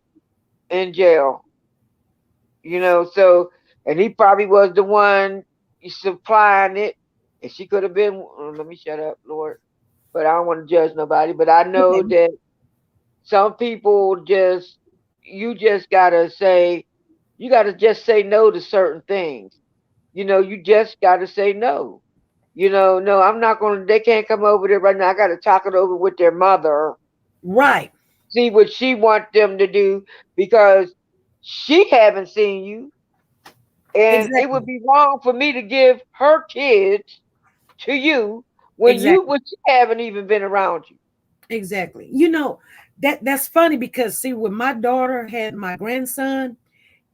in jail. So, and he probably was the one supplying it. And she could have been. Let me shut up, Lord. But I don't want to judge nobody. But I know Okay. that some people you just gotta say, you gotta just say no to certain things. You just gotta say no. No, I'm not gonna. They can't come over there right now. I gotta talk it over with their mother. Right. See what she want them to do, because she haven't seen you, and it would Exactly. be wrong for me to give her kids to you Exactly. when she haven't even been around you. Exactly. You know, that's funny because see, when my daughter had my grandson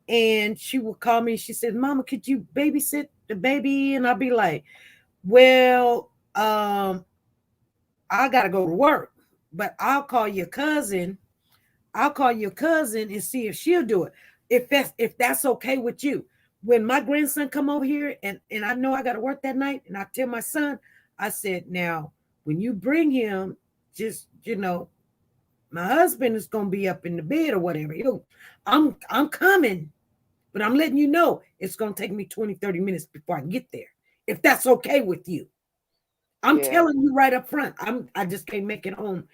and she would call me, she said, Mama, could you babysit the baby? And I'll be like, well, I gotta go to work, but I'll call your cousin and see if she'll do it. If that's okay with you. When my grandson come over here and I know I gotta work that night, and I tell my son, I said, now when you bring him, just my husband is gonna be up in the bed or whatever. I'm coming, but I'm letting you know it's gonna take me 20, 30 minutes before I get there. If that's okay with you. I'm Yeah, telling you right up front. I just can't make it home.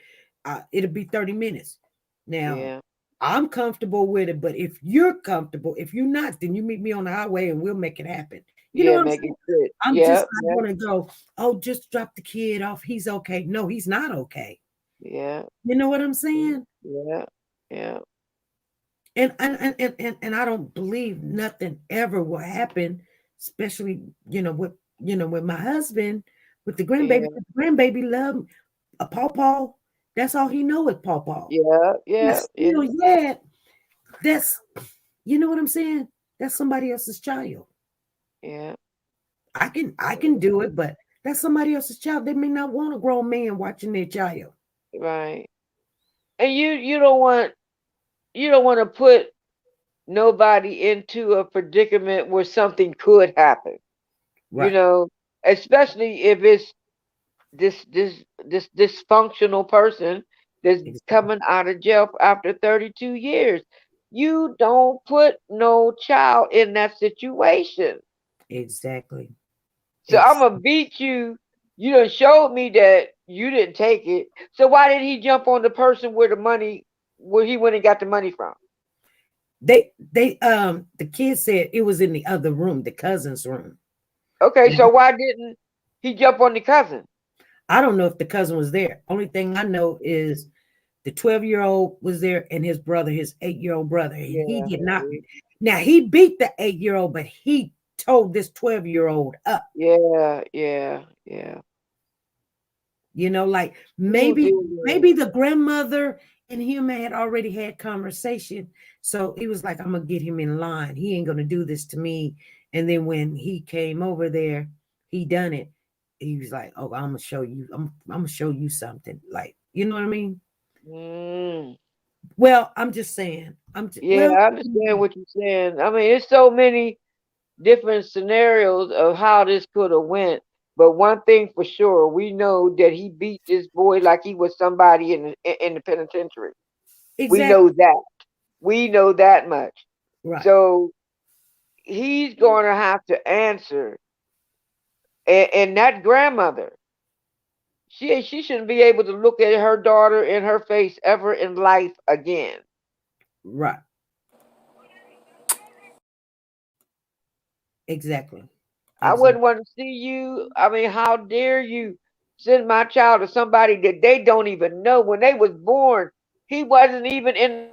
It'll be 30 minutes. Now, yeah, I'm comfortable with it, but if you're comfortable, if you're not, then you meet me on the highway and we'll make it happen. You know yeah. what I'm Make saying? it fit. I'm Yeah, just not yeah, gonna go, oh, just drop the kid off. He's okay. No, he's not okay. yeah, You know what I'm saying? yeah, yeah, And I don't believe nothing ever will happen, especially with my husband, with the grandbaby. yeah, The grandbaby love a pawpaw. That's all he know is pawpaw. yeah, But yeah, yeah, still, yeah, that's you know what I'm saying? That's somebody else's child. yeah. I can do it, but that's somebody else's child. They may not want a grown man watching their child. Right. And you don't want to put nobody into a predicament where something could happen. You Right. know, Especially if it's this dysfunctional person that's Exactly. coming out of jail after 32 years. You don't put no child in that situation. Exactly. So I'm gonna beat you. You done showed me that you didn't take it. So why did he jump on the person where he went and got the money from? The kid said it was in the other room, the cousin's room. Okay, Now, so why didn't he jump on the cousin? I don't know if the cousin was there. Only thing I know is the 12-year-old was there and his brother, his 8-year-old brother. And he Yeah, did not. Now he beat the 8-year-old, but he told this 12-year-old up. yeah, yeah, yeah. Like Ooh, maybe dear. maybe the grandmother and him had already had conversation. So he was like, I'm gonna get him in line. He ain't gonna do this to me. And then when he came over there, he done it. he was like, "Oh, I'm gonna show you. I'm gonna show you something." Like, you know what I mean? Well, I'm just saying. Yeah, I understand what you're saying. I mean, it's so many different scenarios of how this could have went. But one thing for sure, we know that he beat this boy like he was somebody in the penitentiary. We know Exactly. that. We know that much. Right. So he's going to have to answer. And that grandmother, she shouldn't be able to look at her daughter in her face ever in life again. Right. Exactly. I wouldn't want to see you. I mean, how dare you send my child to somebody that they don't even know? When they was born, he wasn't even in.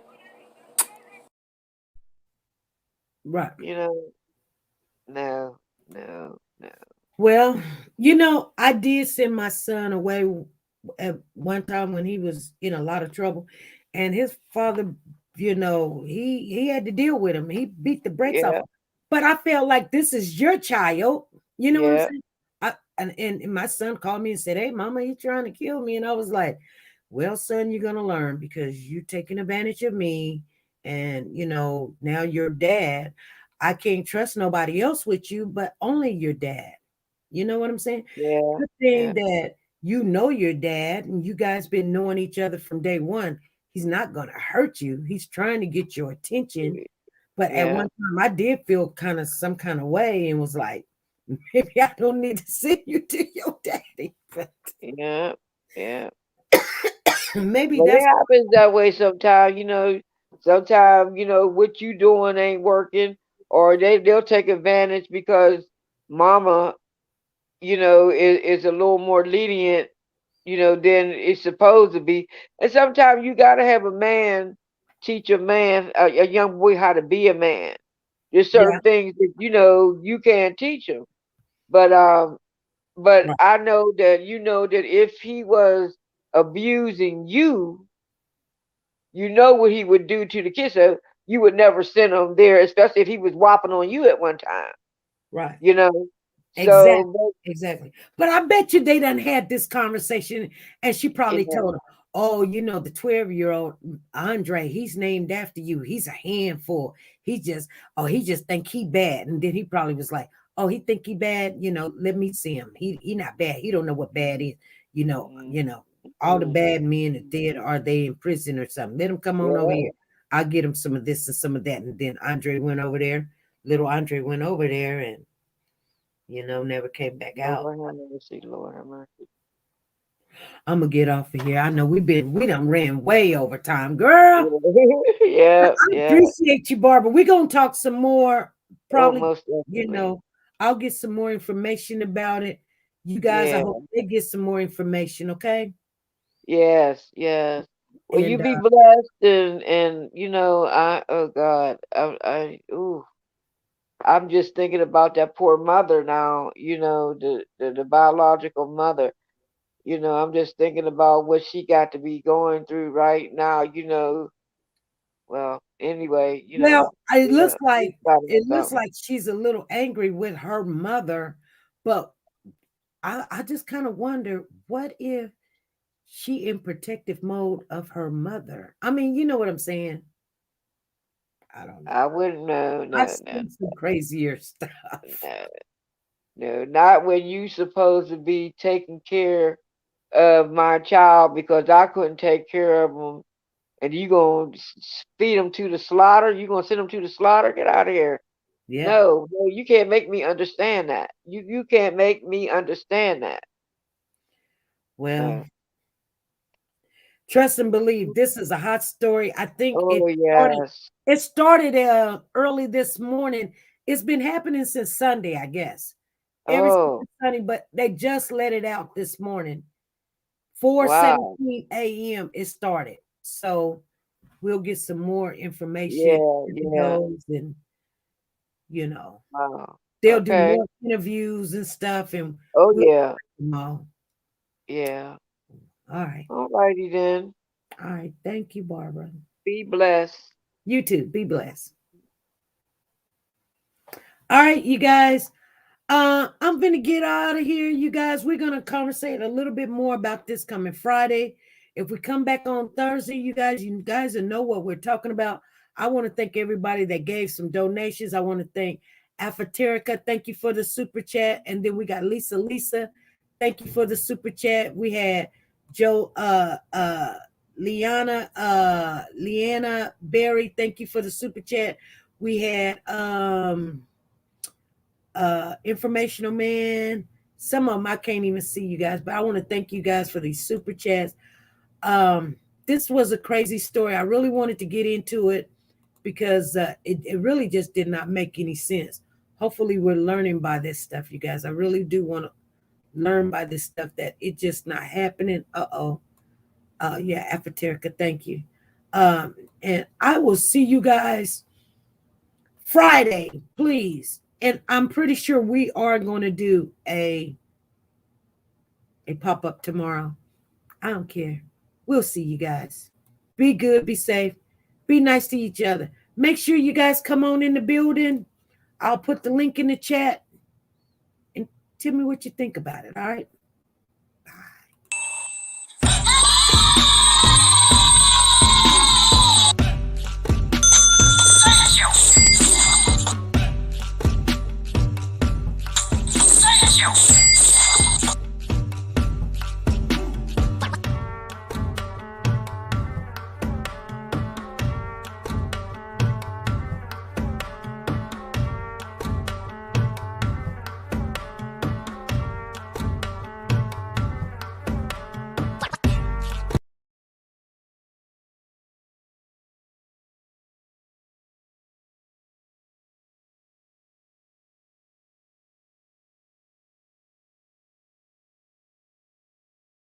Right. You know, no, no, no. Well, I did send my son away at one time when he was in a lot of trouble, and his father, he had to deal with him. He beat the brakes off Yeah, him. But I felt like this is your child. You know what I'm yeah, saying? And my son called me and said, "Hey, mama, you trying to kill me?" And I was like, "Well, son, you're gonna learn because you taking advantage of me, and now your dad. I can't trust nobody else with you, but only your dad." You know what I'm saying? yeah, Good yeah, thing that you know your dad and you guys been knowing each other from day one. He's not gonna hurt you. He's trying to get your attention. But at yeah, one time I did feel kind of some kind of way and was like, maybe I don't need to send you to your daddy. But yeah, yeah. maybe But it that's happens that way sometimes. Sometimes what you doing ain't working, or they'll take advantage because mama, is a little more lenient, than it's supposed to be. And sometimes you gotta have a man teach a man, a young boy, how to be a man. There's yeah, certain things that you can't teach him. But right. I know that that if he was abusing you, you know what he would do to the kid. So you would never send him there, especially if he was whopping on you at one time. Right. You know. Exactly. So Exactly. But I bet you they done had this conversation and she probably yeah, told him, "Oh, the 12-year-old Andre, he's named after you. He's a handful. He just think he bad." And then he probably was like, "Oh, he think he bad, let me see him. He not bad. He don't know what bad is. All the bad men are dead, are they in prison or something? Let him come on over yeah. here. I'll get him some of this and some of that." And then Andre went over there. Little Andre went over there and never came back out. Lord have mercy, Lord have mercy. I'm gonna get off of here. I know we done ran way over time, girl. Yeah, I yeah. appreciate you, Barbara. We're gonna talk some more. Oh, Probably, most definitely. I'll get some more information about it. You guys, I Yeah. hope they get some more information, okay? Yes, yes. Well, you And be blessed, and oh God, I'm just thinking about that poor mother now. The biological mother. I'm just thinking about what she got to be going through right now. Well, anyway, well, it yeah, looks like it's gotta be something. she's a little angry with her mother, but I just kind of wonder what if she in protective mode of her mother. I mean, you know what I'm saying? I don't know. I wouldn't know, I've no, no, seen some crazier stuff. no, no, not when you supposed to be taking care of my child because I couldn't take care of him, and you gonna feed him to the slaughter? You gonna send him to the slaughter? Get out of here! Yeah. No, no, you can't make me understand that. You can't make me understand that. Well, No. trust and believe. This is a hot story. I think Oh started yes. it started early this morning. It's been happening since Sunday, I guess. Ever Oh since Sunday, but they just let it out this morning. wow. 4:17 a.m. it started. So we'll get some more information Yeah, as it yeah. goes, and you know, Wow. they'll do Okay. more interviews and stuff, and Oh we'll yeah. them all. Yeah. All right. All righty then. All right. Thank you, Barbara. Be blessed. You too. Be blessed. All right, you guys. I'm gonna get out of here, you guys. We're gonna conversate a little bit more about this coming Friday. If we come back on Thursday, you guys will know what we're talking about. I want to thank everybody that gave some donations. I want to thank TeNika. Thank you for the super chat. And then we got Lisa. Thank you for the super chat. We had Leanna Berry. Thank you for the super chat. We had Informational Man. Some of them I can't even see, you guys, but I want to thank you guys for these super chats. This was a crazy story. I really wanted to get into it because it really just did not make any sense. Hopefully we're learning by this stuff, you guys. I really do want to learn by this stuff that it's just not happening. Yeah, TeNika, thank you. And I will see you guys Friday, please. And I'm pretty sure we are going to do a pop-up tomorrow. I don't care. We'll see you guys. Be good, be safe, be nice to each other. Make sure you guys come on in the building. I'll put the link in the chat and tell me what you think about it. All right. Bye.